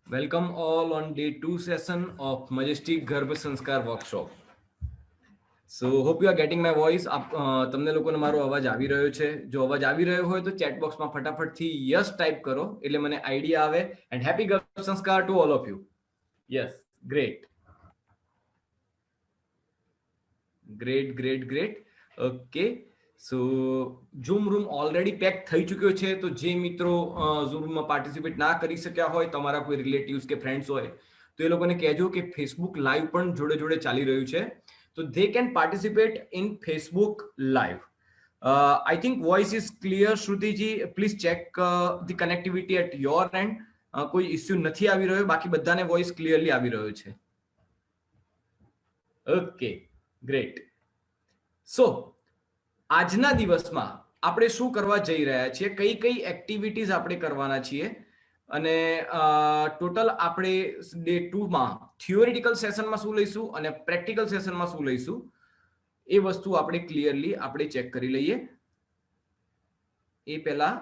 Welcome all on day 2 session of Majestic Garbh Sanskar workshop. So hope you are getting my voice. તમને લોકોને મારો અવાજ આવી રહ્યો છે? જો અવાજ આવી રહ્યો હોય તો ચેટ બોક્સમાં ફટાફટથી યસ ટાઈપ કરો એટલે મને આઈડિયા આવે. એન્ડ હેપી ગર્ભ સંસ્કાર to all of you. Yes, great. Great. Okay. So zoom room already pack થઈ ચૂક્યો છે. તો જે મિત્રો ઝૂમ રૂમમાં પાર્ટિસિપેટ ના કરી શક્યા હોય, તમારા કોઈ રિલેટિવ્સ કે ફ્રેન્ડ્સ હોય, તો એ લોકોને કહેજો કે ફેસબુક લાઈવ પણ જોડે જોડે ચાલી રહ્યું છે. તો they can participate in Facebook live. I think voice is clear. Shruti ji, please check the connectivity at your end. કોઈ ઇસ્યુ નથી આવી રહ્યો, બાકી બધાને વોઇસ ક્લિયરલી આવી રહ્યો છે. Okay, great. સો આજના દિવસમાં આપણે શું કરવા જઈ રહ્યા છીએ, કઈ કઈ એક્ટિવિટીઝ આપણે કરવાના છીએ, અને ટોટલ આપણે ડે 2 માં થિયોરિટિકલ સેશનમાં શું લઈશું અને પ્રેક્ટિકલ સેશનમાં શું લઈશું, એ વસ્તુ આપણે ક્લિયરલી આપણે ચેક કરી લઈએ. એ પહેલા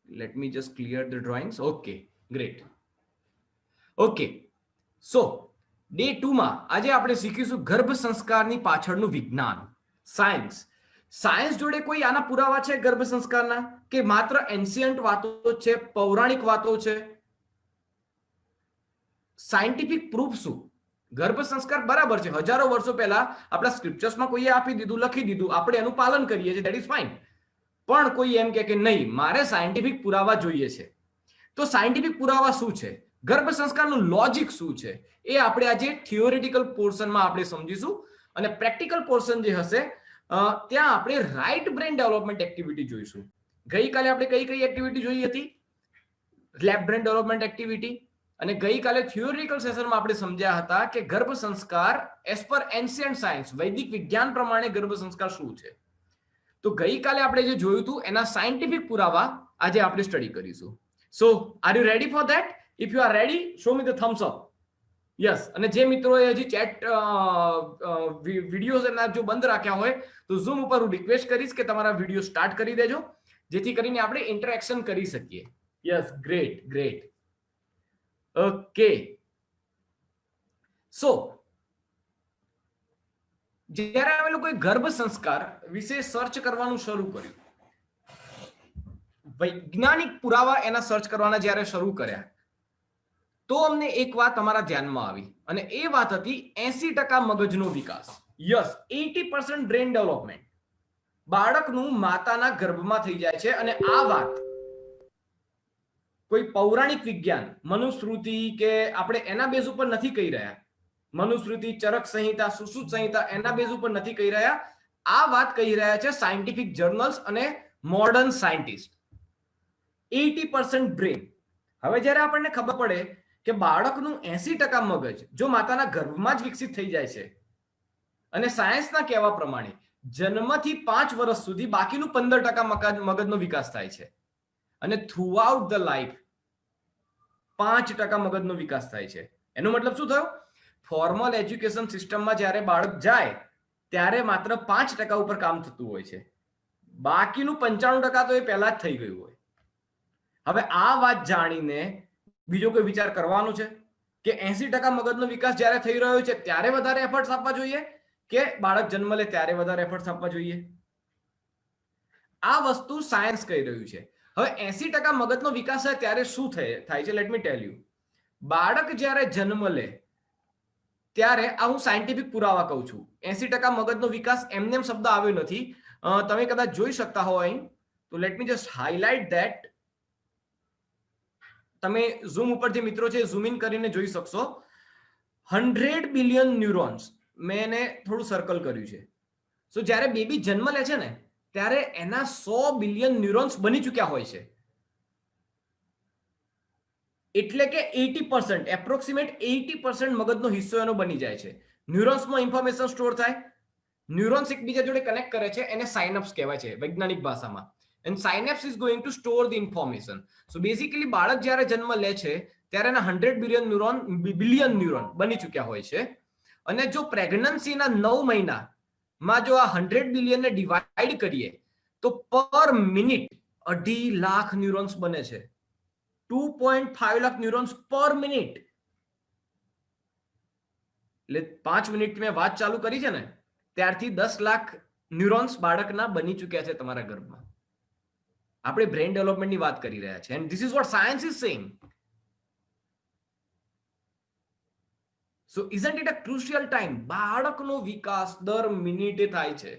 late me just clear the drawings. Okay, great. Okay, so day 2 માં આજે આપણે શીખીશું ગર્ભ સંસ્કારની પાછળનું વિજ્ઞાન, સાયન્સ. સાયન્સ જોડે કોઈ આના પુરાવા છે ગર્ભ સંસ્કારના, કે માત્ર એન્શિયન્ટ વાતો છે, પૌરાણિક વાતો છે? સાયન્ટિફિક પ્રૂફ શું? ગર્ભ સંસ્કાર બરાબર છે, હજારો વર્ષો પહેલા આપણા સ્ક્રિપ્ચર્સમાં કોઈએ આપી દીધું, લખી દીધું, આપણે એનું પાલન કરીએ છીએ, ધેટ ઇઝ ફાઇન. પણ કોઈ એમ કે નહીં, મારે સાયન્ટિફિક પુરાવા જોઈએ છે. તો સાયન્ટિફિક પુરાવા શું છે, ગર્ભ સંસ્કારનું લોજિક શું છે, એ આપણે આજે થિયોરિટિકલ પોર્શનમાં આપણે સમજીશું. અને પ્રેક્ટિકલ પોર્શન જે હશે ત્યાં આપણે રાઈટ બ્રેન ડેવલપમેન્ટ એક્ટિવિટી જોઈશું. ગઈકાલે આપણે કઈ કઈ એક્ટિવિટી જોઈ હતી? Left brain development activity. અને ગઈકાલે થિયોરિટિકલ સેશનમાં આપણે સમજ્યા હતા કે ગર્ભ સંસ્કાર એઝ પર એન્શિયન્ટ સાયન્સ, વૈદિક વિજ્ઞાન પ્રમાણે ગર્ભ સંસ્કાર શું છે. તો ગઈકાલે આપણે જે જોયું હતું એના સાયન્ટિફિક પુરાવા આજે આપણે સ્ટડી કરીશું. So are you ready for that? If you are ready, show me the thumbs up. Yes. અને જે મિત્રોએ હજી ચેટ વિડીયોઝ એના જો બંધ રાખ્યા હોય તો ઝૂમ ઉપર હું રિક્વેસ્ટ કરીશ કે તમારા વિડીયો સ્ટાર્ટ કરી દેજો, જેથી કરીને આપણે ઇન્ટરેક્શન કરી શકીએ. Yes, great. ઓકે, સો જ્યારે અમે લોકોએ ગર્ભ સંસ્કાર વિશે સર્ચ કરવાનું શરૂ કર્યું, વૈજ્ઞાનિક પુરાવા એના સર્ચ કરવાના જ્યારે શરૂ કર્યા, તો અમને એક વાત અમારા ધ્યાનમાં આવી, અને એ વાત હતી 80% મગજનો વિકાસ. યસ, 80% બ્રેન ડેવલપમેન્ટ બાળકનું માતાના ગર્ભમાં થઈ જાય છે. અને આ વાત કોઈ પૌરાણિક વિજ્ઞાન, મનુસ્મૃતિ કે આપણે એના બેઝ ઉપર નથી કહી રહ્યા. મનુસ્મૃતિ, ચરક સંહિતા, સુશ્રુત સંહિતા, એના બેઝ ઉપર નથી કહી રહ્યા. આ વાત કહી રહ્યા છે સાયન્ટિફિક જર્નલ્સ અને મોડર્ન સાયન્ટિસ્ટ. 80% બ્રેન. હવે જ્યારે આપણને ખબર પડે કે બાળકનું 80% મગજ જો માતાના ગર્ભમાં જ વિકસિત થઈ જાય છે, અને સાયન્સના કહેવા પ્રમાણે જન્મથી 5 વર્ષ સુધી બાકીનું 15% મગજનો વિકાસ થાય છે, અને થ્રુઆઉટ ધ લાઈફ 5% મગજનો વિકાસ થાય છે. એનો મતલબ શું થયો? ફોર્મલ એજ્યુકેશન સિસ્ટમમાં જ્યારે બાળક જાય ત્યારે માત્ર 5% ઉપર કામ થતું હોય છે, બાકીનું 95% તો એ પહેલા જ થઈ ગયું હોય. હવે આ વાત જાણીને બીજો કોઈ વિચાર કરવાનો છે કે 80% મગજનો વિકાસ જ્યારે થઈ રહ્યો છે ત્યારે વધારે એફર્ટ્સ આપવા જોઈએ, કે બાળક જન્મ લે ત્યારે વધારે એફર્ટ્સ આપવા જોઈએ? આ વસ્તુ સાયન્સ કહી રહ્યું છે. હવે 80% મગજનો વિકાસ થાય ત્યારે શું થાય છે? Let me tell you. બાળક જ્યારે જન્મ લે ત્યારે આ હું સાયન્ટિફિક પુરાવા કહું છું. 80% મગજનો વિકાસ એમને એમ શબ્દ આવ્યો નથી. તમે કદાચ જોઈ શકતા હો અહીં, તો late me just highlight that. તમે ઝૂમ ઉપર જે મિત્રો છે ઝૂમ ઇન કરીને જોઈ શકશો. 100 બિલિયન ન્યુરોન્સ, મેં એને થોડું સર્કલ કર્યું છે. સો જ્યારે બેબી જન્મ લે છે ને ત્યારે એના 100 બિલિયન ન્યુરોન્સ બની ચૂક્યા હોય છે. એટલે કે 80%, એપ્રોક્સિમેટ 80% મગજનો હિસ્સો એનો બની જાય છે. ન્યુરોન્સમાં ઇન્ફોર્મેશન સ્ટોર થાય, ન્યુરોન્સ એકબીજા જોડે કનેક્ટ કરે છે, એને સાયનેપ્સ કહેવાય છે વૈજ્ઞાનિક ભાષામાં. And synapse is going to store the information. So basically બાળક જ્યારે જન્મ લે છે ત્યારે એના 100 બિલિયન ન્યુરોન બની ચૂક્યા હોય છે. અને જો પ્રેગ્નન્સીના 9 મહિનામાં જો આ 100 બિલિયનને ડિવાઈડ કરીએ તો પર મિનિટ 2.5 લાખ ન્યુરોન્સ બને છે. 2.5 લાખ ન્યુરોન્સ પર મિનિટ. એટલે 5 મિનિટ મેં વાત ચાલુ કરી છે ને, ત્યારથી 10 લાખ ન્યુરોન્સ બાળકના બની ચૂક્યા છે તમારા ગર્ભમાં. આપણે બ્રેન ડેવલપમેન્ટની વાત કરી રહ્યા છે, and this is what science is saying. So isn't it a crucial time? બાળકનો વિકાસ દર મિનિટે થાય છે.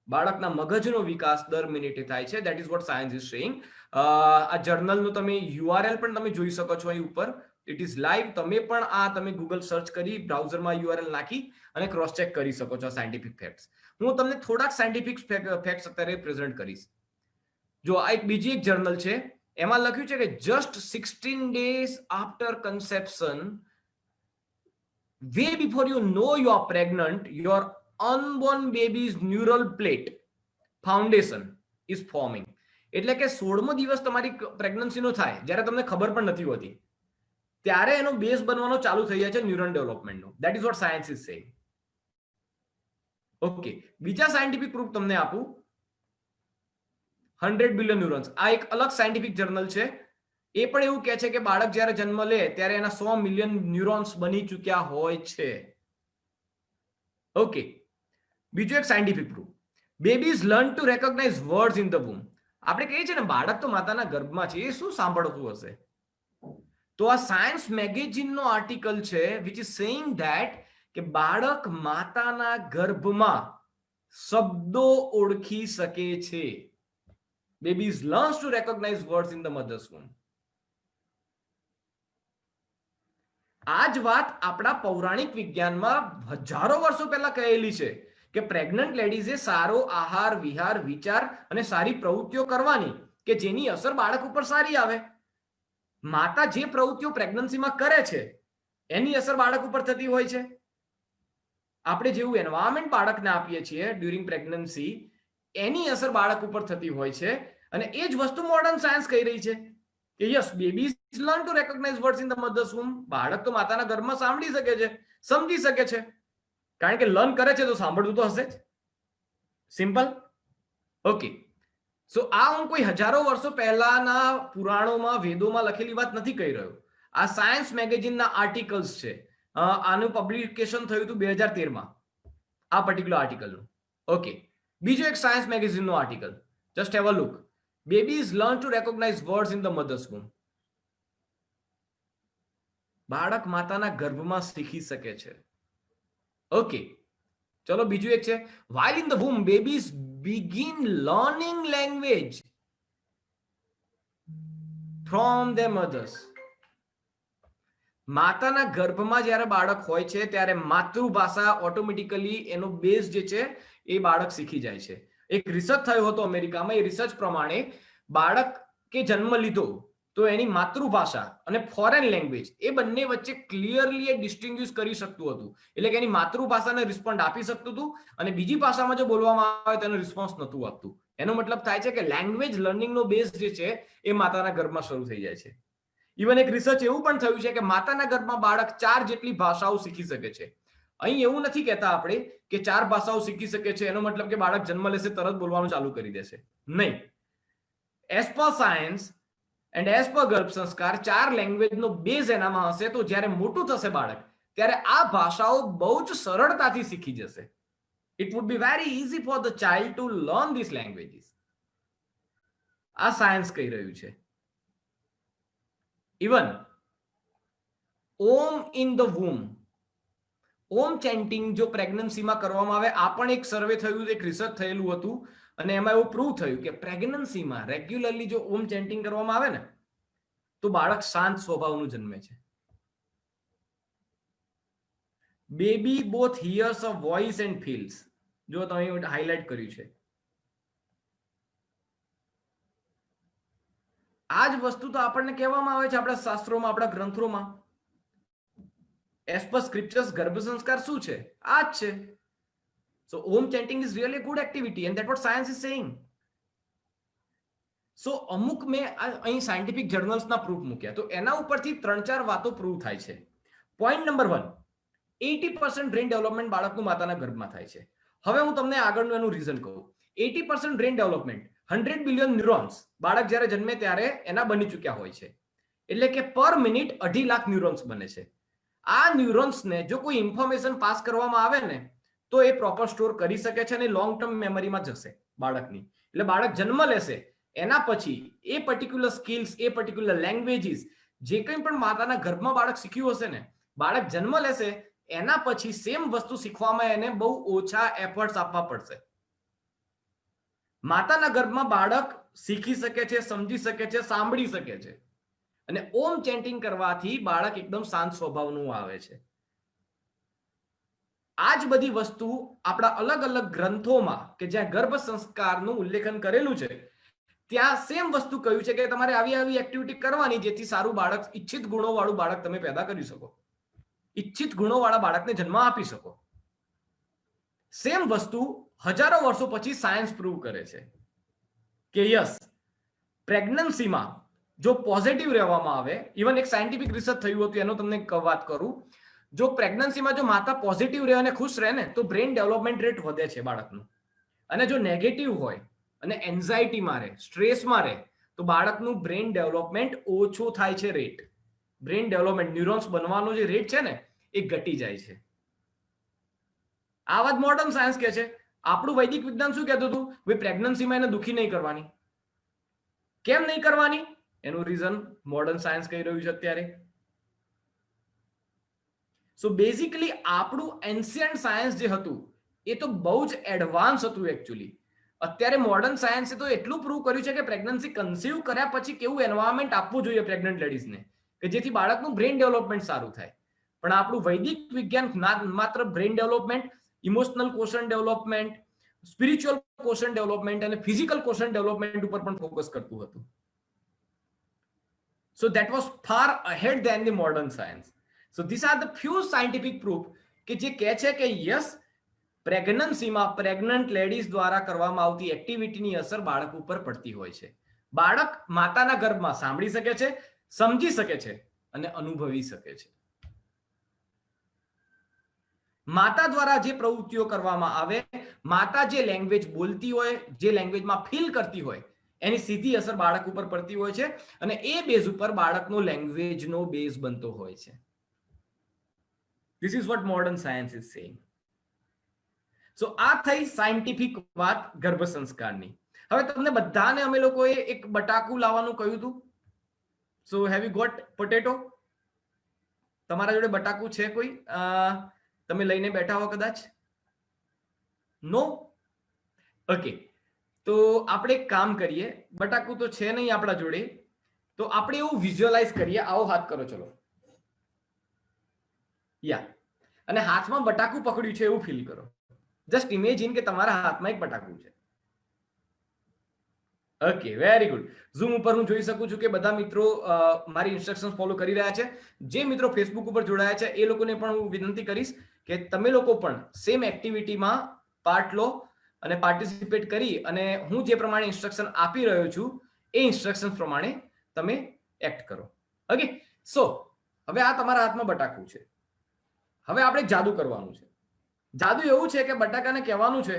બાળકના મગજનો વિકાસ દર મિનિટે થાય છે. That is what science is saying. આ જર્નલનું તમે યુઆરએલ પણ તમે જોઈ શકો છો અહીં ઉપર. It is live. તમે પણ આ તમે ગૂગલ સર્ચ કરી બ્રાઉઝરમાં યુઆરએલ નાખી અને ક્રોસ ચેક કરી શકો છો સાયન્ટિફિક ફેક્ટ્સ. હું તમને થોડાક સાયન્ટિફિક ફેક્ટ્સ અત્યારે પ્રેઝન્ટ કરીશ. જો આ એક બીજી એક જર્નલ છે, એમાં લખ્યું છે કે just 16 days after conception, way before you know you are pregnant, your unborn baby's neural plate foundation is forming. એટલે કે 16મો દિવસ તમારી પ્રેગ્નન્સીનો થાય, જ્યારે તમને ખબર પણ નથી હોતી, ત્યારે એનો બેઝ બનવાનો ચાલુ થઈ જાય છે ન્યુરોન ડેવલપમેન્ટનો. That is what science is saying. Okay, બીજા સાયન્ટિફિક પ્રૂફ તમને આપું. 100 બિલિયન ન્યુરોન્સ, આ એક અલગ સાયન્ટિફિક જર્નલ છે. એ પણ એવું કહે છે કે બાળક જ્યારે જન્મ લે ત્યારે એના 100 મિલિયન ન્યુરોન્સ બની ચૂક્યા હોય છે. ઓકે, બીજું એક scientific proof. Babies learn to recognise words in the womb. આપણે કહીએ છીએ ને બાળક તો માતાના ગર્ભમાં છે, એ શું સાંભળતું હશે? તો આ સાયન્સ મેગેઝિનનો આર્ટિકલ છે વિચ ઇઝ સેઇંગ ધેટ કે બાળક માતાના ગર્ભમાં શબ્દો ઓળખી શકે છે. Babies learns to recognize words in the mother's womb. આ જ વાત આપણા પૌરાણિક વિજ્ઞાનમાં હજારો વર્ષો પહેલા કહેલી છે કે પ્રેગ્નન્ટ લેડીઝે સારો આહાર, વિહાર, વિચાર અને સારી પ્રવૃત્તિઓ કરવાની કે જેની અસર બાળક ઉપર સારી આવે. માતા જે પ્રવૃત્તિઓ પ્રેગ્નન્સીમાં કરે છે એની અસર બાળક ઉપર થતી હોય છે. આપણે જેવું એન્વાયરમેન્ટ બાળકને આપીએ છીએ ડ્યુરિંગ પ્રેગ્નન્સી, એની અસર બાળક ઉપર થતી હોય છે. અને એ જ વસ્તુ મોડર્ન સાયન્સ કહી રહી છે કે yes, babies learn to recognise words in the mother's womb. બાળક તો માતાના ગર્ભમાં સાંભળી શકે છે, સમજી શકે છે, કારણ કે લર્ન કરે છે તો સાંભળતું તો હશે જ. સિમ્પલ. ઓકે, સો આ હું કોઈ હજારો વર્ષો પહેલાના પુરાણોમાં, વેદોમાં લખેલી વાત નથી કહી રહ્યો. આ સાયન્સ મેગેઝિનના આર્ટિકલ્સ છે. આનું પબ્લિકેશન થયું હતું 2013માં, આ પર્ટિક્યુલર આર્ટિકલનું. ઓકે, બીજો એક સાયન્સ મેગેઝિનનો article, just have a look. Babies learn to recognize words in the mother's womb. બાળક માતાના ગર્ભમાં શીખી શકે છે. ઓકે, ચલો બીજું એક છે. While in the womb, babies begin learning language from their mothers. માતાના ગર્ભમાં જ્યારે બાળક હોય છે ત્યારે માતૃભાષા ઓટોમેટિકલી એનો બેઝ જે છે એ બાળક શીખી જાય છે. એક રિસર્ચ થયો હતો અમેરિકામાં. એ રિસર્ચ પ્રમાણે બાળક કે જન્મ લીધો તો એની માતૃભાષા અને ફોરેન લેંગ્વેજ એ બંને વચ્ચે ક્લિયરલી એ ડિસ્ટિંગ્વિશ કરી શકતું હતું. એટલે કે એની માતૃભાષાને રિસ્પોન્ડ આપી શકતું હતું અને બીજી ભાષામાં જો બોલવામાં આવે તો એનો રિસ્પોન્સ નહોતું આપતું. એનો મતલબ થાય છે કે લેંગ્વેજ લર્નિંગનો બેઝ જે છે એ માતાના ગર્ભમાં શરૂ થઈ જાય છે. ઇવન એક રિસર્ચ એવું પણ થયું છે કે માતાના ગર્ભમાં બાળક 4 જેટલી ભાષાઓ શીખી શકે છે. અહીં એવું નથી કહેતા આપણે કે 4 ભાષાઓ શીખી શકે છે એનો મતલબ કે બાળક જન્મ લેશે તરત બોલવાનું ચાલુ કરી દેશે. નહીં. As per science and as per ગર્ભ સંસ્કાર 4 લેંગ્વેજનો બેઝ એનામાં હશે તો જ્યારે મોટું થશે બાળક ત્યારે આ ભાષાઓ બહુ જ સરળતાથી શીખી જશે. It would be very easy for the child to learn this languages. આ સાયન્સ કહી રહ્યું છે. Even Om in the womb, Om chanting જો પ્રેગ્નન્સીમાં કરવામાં આવે, આ પણ એક સર્વે થયું, એક રિસર્ચ થયેલું હતું અને એમાં એવું પ્રૂવ થયું કે પ્રેગ્નન્સીમાં રેગ્યુલરલી જો ઓમ ચેન્ટિંગ કરવામાં આવે ને તો બાળક શાંત સ્વભાવનું જન્મે છે. Baby both હિયર્સ a voice and feels. જો તમે હાઇલાઇટ કર્યું છે. આ જ વસ્તુ તો આપણને કહેવામાં આવે છે આપણા શાસ્ત્રોમાં, આપણા ગ્રંથોમાં. એઝ પર સ્ક્રિપ્ચર્સ ગર્ભ સંસ્કાર શું છે? આ જ છે. So Om chanting is really good activity and that what science is saying. So અમુક મેં અહીં સાયન્ટિફિક જર્નલ્સના પ્રૂફ મૂક્યા તો એના ઉપરથી 3-4 વાતો પ્રૂવ થાય છે. પોઈન્ટ નંબર 1, 80% બ્રેન ડેવલપમેન્ટ બાળકનું માતાના ગર્ભમાં થાય છે. હવે હું તમને આગળનું એનું રીઝન કહું. 80% બ્રેન ડેવલપમેન્ટ 100 બિલિયન ન્યુરોન્સ બાળક જ્યારે જન્મે ત્યારે એના બની ચૂક્યા હોય છે. એટલે કે પર મિનિટ 2.5 લાખ ન્યુરોન્સ બને છે. આ ન્યુરોન્સને જો કોઈ ઇન્ફોર્મેશન પાસ કરવામાં આવે ને તો એ પ્રોપર સ્ટોર કરી શકે છે અને લોંગ ટર્મ મેમરીમાં જશે બાળકની. એટલે બાળક જન્મ લેશે એના પછી એ પર્ટિક્યુલર સ્કિલ્સ, એ પર્ટિક્યુલર લેંગ્વેજીસ, જે કંઈ પણ માતાના ગર્ભમાં બાળક શીખ્યું હશે ને, બાળક જન્મ લેશે એના પછી સેમ વસ્તુ શીખવામાં એને બહુ ઓછા એફર્ટ્સ આપવા પડશે. માતાના ગર્ભમાં બાળક શીખી શકે છે, સમજી શકે છે, સાંભળી શકે છે. અને ઓમ ચેન્ટિંગ કરવાથી બાળક એકદમ શાંત સ્વભાવનું આવે છે. આ જ બધી વસ્તુ આપણા અલગ અલગ ગ્રંથોમાં કે જ્યાં ગર્ભ સંસ્કારનું ઉલ્લેખન કરેલું છે ત્યાં સેમ વસ્તુ કહ્યું છે કે તમારે આવી આવી એક્ટિવિટી કરવાની જેથી સારું બાળક, ઈચ્છિત ગુણોવાળું બાળક તમે પેદા કરી શકો, ઈચ્છિત ગુણોવાળા બાળકને જન્મ આપી શકો. સેમ વસ્તુ હજારો વર્ષો પછી સાયન્સ પ્રૂવ કરે છે કે યસ, પ્રેગ્નન્સીમાં જો પોઝિટિવ રહેવામાં આવે, ઇવન એક સાયન્ટિફિક રિસર્ચ થયું હતું એનો તમને વાત કરું, જો પ્રેગ્નન્સીમાં જો માતા પોઝિટિવ રહે અને ખુશ રહે ને તો બ્રેન ડેવલપમેન્ટ રેટ વધે છે બાળકનું. અને જો નેગેટિવ હોય અને એન્ઝાઇટીમાં રહે, સ્ટ્રેસમાં રહે તો બાળકનું બ્રેન ડેવલપમેન્ટ ઓછું થાય છે. રેટ, બ્રેન ડેવલપમેન્ટ, ન્યુરોન્સ બનવાનો જે રેટ છે ને એ ઘટી જાય છે. આ વાત મોડર્ન સાયન્સ કહે છે. આપણું વૈદિક વિજ્ઞાન શું કહેતું હતું? ભાઈ પ્રેગ્નન્સીમાં એને દુખી નહીં કરવાની. કેમ નહીં કરવાની? એનું રીઝન મોડર્ન સાયન્સ કહી રહ્યું છે અત્યારે. સો બેઝિકલી આપણું એન્શિયન્ટ સાયન્સ જે હતું એ તો બહુ જ એડવાન્સ હતું એકચ્યુઅલી. અત્યારે મોડર્ન સાયન્સે તો એટલું પ્રૂવ કર્યું છે કે પ્રેગ્નન્સી કન્સીવ કર્યા પછી કેવું એન્વાયરમેન્ટ આપવું જોઈએ પ્રેગ્નન્ટ લેડીઝને કે જેથી બાળકનું બ્રેન ડેવલપમેન્ટ સારું થાય. પણ આપણું વૈદિક વિજ્ઞાન માત્ર brain development, emotional caution development, spiritual caution development અને ફિઝિકલ કોશન ડેવલપમેન્ટ ઉપર પણ ફોકસ કરતું હતું. So that was far ahead than the modern science. So these are the few scientific proof કે જે કહે છે કે યસ, પ્રેગ્નન્સીમાં પ્રેગ્નન્ટ લેડીઝ દ્વારા કરવામાં આવતી એક્ટિવિટીની અસર બાળક ઉપર પડતી હોય છે. બાળક માતાના ગર્ભમાં સાંભળી શકે છે, સમજી શકે છે અને અનુભવી શકે છે. માતા દ્વારા જે પ્રવૃત્તિઓ કરવામાં આવે, માતા જે લેંગ્વેજ બોલતી હોય, જે લેંગ્વેજમાં ફીલ કરતી હોય એની સીધી અસર બાળક ઉપર પડતી હોય છે અને એ બેઝ ઉપર બાળકનો લેંગ્વેજનો બેઝ બનતો હોય છે. This is what modern science is saying. So આ થઈ સાયન્ટિફિક વાત ગર્ભ સંસ્કારની. હવે તમને બધાને અમે લોકોએ એક બટાકું લાવવાનું કહ્યું હતું. So have you got potato? તમારા જોડે બટાકું છે કોઈ? તમે લઈને બેઠા હો કદાચ? નો? ઓકે, તો આપણે એક કામ કરીએ, બટાકું તો છે નહીં આપણા જોડે, તો આપણે એવું વિઝ્યુઅલાઇઝ કરીએ. આવો હાથ કરો, ચલો. યા, અને હાથમાં બટાકું પકડ્યું છે એવું ફીલ કરો. જસ્ટ ઇમેજિન કે તમારા હાથમાં એક બટાકું છે. Okay, very good. ઝૂમ ઉપર હું જોઈ શકું છું કે બધા મિત્રો મારી ઇન્સ્ટ્રક્શન્સ ફોલો કરી રહ્યા છે. જે મિત્રો ફેસબુક ઉપર જોડાયા છે એ લોકોને પણ હું વિનંતી કરીશ કે તમે લોકો પણ સેમ એક્ટિવિટીમાં પાર્ટ લો અને પાર્ટિસિપેટ કરી અને હું જે પ્રમાણે ઇન્સ્ટ્રક્શન આપી રહ્યો છું એ ઇન્સ્ટ્રક્શન પ્રમાણે તમે એક્ટ કરો. ઓકે, સો હવે આ તમારા હાથમાં બટાકું છે. હવે આપણે જાદુ કરવાનું છે. જાદુ એવું છે કે બટાકાને કહેવાનું છે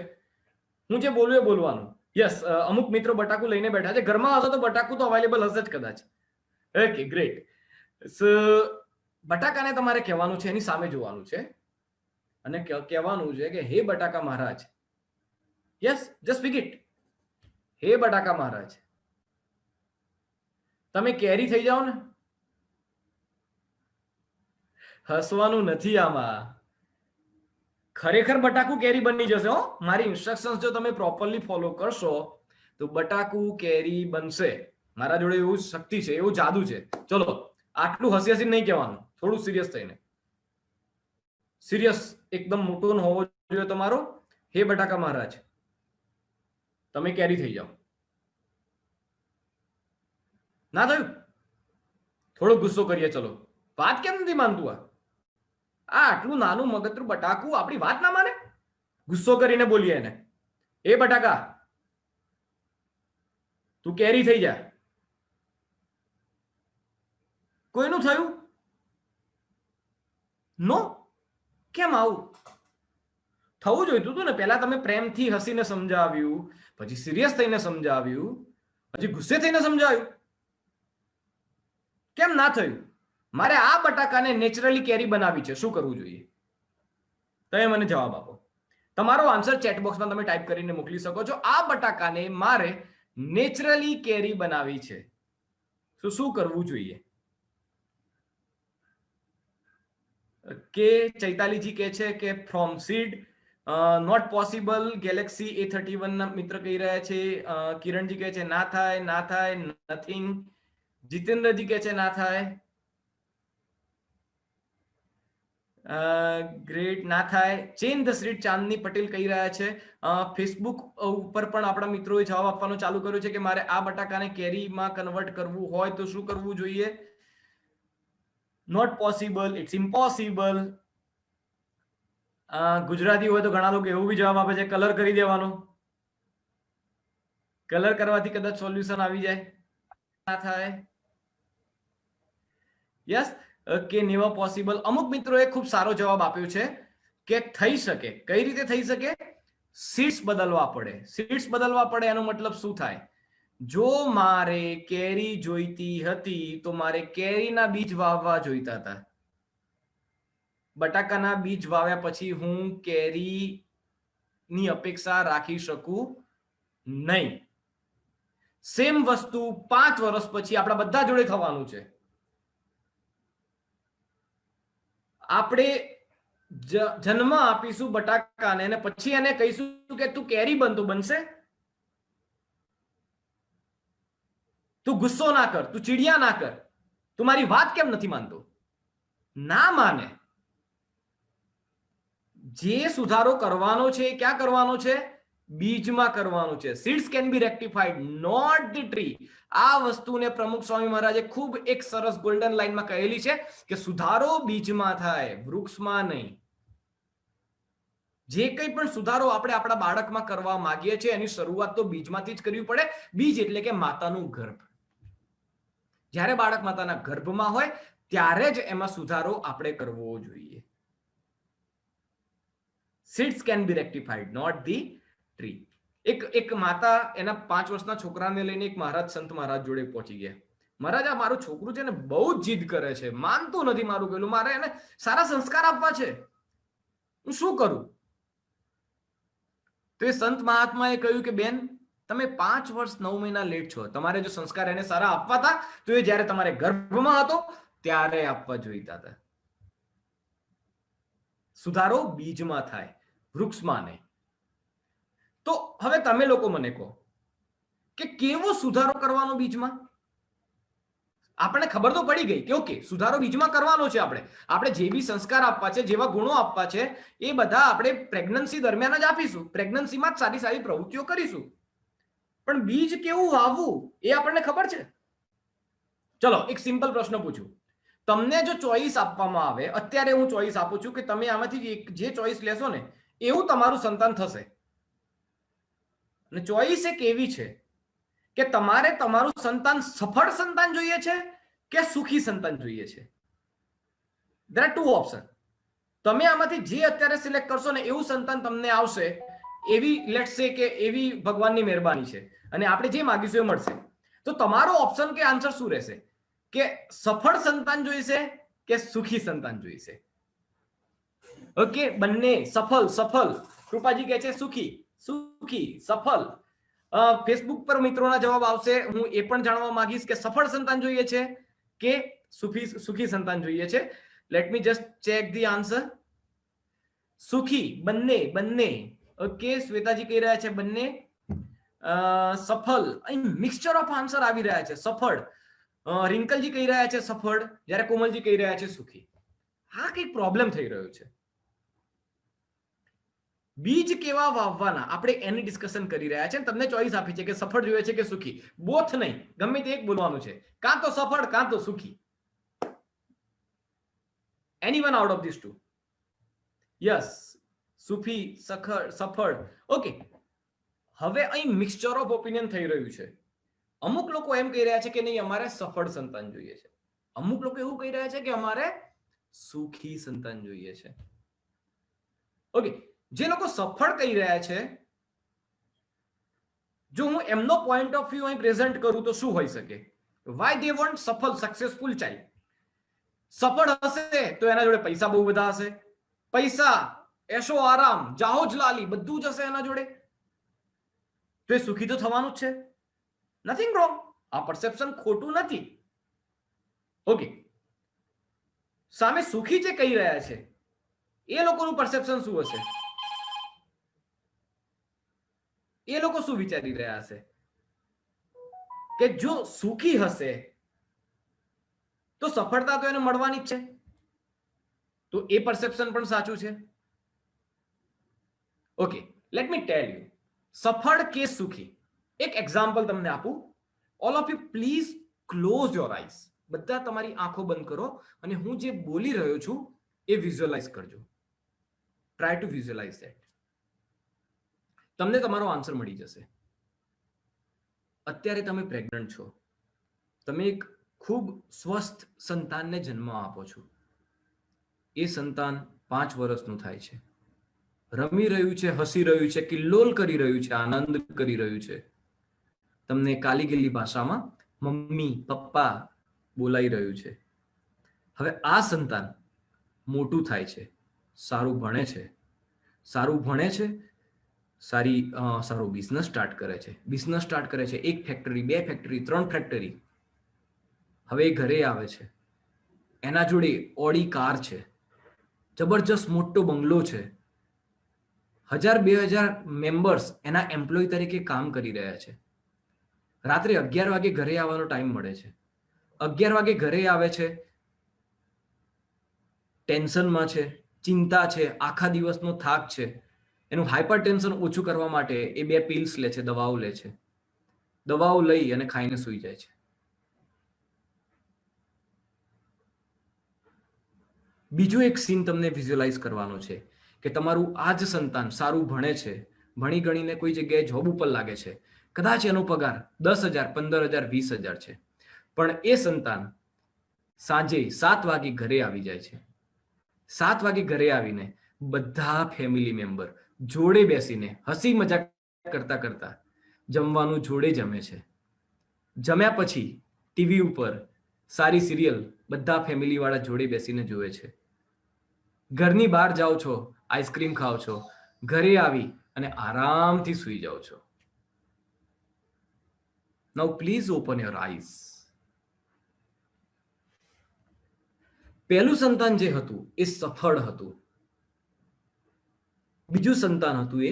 હું જે બોલું એ બોલવાનું. યસ, અમુક મિત્રો બટાકું લઈને બેઠા છે. ઘરમાં હશો તો બટાકું તો અવેલેબલ હશે જ કદાચ. Okay, great. સો બટાકાને તમારે કહેવાનું છે, એની સામે જોવાનું છે અને કહેવાનું છે કે હે બટાકા મહારાજ. Yes, just speak it. હે બટાકા મહારાજ, તમે કેરી થઈ જાઓ ને. હસવાનું નથી આમાં. ખરેખર બટાકું કેરી બની જશે હો. મારી ઇન્સ્ટ્રક્શન્સ જો તમે પ્રોપરલી ફોલો કરશો તો બટાકું કેરી બનશે. મારા જોડે એવું શક્તિ છે, એવું જાદુ છે. ચલો, આટલું હસી હસી નહીં કહેવાનું, થોડું સિરિયસ થઈને. સિરિયસ એકદમ મોટો હોવો જોઈએ તમારો. હે બટાકા મહારાજ, તમે કેરી થઈ જાઓ. ના થયું? થોડો ગુસ્સો કરીએ. ચલો, વાત કેમ નથી માનતું? આ આટલું નાનું મગતરું બટાકું આપણી વાત ના માને? ગુસ્સો કરીને બોલીએ એને, એ બટાકા તું કેરી થઈ જા. કોઈનું થયું? નો. કેમ આવું? થવું જોઈતું હતું ને. પહેલા તમે પ્રેમથી હસીને સમજાવ્યું, પછી સિરિયસ થઈને સમજાવ્યું, પછી ગુસ્સે થઈને સમજાવ્યું. કેમ ના થયું? મારે આ બટાકાને નેચરલી કેરી બનાવી છે, શું કરવું જોઈએ? તમે મને જવાબ આપો. તમારો આન્સર ચેટ બોક્સમાં તમે ટાઈપ કરીને મોકલી શકો છો. આ બટાકાને મારે નેચરલી કેરી બનાવી છે, તો શું કરવું જોઈએ? કે ચૈતાલીજી કહે છે કે from seed, not possible. Galaxy A31 ના મિત્ર કહી રહ્યા છે. કિરણજી કહે છે ના થાય, ના થાય, નથિંગ. જીતેન્દ્રજી કહે છે ના થાય. ગ્રેટ, ના થાય. ચેન ધ સીડ, ચાંદની પટેલ કહી રહ્યા છે. ફેસબુક ઉપર પણ આપણા મિત્રોએ જવાબ આપવાનું ચાલુ કર્યું છે કે મારે આ બટાકાને કેરીમાં કન્વર્ટ કરવું હોય તો શું કરવું જોઈએ? Not possible, it's impossible. Gujarati હોય તો ઘણા લોકો એવું બી જવાબ આપે છે કલર કરી દેવાનો. કલર કરવાથી કદાચ સોલ્યુશન આવી જાય. ના થાય. યસ, કે નેવર પોસિબલ. અમુક મિત્રોએ ખૂબ સારો જવાબ આપ્યો છે કે થઈ શકે. કઈ રીતે થઈ શકે? સીડ્સ બદલવા પડે. સીડ્સ બદલવા પડે એનો મતલબ શું થાય? જો મારે કેરી જોઈતી હતી તો મારે કેરીના બીજ વાવવા જોઈતા હતા. બટાકાના બીજ વાવ્યા પછી હું કેરીની અપેક્ષા રાખી શકું નહીં. સેમ વસ્તુ 5 વર્ષ પછી આપણા બધા જોડે થવાનું છે. આપણે જન્મ આપીશું બટાકાને અને પછી એને કહીશું કે તું કેરી બન, તો બનશે? તું ગુસ્સો ના કર, તું ચીડિયા ના કર, તું મારી વાત કેમ નથી માનતો? ના માને. જે સુધારો કરવાનો છે એ ક્યાં કરવાનો છે? બીજમાં કરવાનો છે. Seeds can be rectified, not the tree. આ વસ્તુને પ્રમુખ સ્વામી મહારાજે ખૂબ એક સરસ ગોલ્ડન લાઈનમાં કહેલી છે કે સુધારો બીજમાં થાય, વૃક્ષમાં નહીં. જે કંઈ પણ સુધારો આપણે આપણા બાળકમાં કરવા માંગીએ છીએ એની શરૂઆત તો બીજમાંથી જ કરવી પડે. બીજ એટલે કે માતાનું ગર્ભ. જ્યારે બાળક માતાના ગર્ભમાં હોય ત્યારે જ એમાં સુધારો આપણે કરવો જોઈએ. Seeds can be rectified, not the tree. એક માતા એના 5 વર્ષના છોકરાને લઈને એક મહારાજ સંત મહારાજ જોડે પહોંચી ગયા. મહારાજ, આ મારું છોકરું છે ને બહુ જ જીદ કરે છે, માનતું નથી મારું પેલું, મારે એને સારા સંસ્કાર આપવા છે, હું શું કરું? તો એ સંત મહાત્માએ કહ્યું કે બેન, તમે 5 વર્ષ 9 મહિના લેટ છો. તમારે જો સંસ્કાર એને સારા આપવા હતા તો એ જ્યારે તમારે ગર્ભમાં હતો ત્યારે આપવા જોઈતા હતા. સુધારો બીજમાં થાય, વૃક્ષમાં નહીં. તો હવે તમે લોકો મને કહો કે કેવો સુધારો કરવાનો બીજમાં? આપણને ખબર તો પડી ગઈ કે ઓકે, સુધારો બીજમાં કરવાનો છે. આપણે જે બી સંસ્કાર આપવા છે, જેવા ગુણો આપવા છે એ બધા આપણે પ્રેગ્નન્સી દરમિયાન જ આપીશું. પ્રેગ્નન્સીમાં જ સારી સારી પ્રવૃત્તિઓ કરીશું. પણ બીજ કેવું વાવવું એ આપણને ખબર છે? ચલો એક સિમ્પલ પ્રશ્ન પૂછું. તમને જો ચોઈસ આપવામાં આવે, અત્યારે હું ચોઈસ આપું છું કે તમે આમાંથી જે ચોઈસ લેશો ને એવું તમારું સંતાન થશે. અને ચોઈસ એક એવી છે કે તમારે તમારું સંતાન સફળ સંતાન જોઈએ છે કે સુખી સંતાન જોઈએ છે. there are two options. તમે આમાંથી જે અત્યારે સિલેક્ટ કરશો ને એવું સંતાન તમને આવશે. એવી લેટ્સ સે કે એવી ભગવાનની મહેરબાની છે અને આપણે જે માંગીશું એ મળશે. તો તમારો ઓપ્શન કે આન્સર શું રહેશે? કે સફળ સંતાન જોઈશે કે સુખી સંતાન જોઈશે? ઓકે, બંને. સફળ. કૃપાજી કહે છે સુખી, સફળ. ફેસબુક પર મિત્રોના જવાબ આવશે. હું એ પણ જાણવા માંગીશ કે સફળ સંતાન જોઈએ છે કે સુખી સંતાન જોઈએ છે. Let me just check the answer. સુખી, બંને. ઓકે, શ્વેતાજી કહી રહ્યા છે બંને. સફળ. અહીં મિક્સચર ઓફ આન્સર આવી રહ્યા છે. સફળ. રિંકલજી કહી રહ્યા છે સફળ, જ્યારે કોમલજી કહી રહ્યા છે સુખી. હા, કંઈક પ્રોબ્લેમ થઈ રહ્યો છે. બીજ કેવા વાવવાના આપણે એની ડિસ્કશન કરી રહ્યા છે. તમને ચોઈસ આપી છે કે સફળ જોઈએ છે કે સુખી. બોથ નહીં, ગમે તે એક બોલવાનું છે. કાં તો સફળ કાં તો સુખી. Anyone out of this two? Yes, સુખી, સફળ. ઓકે, હવે અહીં મિક્સચર ઓફ ઓપિનિયન થઈ રહ્યું છે. અમુક લોકો એમ કહી રહ્યા છે કે નહીં, અમારે સફળ સંતાન જોઈએ છે. અમુક લોકો એવું કહી રહ્યા છે કે અમારે સુખી સંતાન જોઈએ છે. ઓકે, જે લોકો સફળ કહી રહ્યા છે જો હું એમનો પોઈન્ટ ઓફ વ્યૂ અહીં પ્રેઝન્ટ કરું તો શું હોઈ શકે? વાય દે વોન્ટ સફળ સક્સેસફુલ ચાઇલ્ડ. સફળ હશે તો એના જોડે પૈસા બહુ બધા હશે, પૈસા, એશો આરામ, જાહો જલાલી બધું જ હશે એના જોડે, તો એ સુખી તો થવાનું જ છે. નથિંગ રોંગ, આ પરસેપ્શન ખોટું નથી. ઓકે, સામે સુખી જે કહી રહ્યા છે એ લોકોનું પરસેપ્શન શું હશે? એ લોકો શું વિચારી રહ્યા હશે કે જો સુખી હશે તો સફળતા તો એને મળવાની જ છે, તો એ પરસેપ્શન પણ સાચું છે. Okay, let me tell you, સફળ કે સુખી, એક એક્ઝામ્પલ તમને આપું. All of you please close your eyes. બધા તમારી આંખો બંધ કરો અને હું જે બોલી રહ્યો છું એ વિઝ્યુઅલાઇઝ કરજો. Try to visualise that. તમને તમારો આન્સર મળી જશે. અત્યારે તમે પ્રેગ્નન્ટ છો, તમે એક ખૂબ સ્વસ્થ સંતાનને જન્મ આપો છો. એ સંતાન 5 વર્ષનું થાય છે, રમી રહ્યું છે, હસી રહ્યું છે, કિલ્લોલ કરી રહ્યું છે, આનંદ કરી રહ્યું છે. તમને કાલી ગેલી ભાષામાં મમ્મી પપ્પા બોલાઈ રહ્યું છે. હવે આ સંતાન મોટું થાય છે, સારું ભણે છે, સારો બિઝનેસ સ્ટાર્ટ કરે છે, એક ફેક્ટરી, 2 ફેક્ટરી, 3 ફેક્ટરી. હવે એ ઘરે આવે છે, એના જોડે ઓડી કાર છે, જબરજસ્ત મોટો બંગલો છે, 1000-2000 મેમ્બર્સ એના એમ્પ્લોય તરીકે કામ કરી રહ્યા છે. રાત્રે 11 વાગે ઘરે આવવાનો ટાઈમ મળે છે, 11 વાગે ઘરે આવે છે, ટેન્શનમાં છે, ચિંતા છે, આખા દિવસનો થાક છે. એનું હાઇપર ટેન્શન ઓછું કરવા માટે એ 2 પિલ્સ લે છે, દવાઓ લે છે, દવાઓ લઈ અને ખાઈને સૂઈ જાય છે. બીજું એક સીન તમને વિઝ્યુઅલાઇઝ કરવાનો છે કે તમારું આ જ સંતાન સારું ભણે છે, ભણી ગણીને કોઈ જગ્યાએ જોબ ઉપર લાગે છે, કદાચ એનો પગાર 10,000, 15,000, 20,000 છે, પણ એ સંતાન સાંજે 7 વાગે ઘરે આવી જાય છે. 7 વાગે ઘરે આવીને બધા ફેમિલી મેમ્બર જોડે બેસીને હસી મજાક કરતા કરતા જમવાનું જોડે જમે છે. જમ્યા પછી ટીવી ઉપર સારી સિરિયલ બધા ફેમિલી વાળા જોડે બેસીને જોવે છે. ઘરની બહાર જાઓ છો, આઈસ્ક્રીમ ખાઓ છો, ઘરે આવી અને આરામથી સૂઈ જાઓ છો. નાઉ પ્લીઝ ઓપન યોર આઈઝ. પહેલું સંતાન જે હતું એ સફળ હતું, બીજું સંતાન હતું એ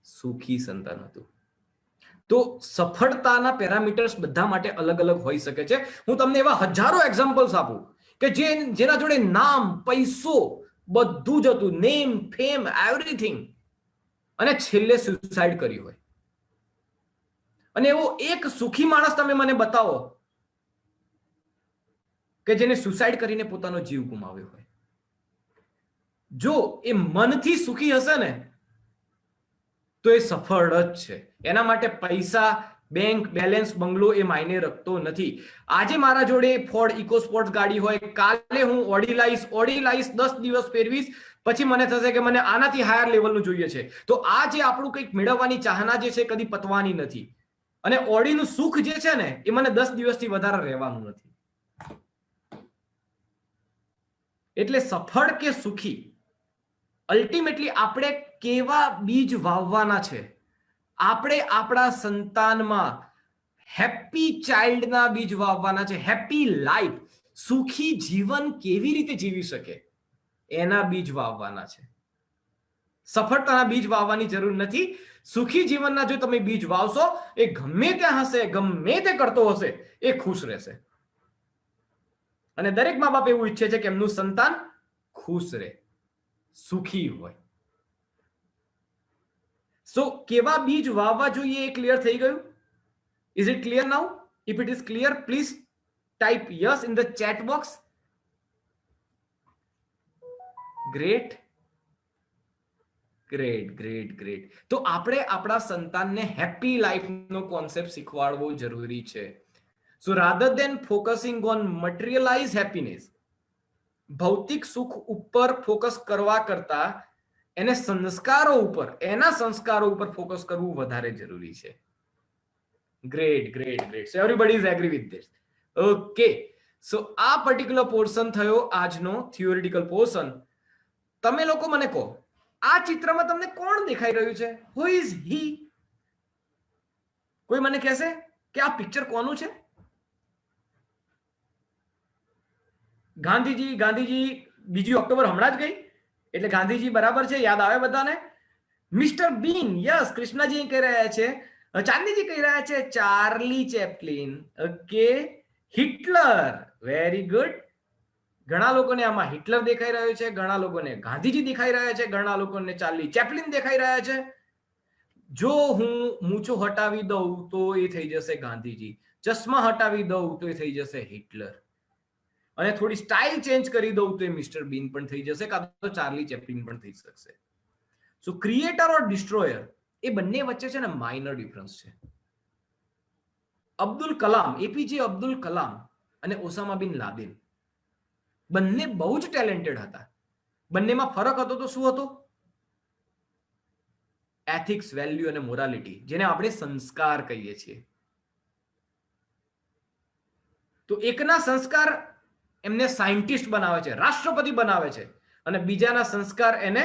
સુખી સંતાન હતું. તો સફળતાના પેરામીટર્સ બધા માટે અલગ અલગ હોઈ શકે છે. હું તમને એવા હજારો એક્ઝામ્પલ્સ આપું કે જેના જોડે નામ, પૈસો બધું જ હતું, નેમ, ફેમ, એવરીથિંગ, અને છેલ્લે સુસાઇડ કરી હોય. અને એવો એક સુખી માણસ તમે મને બતાવો કે જેને સુસાઇડ કરીને પોતાનો જીવ ગુમાવ્યો હોય. જો એ મનથી સુખી હશે ને તો એ સફળ જ છે. એના માટે પૈસા, બેંક બેલેન્સ, બંગલો એ માયને રખતો નથી. આજે મારા જોડે ફોર્ડ ઇકોસ્પોર્ટ ગાડી હોય, કાલે હું ઓડી લાઈશ, 10 દિવસ ફેરવીશ, પછી મને થશે કે મને આનાથી હાયર લેવલનું જોઈએ છે. તો આ જે આપણું કંઈક મેળવવાની ચાહના જે છે કદી પતવાની નથી. અને ઓડીનું સુખ જે છે ને એ મને 10 દિવસથી વધારે રહેવાનું નથી. એટલે સફળ કે સુખી, અલ્ટિમેટલી આપણે કેવા બીજ વાવવાના છે? આપણે આપણા સંતાનમાં હેપી ચાઇલ્ડના બીજ વાવવાના છે. હેપી લાઈફ, સુખી જીવન કેવી રીતે જીવી શકે એના બીજ વાવવાના છે. સફળતાના બીજ વાવવાની જરૂર નથી. સુખી જીવનના જો તમે બીજ વાવશો, એ ગમે ત્યાં હશે, ગમે તે કરતો હશે, એ ખુશ રહેશે. અને દરેક મા બાપ એવું ઈચ્છે છે કે એમનું સંતાન ખુશ રહે, સુખી હોય. સો કેવા બીજ વાવવા જોઈએ એ ક્લિયર થઈ ગયું? Is it clear now? If it is clear, please type yes in the chat box. Great. તો આપણે આપણા સંતાનને હેપી લાઈફનો કોન્સેપ્ટ શીખવાડવો જરૂરી છે. So rather than focusing on materialise happiness, ભૌતિક સુખ ઉપર ફોકસ કરવા કરતા એને સંસ્કારો ઉપર, એના સંસ્કારો ઉપર ફોકસ કરવું વધારે જરૂરી છે. Great great great. So everybody is agree with this. Okay, so આ પર્ટિક્યુલર પોર્શન થયો આજનો થિયોરિટિકલ પોર્શન. તમે લોકો મને કહો, આ ચિત્રમાં તમને કોણ દેખાઈ રહ્યું છે? Who is he? કોઈ મને કહેશે કે આ પિક્ચર કોનું છે? ગાંધીજી, ગાંધીજી 2 ઓક્ટોબર હમણાં જ ગઈ એટલે ગાંધીજી બરાબર છે, યાદ આવે બધાને? મિસ્ટર બીન, યસ, કૃષ્ણજી કહી રહ્યા છે, ચાંદીજી કહી રહ્યા છે Charlie Chaplin. Okay, Hitler, very good. ઘણા લોકોને આમાં હિટલર દેખાઈ રહ્યો છે, ઘણા લોકોને ગાંધીજી દેખાઈ રહ્યા છે, ઘણા લોકોને ચાર્લી ચેપ્લિન દેખાઈ રહ્યા છે. જો હું મૂછો હટાવી દઉં તો એ થઈ જશે ગાંધીજી, ચશ્મા હટાવી દઉં તો એ થઈ જશે હિટલર, અને થોડી સ્ટાઇલ ચેન્જ કરી દઉં તો એ મિસ્ટર બીન પણ થઈ જશે, કાં તો ચાર્લી ચેપ્લિન પણ થઈ શકશે. સો ક્રિએટર ઓર ડિસ્ટ્રોયર એ બંને વચ્ચે છે ને માઇનર ડિફરન્સ છે. અબ્દુલ કલામ, એપીજે અબ્દુલ કલામ અને ઓસામા બિન લાદેન બંને બહુ જ ટેલેન્ટેડ હતા. બંનેમાં ફરક હતો તો શું હતો? એથિક્સ, વેલ્યુ અને મોરાલિટી, જેને આપણે સંસ્કાર કહીએ છીએ. તો એકના સંસ્કાર એમને સાયન્ટિસ્ટ બનાવે છે, રાષ્ટ્રપતિ બનાવે છે, અને બીજાના સંસ્કાર એને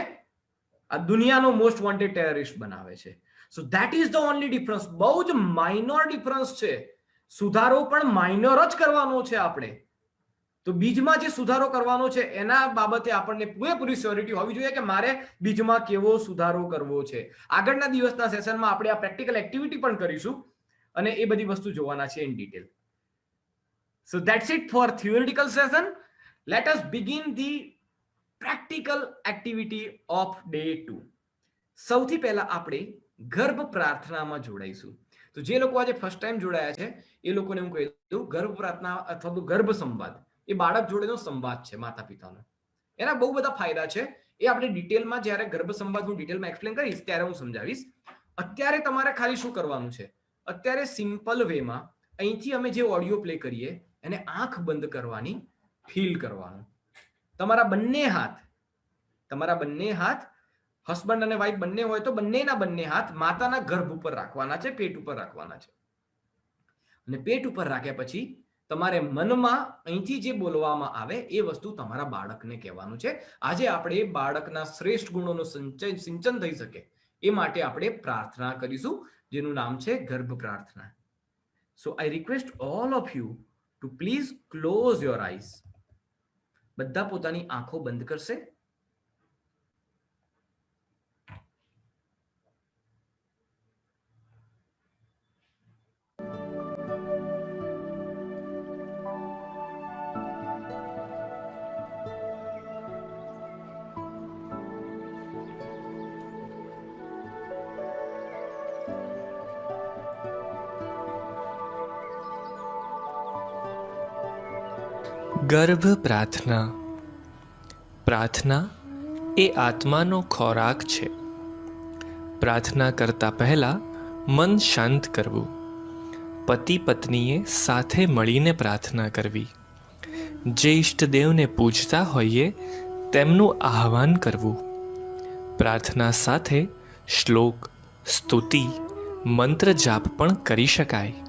આ દુનિયાનો મોસ્ટ વોન્ટેડ ટેરરિસ્ટ બનાવે છે. So that is the only difference. બહુ જ માઇનોર ડિફરન્સ છે. સુધારો પણ માઇનર જ કરવાનો છે આપણે. તો બીજમાં જે સુધારો કરવાનો છે એના બાબતે આપણને પૂરેપૂરી શ્યોરિટી હોવી જોઈએ કે મારે બીજમાં કેવો સુધારો કરવો છે. આગળના દિવસના સેશનમાં આપણે આ પ્રેક્ટિકલ એક્ટિવિટી પણ કરીશું અને એ બધી વસ્તુ જોવાના છે in detail. So that's it for theoretical session. Let us begin the practical activity of day 2. સૌથી પહેલા આપણે ગર્ભ પ્રાર્થનામાં જોડાઈશું. તો જે લોકો આજે ફર્સ્ટ ટાઈમ જોડાયા છે એ લોકોને હું કહી દઉં, ગર્ભ પ્રાર્થના અથવા તો ગર્ભ સંવાદ એ બાળક જોડેનો સંવાદ છે માતા પિતાનો. એના બહુ બધા ફાયદા છે, એ આપણે ડિટેલમાં જ્યારે ગર્ભ સંવાદ હું ડિટેલમાં એક્સપ્લેન કરીશ ત્યારે હું સમજાવીશ. અત્યારે તમારે ખાલી શું કરવાનું છે? અત્યારે સિમ્પલ વેમાં અહીંથી અમે જે ઓડિયો પ્લે કરીએ એને આંખ બંધ કરવાની, ફીલ કરવાનું. તમારા બંને હાથ હસબન્ડ અને વાઈફ બંને હોય તો બંનેના બંને હાથ માતાના ગર્ભ ઉપર રાખવાના છે, પેટ ઉપર રાખવાના છે. અને પેટ ઉપર રાખ્યા પછી તમારે મનમાં અહીંથી જે બોલવામાં આવે એ વસ્તુ તમારા બાળકને કહેવાનું છે. આજે આપણે બાળકના શ્રેષ્ઠ ગુણોનું સિંચન થઈ શકે એ માટે આપણે પ્રાર્થના કરીશું, જેનું નામ છે ગર્ભ પ્રાર્થના. So I request all of you to please close your eyes. બધા પોતાની આંખો બંધ કરશે. ગર્ભ પ્રાર્થના. પ્રાર્થના એ આત્માનો ખોરાક છે. પ્રાર્થના કરતા પહેલા મન શાંત કરવું, પતિ પત્નીએ સાથે મળીને પ્રાર્થના કરવી, જે ઈષ્ટદેવને પૂજતા હોઈએ તેમનું આહ્વાન કરવું. પ્રાર્થના સાથે શ્લોક, સ્તુતિ, મંત્ર જાપ પણ કરી શકાય.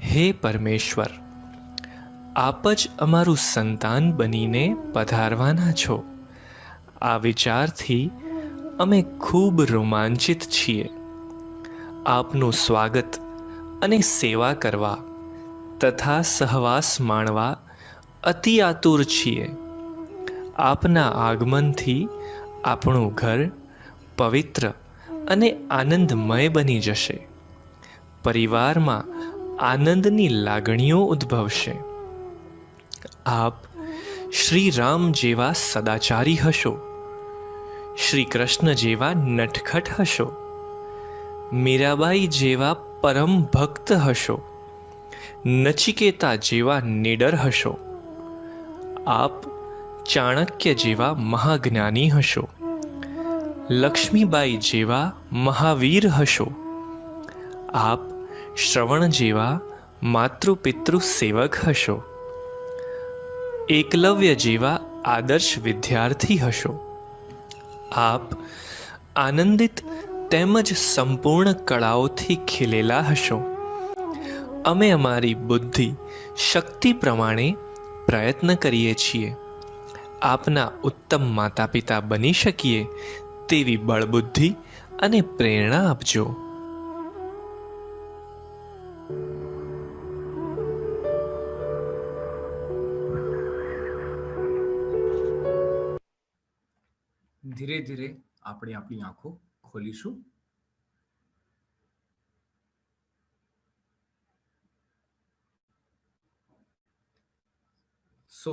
હે પરમેશ્વર, આપ જ અમારું સંતાન બનીને પધારવાના છો. આ વિચારથી અમે ખૂબ રોમાંચિત છીએ. આપનું સ્વાગત અને સેવા કરવા તથા સહવાસ માણવા અતિ આતુર છીએ. આપના આગમનથી આપણું ઘર પવિત્ર અને આનંદમય બની જશે. પરિવારમાં આનંદની લાગણીઓ ઉદ્ભવશે. આપ શ્રી રામ જેવા સદાચારી હશો, શ્રી કૃષ્ણ જેવા નટખટ હશો, મીરાબાઈ જેવા પરમ ભક્ત હશો, નચિકેતા જેવા નીડર હશો, આપ ચાણક્ય જેવા મહાજ્ઞાની હશો, લક્ષ્મીબાઈ જેવા મહાવીર હશો, આપ શ્રવણ જેવા માતૃપિતૃ સેવક હશો, એકલવ્ય જેવા આદર્શ વિદ્યાર્થી હશો, આપ આનંદિત તેમજ સંપૂર્ણ કળાઓથી ખીલેલા હશો. અમે અમારી બુદ્ધિ શક્તિ પ્રમાણે પ્રયત્ન કરીએ છીએ. આપના ઉત્તમ માતા પિતા બની શકીએ તેવી બળબુદ્ધિ અને પ્રેરણા આપજો. ધીરે ધીરે આપણે આપણી આંખો ખોલીશું. સો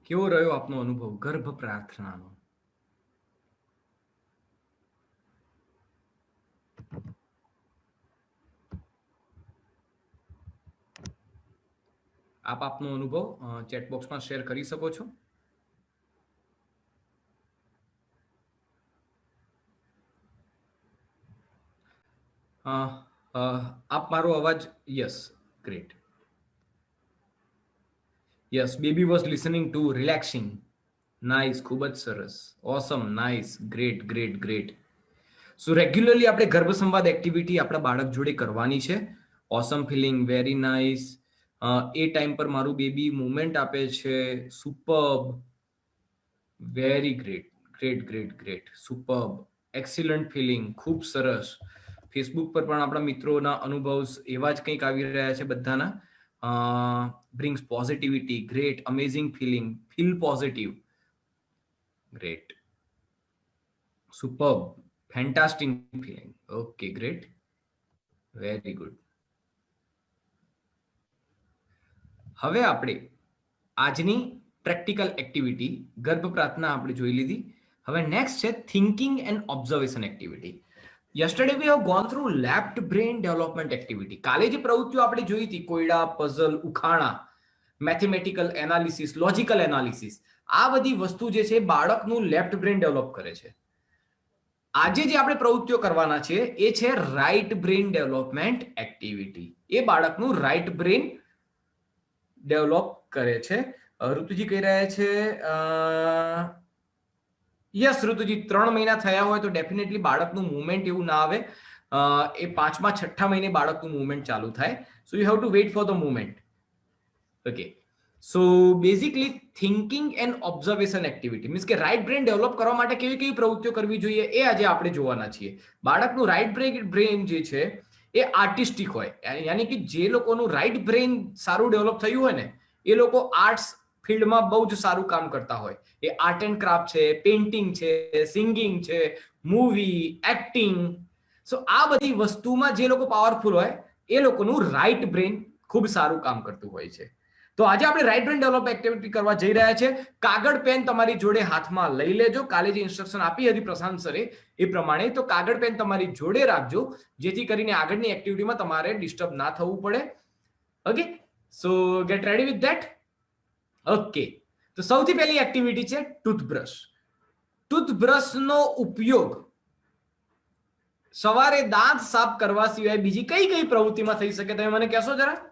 કેવો રહ્યો આપનો અનુભવ ગર્ભ પ્રાર્થનાનો? આપ આપનો અનુભવ ચેટ બોક્સમાં શેર કરી શકો છો. આપ મારો અવાજ? Yes, great. Yes, baby was listening to relaxing. Nice, ખૂબ જ સરસ. Awesome, nice, great great great. So regularly આપણે ગર્ભ સંવાદ એક્ટિવિટી આપણા બાળક જોડે કરવાની છે. Awesome feeling, very nice. એ ટાઈમ પર મારું બેબી મુવમેન્ટ આપે છે. Superb, very great great great great, superb, excellent feeling, ખૂબ સરસ. ફેસબુક પર પણ આપણા મિત્રોના અનુભવ એવા જ કંઈક આવી રહ્યા છે બધાના. brings positivity, great, amazing feeling, feel positive, great, superb, fantastic feeling, okay, great, very good. હવે આપણે આજની પ્રેક્ટિકલ એક્ટિવિટી ગર્ભ પ્રાર્થના આપણે જોઈ લીધી. હવે નેક્સ્ટ છે thinking and observation activity. Yesterday we have gone through left brain development activity. કાલે જે પ્રવૃત્તિઓ આપણે જોઈ હતી, કોયડા, પઝલ, ઉખાણા, મેથેમેટિકલ એનાલિસિસ, લોજિકલ એનાલિસિસ, આ બધી વસ્તુ જે છે બાળકનું લેફ્ટ બ્રેન ડેવલપ કરે છે. આજે જે આપણે પ્રવૃત્તિઓ કરવાના છે એ છે રાઈટ બ્રેન ડેવલપમેન્ટ એક્ટિવિટી. એ બાળકનું રાઈટ બ્રેન ડેવલપ કરે છે. ઋતુજી કહી રહ્યા છે યસ ઋતુજી, 3 મહિના થયા હોય તો ડેફિનેટલી બાળકનું મુવમેન્ટ એવું ના આવે. એ 5મા 6ઠા મહિને બાળકનું મુવમેન્ટ ચાલુ થાય. So you have to weight for the movement. Okay, so basically thinking and observation activity means કે રાઈટ બ્રેન ડેવલપ કરવા માટે કેવી કેવી પ્રવૃત્તિઓ કરવી જોઈએ એ આજે આપણે જોવાના છીએ. બાળકનું રાઈટ બ્રેન જે છે એ આર્ટિસ્ટિક હોય, યાની કે જે લોકોનું રાઈટ બ્રેન સારું ડેવલપ થયું હોય ને એ લોકો આર્ટ્સ ફિલ્ડમાં બહુ જ સારું કામ કરતા હોય. એ આર્ટ એન્ડ ક્રાફ્ટ છે, પેઇન્ટિંગ છે, સિંગિંગ છે, મૂવી, એક્ટિંગ. સો આ બધી વસ્તુમાં જે લોકો પાવરફુલ હોય એ લોકોનું રાઈટ બ્રેન ખૂબ સારું કામ કરતું હોય છે. તો આજે આપણે રાઈટ બ્રેન ડેવલપ એક્ટિવિટી કરવા જઈ રહ્યા છે. કાગળ પેન તમારી જોડે હાથમાં લઈ લેજો. કાલે જે ઇન્સ્ટ્રક્શન આપી હતી પ્રશાંત સરે એ પ્રમાણે તો કાગળ પેન તમારી જોડે રાખજો, જેથી કરીને આગળની એક્ટિવિટીમાં તમારે ડિસ્ટર્બ ના થવું પડે. Okay, so gate ready with that. Okay, તો સૌથી પહેલી એક્ટિવિટી છે ટૂથબ્રશ. ટૂથબ્રશનો ઉપયોગ સવારે દાંત સાફ કરવા સિવાય બીજી કઈ કઈ પ્રવૃત્તિમાં થઈ શકે? તમે મને કહેશો જરા?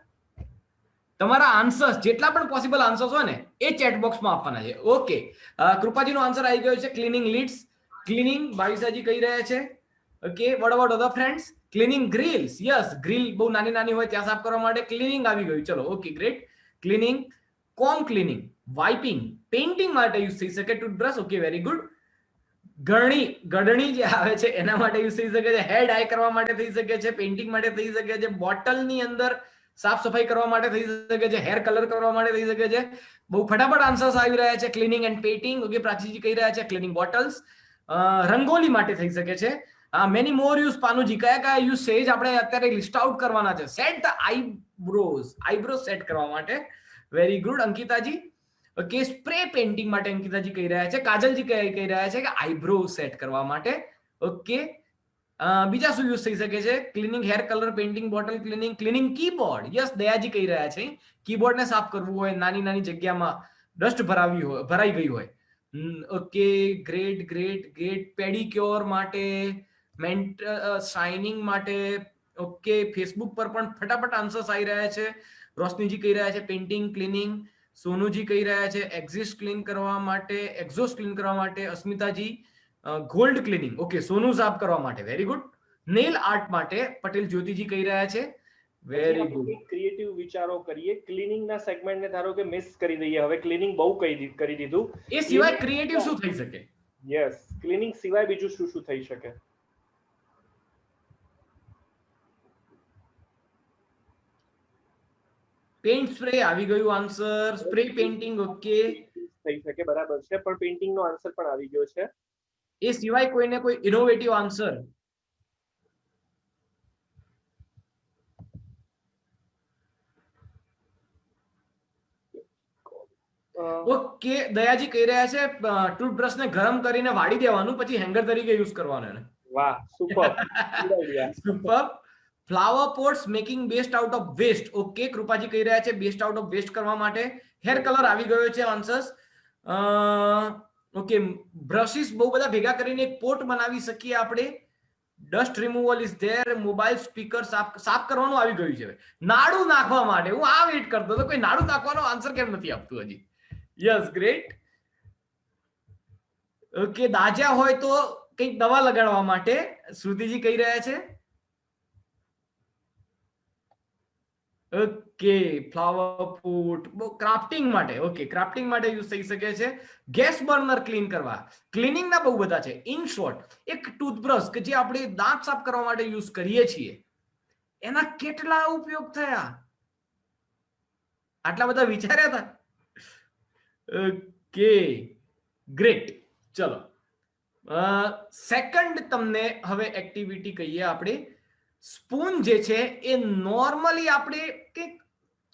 તમારા આન્સર્સ જેટલા પણ પોસિબલ આન્સર્સ હોય ને એ ચેટ બોક્સમાં આપવાના છે. ઓકે, કૃપાજીનો આન્સર આવી ગયો છે ક્લીનિંગ લીડ્સ. ક્લીનિંગ બાવીસાજી કહી રહ્યા છે. Okay, what about other friends? Cleaning Grylls. Yes, grill બહુ નાની નાની હોય ત્યાં સાફ કરવા માટે ક્લીનિંગ આવી ગયું. ચલો, okay, great. Cleaning, comb cleaning, wiping, painting માટે યુઝ થઈ શકે ટૂથબ્રશ. Okay, very good. ગળણી જે આવે છે એના માટે યુઝ થઈ શકે છે. હેર ડાય કરવા માટે થઈ શકે છે, પેઇન્ટિંગ માટે થઈ શકે છે, બોટલની અંદર સાફ સફાઈ કરવા માટે થઈ શકે છે, હેર કલર કરવા માટે થઈ શકે છે. બહુ ફટાફટ આન્સર્સ આવી રહ્યા છે. Cleaning and painting. ઓકે, પ્રાચીજી કહી રહ્યા છે ક્લીનિંગ બોટલ્સ. રંગોલી માટે થઈ શકે છે. મેની મોર યુઝ. પાનુજી કયા કયા યુઝ છે જ આપણે અત્યારે લિસ્ટ આઉટ કરવાના છે. સેટ ધ આઈબ્રોઝ સેટ કરવા માટે. વેરી ગુડ અંકિતાજી. ઓકે, સ્પ્રે પેઇન્ટિંગ માટે અંકિતાજી કહી રહ્યા છે. કાજલજી કહી રહ્યા છે કે આઈબ્રો સેટ કરવા માટે. ઓકે, બીજા શું યુઝ થઈ શકે છે? Cleaning hair colour, painting bottle, cleaning, cleaning keyboard. Yes, દયાજી કહી રહ્યા છે કીબોર્ડને સાફ કરવું હોય, નાની નાની જગ્યામાં ડસ્ટ ભરાઈ ગઈ હોય. Okay, great great great. Pedicure માટે, શાઇનિંગ માટે. ઓકે, ફેસબુક પર પણ ફટાફટ આન્સર્સ આવી રહ્યા છે. રોશનીજી કહી રહ્યા છે પેઇન્ટિંગ, ક્લીનિંગ. સોનુજી કહી રહ્યા છે એક્ઝિસ્ટ ક્લીન કરવા માટે, એક્ઝોસ્ટ ક્લીન કરવા માટે. અસ્મિતાજી ગોલ્ડ ક્લીનિંગ, ઓકે, સોનું સાફ કરવા માટે, વેરી ગુડ. નેલ આર્ટ માટે પટેલ જ્યોતિજી કહી રહ્યા છે, વેરી ગુડ. ક્રિએટિવ વિચારો કરીએ. ક્લીનિંગ ના સેગમેન્ટ ને ધારો કે મિસ કરી દઈએ, હવે ક્લીનિંગ બહુ કરી દીધું. એ સિવાય ક્રિએટિવ શું થઈ શકે? યસ, ક્લીનિંગ સિવાય બીજું શું શું થઈ શકે? પેઇન્ટ સ્પ્રે આવી ગયું આન્સર. સ્પ્રે પેઇન્ટિંગ, ઓકે, થઈ શકે, બરાબર છે, પણ પેઇન્ટિંગ નો આન્સર પણ આવી ગયો છે. એ સિવાય કોઈને કોઈ ઇનોવેટિવ આન્સર? ઓકે, દયાજી કહી રહ્યા છે ટૂથબ્રશ ને ગરમ કરીને વાળી દેવાનું, પછી હેંગર તરીકે યુઝ કરવાનો એને. વાહ, super, good idea. Super. Flower pots making best out of waste, okay, કૃપાજી કહી રહ્યા છે બેસ્ટ આઉટ ઓફ વેસ્ટ કરવા માટે. હેર કલર આવી ગયો છે આન્સર્સ. ઓકે, બ્રશિસ બહુ બધા ભેગા કરીને એક પોટ બનાવી શકીએ આપણે. Dust removal is there. Mobile speaker સાફ કરવાનું આવી ગયું છે. નાડું નાખવા માટે, હું આ વેઇટ કરતો હતો, કોઈ નાડું નાખવાનો આન્સર કેમ નથી આપતું હજી? Yes, great. ઓકે, દાજ્યા હોય તો કંઈક દવા લગાડવા માટે, શ્રુતિજી કહી રહ્યા છે. ઓકે, ફ્લાવર પોટ ક્રાફ્ટિંગ માટે, ઓકે, ક્રાફ્ટિંગ માટે યુઝ થઈ શકે છે. ગેસ બર્નર ક્લીન કરવા, ક્લીનિંગ ના બહુ બધા છે. ઇન શોર્ટ, એક ટૂથબ્રશ કે જે આપણે દાંત સાફ કરવા માટે યુઝ કરીએ છીએ, એના કેટલા ઉપયોગ થયા? આટલા બધા વિચાર્યા હતા? Okay, great. ચલો, સેકન્ડ તમને હવે એક્ટિવિટી કહીએ આપણે. સ્પૂન જે છે એ નોર્મલી આપણે કંઈક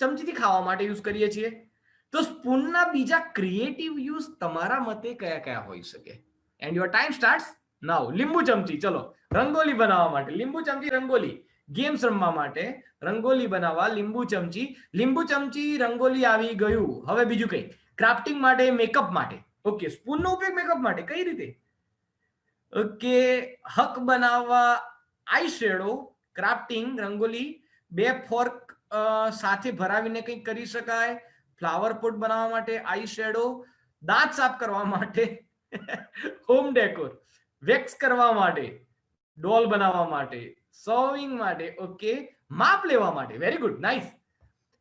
ચમચીથી ખાવા માટે યુઝ કરીએ છીએ, તો સ્પૂનના બીજા ક્રિએટિવ યુઝ તમારા મતે કયા કયા હોઈ શકે? એન્ડ યોર ટાઈમ સ્ટાર્ટ્સ નાઉ. લીંબુ ચમચી, ચલો, રંગોલી બનાવવા માટે લીંબુ ચમચી, રંગોલી. ગેમ્સ રમવા માટે રંગોલી બનાવવા લીંબુ ચમચી. લીંબુ ચમચી, રંગોલી આવી ગયું. હવે બીજું કઈ? ક્રાફ્ટિંગ માટે, મેકઅપ માટે. ઓકે, સ્પૂનનો ઉપયોગ મેકઅપ માટે કઈ રીતે? ઓકે, હક બનાવવા, આઈ શેડો, ક્રાફ્ટિંગ, રંગોલી. બે ફોર્ક સાથે ભરાવીને કંઈક કરી શકાય. ફ્લાવર પોટ બનાવવા માટે, આઈ શેડો. દાંત સાફ કરવા માટે, હોમ ડેકોર. વેક્સ કરવા માટે, ડોલ બનાવવા માટે. સર્વિંગ માટે, ઓકે. માપ લેવા માટે, વેરી ગુડ, નાઇસ.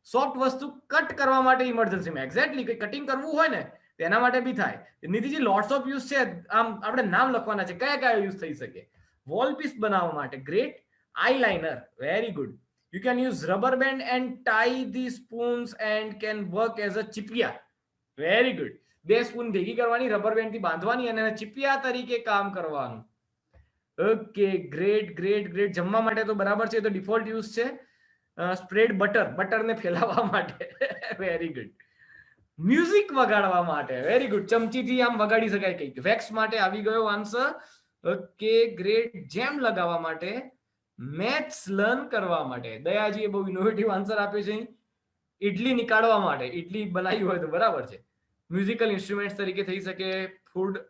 સોફ્ટ વસ્તુ કટ કરવા માટે ઇમરજન્સીમાં, એક્ઝેક્ટલી, કંઈ કટિંગ કરવું હોય ને તેના માટે બી થાય. નિધિજી, લોટ્સ ઓફ યુઝ છે, આમ આપણે નામ લખવાના છે, કયા કયા યુઝ થઈ શકે? વોલ પીસ બનાવવા માટે, great. Eyeliner, very good. You can use rubber band and tie the spoons and can work as a ચીપિયા, વેરી ગુડ. બે સ્પૂન ભેગી કરવાની, રબર બેન્ડ થી બાંધવાની અને ચીપિયા તરીકે કામ કરવાનું. Okay, great great great. જમવા માટે તો બરાબર છે, તો ડિફોલ્ટ યુઝ છે. સ્પ્રેડ બટર, બટરને ફેલાવવા માટે, વેરી ગુડ. મ્યુઝિક વગાડવા માટે, વેરી ગુડ. ચમચીથી આમ વગાડી શકાય કંઈક. વેક્સ માટે આવી ગયો આન્સર. Okay, great. જેમ લગાવવા માટે, મેથ્સ લર્ન કરવા માટે. દયાજીએ બહુ ઇનોવેટિવ આન્સર આપ્યો છે. ઇડલી નીકાળવા માટે, ઇડલી બનાવી હોય તો બરાબર છે. મ્યુઝિકલ ઇન્સ્ટ્રુમેન્ટ તરીકે થઈ શકે. ફૂડ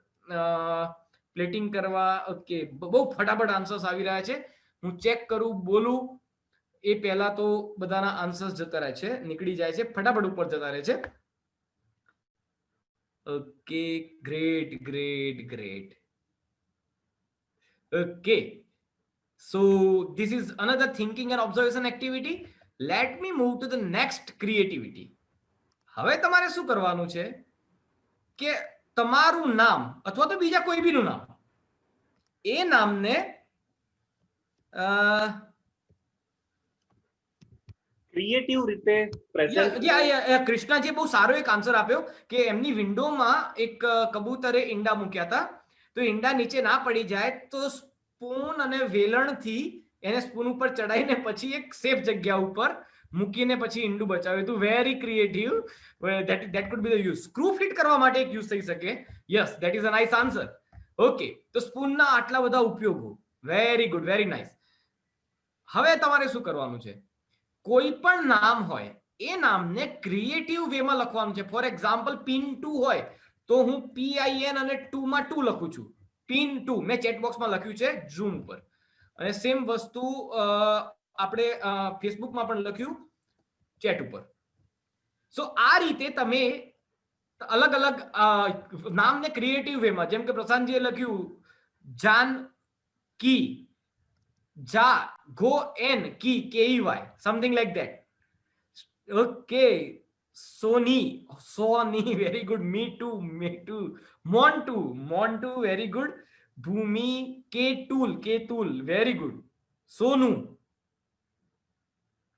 પ્લેટિંગ કરવા. ઓકે, બહુ ફટાફટ આન્સર્સ આવી રહ્યા છે. હું ચેક કરું, બોલું એ પહેલા તો બધાના આન્સર્સ જતા રહે છે, નીકળી જાય છે, ફટાફટ ઉપર જતા રહે છે. Okay, great great great. Okay, so this is another thinking and observation activity. Let me move to the next creativity. હવે તમારે શું કરવાનું છે કે તમારું નામ અથવા તો બીજા કોઈ બીનું નામ, એ નામને ક્રિએટિવ રીતે પ્રેઝન્ટ. કૃષ્ણાજી બહુ સારો એક આન્સર આપ્યો કે એમની વિન્ડોમાં એક કબૂતરે ઈંડા મૂક્યા હતા, તો ઈંડા નીચે ના પડી જાય તો સ્પૂન અને વેલણથી એને સ્પૂન ઉપર ચડાવીને પછી એક સેફ જગ્યા ઉપર મૂકીને પછી ઈંડું બચાવ્યું હતું. Very creative. That food B the use. Screw fit કરવા માટે એક યુઝ થઈ શકે. Yes, that is a nice answer. Okay, તો સ્પૂનના આટલા બધા ઉપયોગો. Very good, very nice. હવે તમારે શું કરવાનું છે? કોઈ પણ નામ હોય એ નામને ક્રિએટિવ વેમાં લખવાનું છે. ફોર એક્ઝામ્પલ, પિન2 હોય તો હું PIN અને 2 માં 2 લખું છું. પિન2 મેં ચેટ બોક્સમાં લખ્યું છે ઝૂમ પર. અને સેમ વસ્તુ આપણે ફેસબુકમાં પણ લખ્યું ચેટ ઉપર. સો આ રીતે તમે અલગ અલગ નામને ક્રિએટિવ વેમાં, જેમ કે પ્રશાંતજીએ લખ્યું જાન કી, જા ગો એન કી KEY, something like that. Okay, Soni, Soni, very good. Me too, Montu, very good. Bhumi, Ketul, very good. Sonu,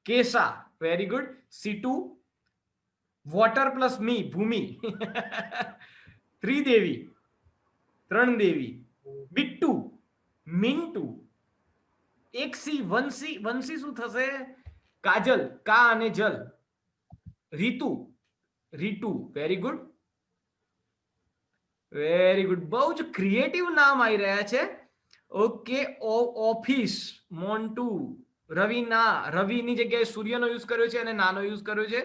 કેસા, વેરી ગુડ. સીટુ, water plus me, Bhumi. Tridevi, ત્રણ દેવી. બિટ્ટુ, મિન્ટુ. એકસી, વંશી શું થશે? કાજલ, કા અને જલ. Ritu, very good. Very good. બહુ જ ક્રિએટિવ નામ આવી રહ્યા છે. Okay, office, Montu. રવિના, રવિની જગ્યાએ સૂર્યનો યુઝ કર્યો છે અને નાનો યુઝ કર્યો છે.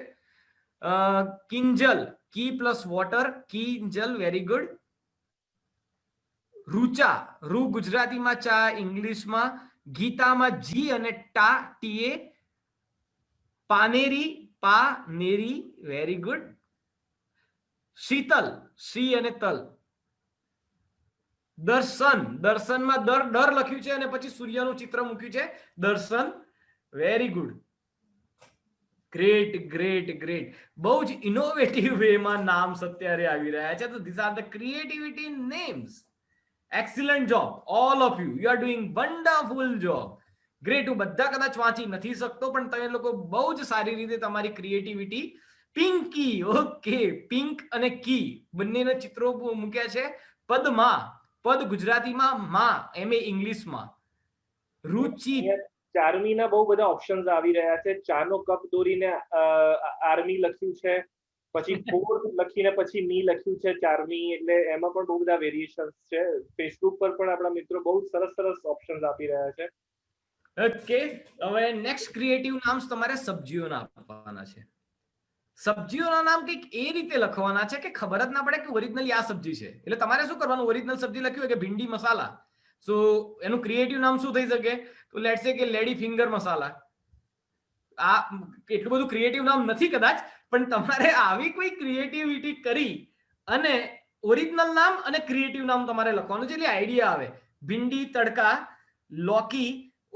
Kinjal, key plus water, Kinjal, very good. Rucha, રૂ ગુજરાતીમાં, ચા ઇંગ્લિશમાં. ગીતામાં જી અને ટા, ટીએ. Paneri, Paneri, very good. શીતલ, સી અને તલ. દર્શનમાં ડર લખ્યું છે અને પછી સૂર્યનું ચિત્ર મૂક્યું છે. દર્શન, વેરી ગુડ. ગ્રેટ. બહુ જ ઇનોવેટિવ વેમાં નામ અત્યારે આવી રહ્યા છે. તો this are the creativity names. Excellent job, all of you are doing wonderful job. Great. હું બધા કદાચ વાંચી નથી શકતો, પણ તમે લોકો બહુ જ સારી રીતે તમારી ક્રિએટિવિટી. પિંકી, ઓકે, પિંક અને કી બંનેના ચિત્રો મૂક્યા છે. પદમાં, પદ ગુજરાતીમાં, માં MA ઇંગ્લિશમાં. રુચિ, ચાર્મીના બહુ બધા ઓપ્શન્સ આવી રહ્યા છે. ચાનો કપ દોરીને આર્મી લખ્યું છે, પછી ફોર લખીને પછી મી લખ્યું છે ચાર્મી. એટલે એમાં પણ બહુ બધા વેરિએશન્સ છે. ફેસબુક પર પણ આપણા મિત્રો બહુ સરસ ઓપ્શન્સ આપી રહ્યા છે. ઓકે, હવે નેક્સ્ટ ક્રિએટિવ નામ તમારે સબ્જીઓના આપવાના છે. સબ્જીઓના નામ કંઈક એ રીતે લખવાના છે કે ખબર જ ના પડે કે ઓરિજિનલી આ સબ્જી છે. એટલે તમારે શું કરવાનું? ઓરિજિનલ સબ્જી લખ્યું હોય કે ભીંડી મસાલા, સો એનું ક્રિએટિવ નામ શું થઈ શકે? તો લેટ્સ સે કે લેડી ફિંગર મસાલા. આ એટલું બધું ક્રિએટિવ નામ નથી કદાચ, પણ તમારે આવી કોઈ ક્રિએટિવિટી કરી અને ઓરિજિનલ નામ અને ક્રિએટિવ નામ તમારે લખવાનું છે, એટલે આઈડિયા આવે. ભીંડી તડકા, લોકી,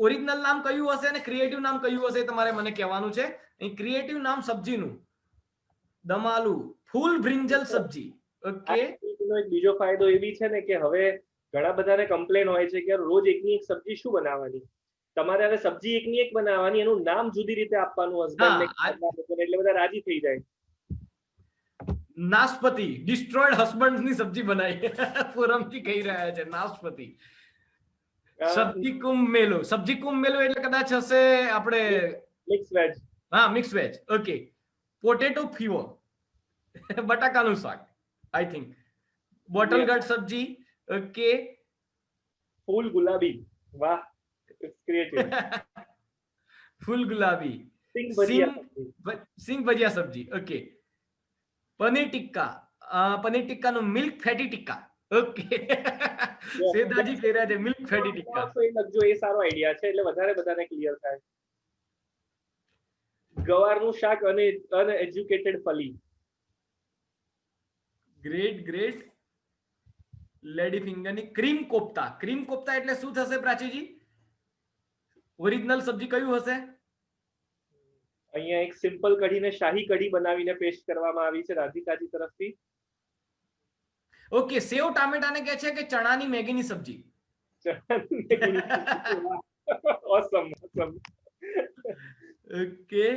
ઓરિજિનલ નામ કયું હશે અને ક્રિએટિવ નામ કયું હશે તમારે મને કહેવાનું છે. અહીં ક્રિએટિવ નામ સબ્જીનું દમાલુ, ફૂલ બ્રિંજલ સબ્જી. ઓકે, એક બીજો ફાયદો એ બી છે ને કે હવે ઘણા બધાને કમ્પ્લેન હોય છે કે રોજ એકની એક સબ્જી શું બનાવવાની. તમારે હવે સબ્જી એકની એક બનાવવાની, એનું નામ જુદી રીતે આપવાનું. હસબન્ડ એટલે બધા રાજી થઈ જાય. નાશપતિ, ડિસ્ટ્રોયડ હસબન્ડ ની સબ્જી બનાવી. પૂરમથી કહી રહ્યા છે નાશપતિ. સબ્જી કુંભ મેલો એટલે કદાચ હશે આપણે મિક્સ વેજ. હા, mix veg. Okay, potato fever, બટાકાનું શાક, આઈ થિંક. બોટલ ગટ સબ્જી. ઓકે, ફૂલ ગુલાબી, વાહ, ઇટ્સ ક્રિએટિવ. ફૂલ ગુલાબી. સિંગ ભજીયા સબ્જી. ઓકે, પનીર ટિક્કાનું milk fatty tikka. Okay, Sedaji કહી રહ્યા છે મિલ્ક ફેટી ટિક્કા. એ લખજો, એ સારો આઈડિયા છે, એટલે વધારે બધાને ક્લિયર થાય. ગવારનું શાક અને અનએજ્યુકેટેડ ફલી. ગ્રેટ. લેડી ફિંગરની ક્રીમ કોફતા. ક્રીમ કોફતા એટલે શું થશે પ્રાચીજી? ઓરિજિનલ સબ્જી કયું હશે? અહીંયા એક સિમ્પલ કઢીને શાહી કઢી બનાવીને પેસ્ટ કરવામાં આવી છે રાધિકાજી તરફથી. ઓકે, સેવ ટામેટાને કહે છે કે ચણાની મેગીની સબ્જી. ઓસમ. ઓકે,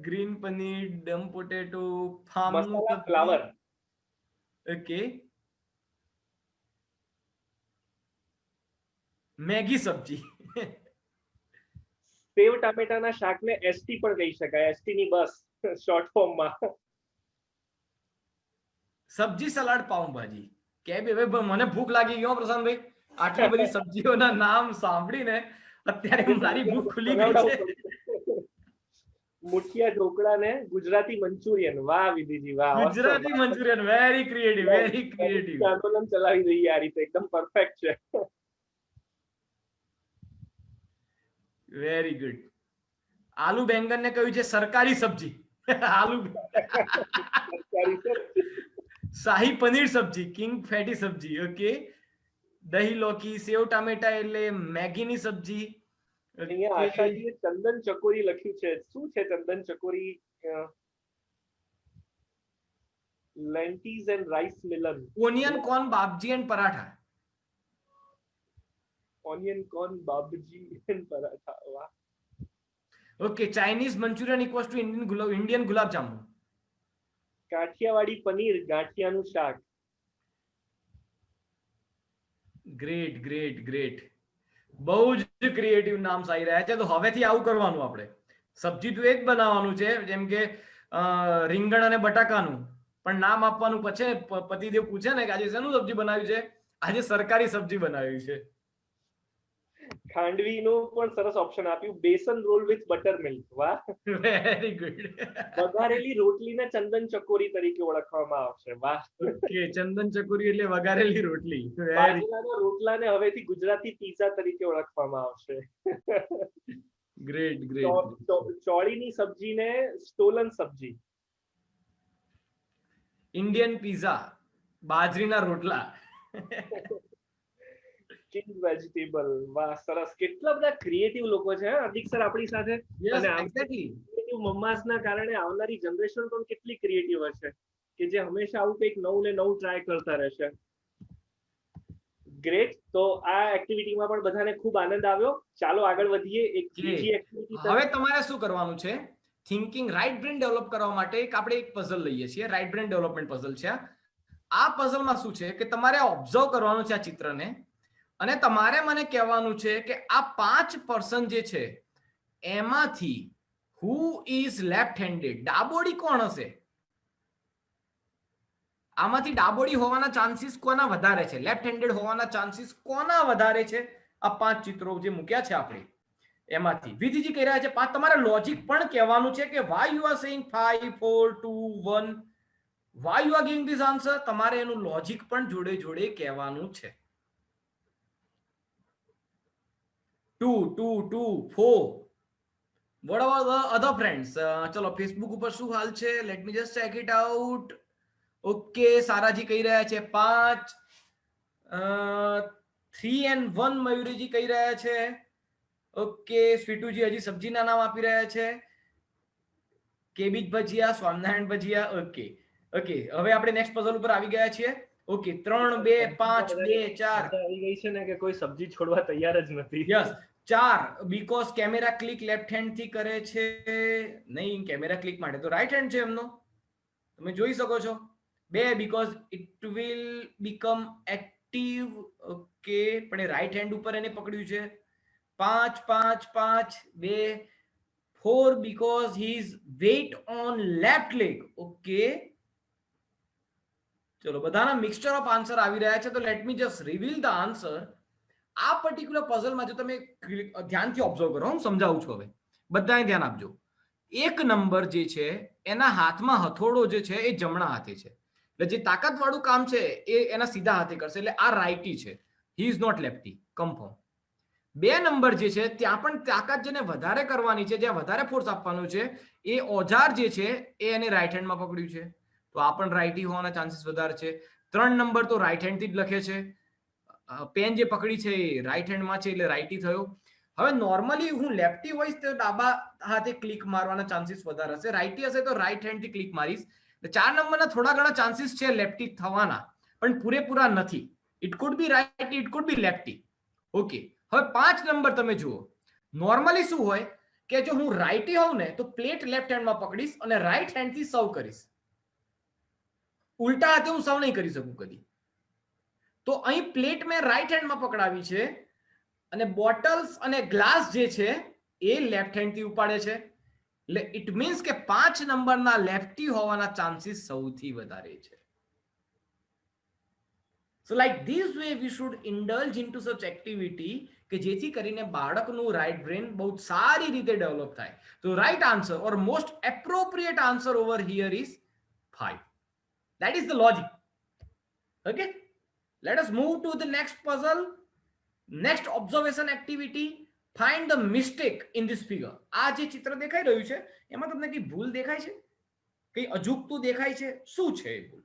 ગ્રીન પનીર, ડમ પોટેટો, મસાલા ફ્લાવર. ઓકે, મેગી સબ્જી. સેવ ટામેટાના શાકને એસટી પણ કહી શકાય. એસટી ની બસ શોર્ટ ફોર્મમાં. સબ્જી સલાડ પાઉંભાજી. કે હવે મને ભૂખ લાગી ગયો પ્રશાંતભાઈ. આટલી બધી સબ્જીઓના નામ સાંભળીને અત્યારે મારી ભૂખ ખુલી ગઈ છે. મુઠિયા ઢોકળાને ગુજરાતી મંચુરિયન. વાહ વિધિજી, વાહ. Gujarati Manchurian, very creative. આંદોલન ચલાવી દઈએ આ રીતે, એકદમ પરફેક્ટ છે. Very good. આલુ બેંગન ને કહ્યું છે સરકારી સબ્જી. આલુ તરકારી સબ્જી. શાહી પનીર સબ્જી, કિંગ ફેટી સબ્જી. ઓકે, દહીં લોકી સેવ ટામેટા એટલે મેગીની સબ્જી. અહીંયા આશાજીએ ચંદન ચકોરી લખ્યું છે. શું છે Chandan Chakori? Lentils and rice મિલન. ઓનિયન કોર્ન બાબજી એન્ડ પરાઠા. ઓનિયન કોર્ન બાબજી એન્ડ પરાઠા. વાહ. Okay, Chinese Manchurian equals to Indian gulab jamun. Kathiyawadi paneer, ગાંઠિયાનું શાક. ગ્રેટ ગ્રેટ ગ્રેટ, બહુ જ ક્રિએટિવ નામ આવી રહ્યા છે. તો હવેથી આવું કરવાનું, આપણે સબ્જી તો એ જ બનાવવાનું છે, જેમ કે રીંગણ અને બટાકાનું, પણ નામ આપવાનું. પછી પતિદેવ પૂછે ને કે આજે શેનું સબ્જી બનાવ્યું છે, આજે સરકારી સબ્જી બનાવ્યું છે. ખાંડવીનું પણ સરસ ઓપ્શન આપ્યું, besan roll with butter milk. વાહ. Very good. વઘારેલી રોટલીને ચંદન ચકોરી તરીકે ઓળખવામાં આવશે. વાહ. ઓકે, ચંદન ચકોરી એટલે વઘારેલી રોટલી. બાજરાના રોટલાને હવેથી ગુજરાતી પીઝા તરીકે ઓળખવામાં આવશે. Great great. ચોળીની સબ્જીને સ્ટોલન સબ્જી. ઇન્ડિયન પીઝા, બાજરીના રોટલા. Cheese vegetable. વાહ, સરસ. કેટલા બધા ક્રિએટિવ લોકો છે હાર્દિક સર આપણી સાથે. અને એક્ઝેક્ટલી, ક્રિએટિવ મમ્માસના કારણે આવનારી જનરેશન પણ કેટલી ક્રિએટિવ હશે કે જે હંમેશા આવું કંઈક નવું ને નવું ટ્રાય કરતા રહેશે. ગ્રેટ. તો આ એક્ટિવિટીમાં પણ બધાને ખૂબ આનંદ આવ્યો. ચાલો આગળ વધીએ. એક બીજી એક્ટિવિટી. હવે તમારે શું કરવાનું છે, થિંકિંગ રાઇટ બ્રેન ડેવલપ કરવા માટે આપણે એક પઝલ લઈએ છીએ. રાઇટ બ્રેન ડેવલપમેન્ટ પઝલ છે. આ પઝલમાં શું છે કે તમારે ઓબ્ઝર્વ કરવાનું છે આ ચિત્રને, અને તમારે મને કહેવાનું છે કે આ 5% જે છે એમાંથી હુ ઇઝ લેફ્ટ હેન્ડેડ, ડાબોડી કોણ હશે? આમાંથી ડાબોડી હોવાના ચાન્સીસ કોના વધારે છે, લેફ્ટ હેન્ડેડ હોવાના ચાન્સીસ કોના વધારે છે? આ 5 ચિત્રો જે મૂક્યા છે આપણે એમાંથી વિધિજી કહી રહ્યા છે 5. તમારે લોજિક પણ કહેવાનું છે કે why you are saying 5 4 2 1, why you are giving this answer. તમારે એનું લોજિક પણ જોડે જોડે કહેવાનું છે. 2 2 2 4. what about the other friends? ચલો ફેસબુક ઉપર શું હાલ છે, let me just check it out. Okay, Saraji કહી રહ્યા છે 5. 3 and 1 મયુરીજી કહી રહ્યા છે. ઓકે, સ્વીટુજી હજી સબ્જીના નામ આપી રહ્યા છે. કેબીજ ભજીયા, સ્વામિનારાયણ ભજીયા. ઓકે ઓકે, હવે આપણે નેક્સ્ટ પઝલ ઉપર આવી ગયા છીએ. ઓકે, 3 2 5 2 4 આવી ગઈ છે ને કે કોઈ સબ્જી છોડવા તૈયાર જ નથી. Yes, 4 because camera click left hand થી કરે છે. નહીં, કેમેરા ક્લિક માટે તો રાઈટ હેન્ડ છે એમનો, તમે જોઈ શકો છો. 2 because it will become active. Okay, પણ એ રાઈટ હેન્ડ ઉપર એને પકડ્યું છે. 5 5 5 2 4 because his weight on left leg. Okay, ચલો બધાના મિક્સચર ઓફ આન્સર આવી રહ્યા છે. તો late me just reveal the answer. આ પર્ટિક્યુલર પઝલમાં જો તમે ધ્યાનથી ઓબ્ઝર્વ કરો, હું સમજાવું છું. હવે બધાએ ધ્યાન આપજો. એક નંબર જે છે એના હાથમાં હથોડો જે છે એ જમણા હાથે છે, એટલે જે તાકાતવાળું કામ છે એ એના સીધા હાથે કરશે, એટલે આ રાઇટી છે. He is not lefty, confirm. 2 number જે છે ત્યાં પણ તાકાત જેને વધારે કરવાની છે, જ્યાં વધારે ફોર્સ આપવાનું છે, એ ઓજાર જે છે એ એને રાઈટ હેન્ડમાં પકડ્યું છે, તો આ પણ રાઇટી હોવાના ચાન્સીસ વધારે છે. 3 નંબર તો રાઈટ હેન્ડ થી જ લખે છે. પેન જે પકડી છે એ રાઈટ હેન્ડમાં છે, એટલે રાઇટી થયો. હવે નોર્મલી હું લેફ્ટી હોઈશ તો ડાબા હાથે ક્લિક મારવાના ચાન્સીસ વધારે હશે, રાઇટી હશે તો રાઈટ હેન્ડ થી ક્લિક મારીશ. 4 નંબરના થોડા ઘણા ચાન્સીસ છે લેફ્ટી થવાના, પણ પૂરેપૂરા નથી. It could be righty, it could be lefty. Okay, હવે 5 નંબર તમે જુઓ. નોર્મલી શું હોય કે જો હું રાઇટી હોઉં ને તો પ્લેટ લેફ્ટ હેન્ડમાં પકડીશ અને રાઈટ હેન્ડ થી સર્વ કરીશ. ઉલટા હાથે હું સર્વ નહીં કરી શકું કદી. તો અહીં પ્લેટ મેં રાઈટ હેન્ડમાં પકડાવી છે અને બોટલ્સ અને ગ્લાસ જે છે એ લેફ્ટ હેન્ડ થી ઉપાડે છે, એટલે ઇટ મીન્સ કે 5 નંબરના લેફ્ટી હોવાના ચાન્સીસ સૌથી વધારે છે. So like this way we should indulge into such activity કે જેથી કરીને બાળકનું રાઈટ બ્રેન બહુ સારી રીતે ડેવલપ થાય. તો right answer or most appropriate answer over here is 5. That is the logic. Okay, let us move to the next puzzle. Next observation activity, find the mistake in this figure. આ જે ચિત્ર દેખાઈ રહ્યું છે એમાં તમને કઈ ભૂલ દેખાય છે? કઈ અજુગતું દેખાય છે? શું છે એ ભૂલ?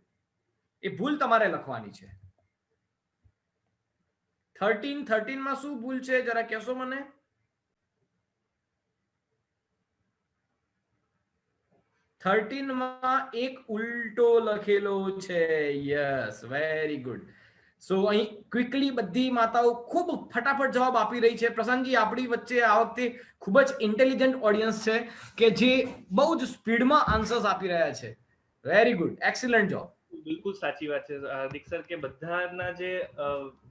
એ ભૂલ તમારે લખવાની છે. 13 માં શું ભૂલ છે જરા કહેશો મને? 13 માં એક ઉલટો લખેલો છે. Yes, very good. સો અહીં ક્વિકલી બધી માતાઓ ખૂબ ફટાફટ જવાબ આપી રહી છે. પ્રશાંતજી, આપણી વચ્ચે આ વખતે ખૂબ જ ઇન્ટેલિજન્ટ ઓડિયન્સ છે કે જે બહુ જ સ્પીડમાં આન્સર્સ આપી રહ્યા છે. Very good, excellent job. બિલકુલ સાચી વાત છે હાર્દિક સર કે બધાના જે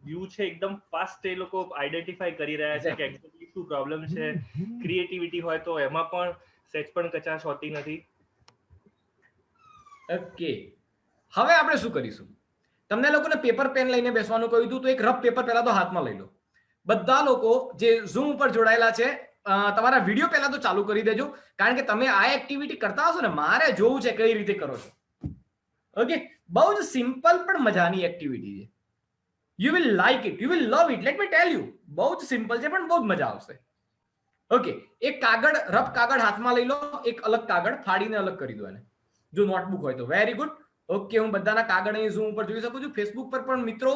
વ્યૂ છે એકદમ ફાસ્ટ એ લોકો આઈડેન્ટિફાઈ કરી રહ્યા છે કે એક્ઝેક્ટલી શું પ્રોબ્લેમ છે. ક્રિએટિવિટી હોય તો એમાં પણ સેજ પણ કચાશ હોતી નથી. ઓકે, હવે આપણે શું કરીશું? તમને લોકોને પેપર પેન લઈને બેસવાનું કહ્યું હતું, તો એક રફ પેપર પહેલા તો હાથમાં લઈ લો. બધા લોકો જે ઝૂમ ઉપર જોડાયેલા છે, તમારા વિડીયો પહેલા તો ચાલુ કરી દેજો, કારણ કે તમે આ એક્ટિવિટી કરતા હશો ને, મારે જોવું છે કઈ રીતે કરો છો. ઓકે, બહુ જ સિમ્પલ પણ મજાની એક્ટિવિટી છે. You will like it, you will love it, late me tell you. બહુ જ સિમ્પલ છે પણ બહુ જ મજા આવશે. ઓકે, એક કાગળ, રફ કાગળ હાથમાં લઈ લો, એક અલગ કાગળ ફાડીને અલગ કરી દો એને, જો નોટબુક હોય તો. Very good. ઓકે, હું બધાના કાગળ અહીં ઝૂમ ઉપર જોઈ શકું છું. ફેસબુક પર પણ મિત્રો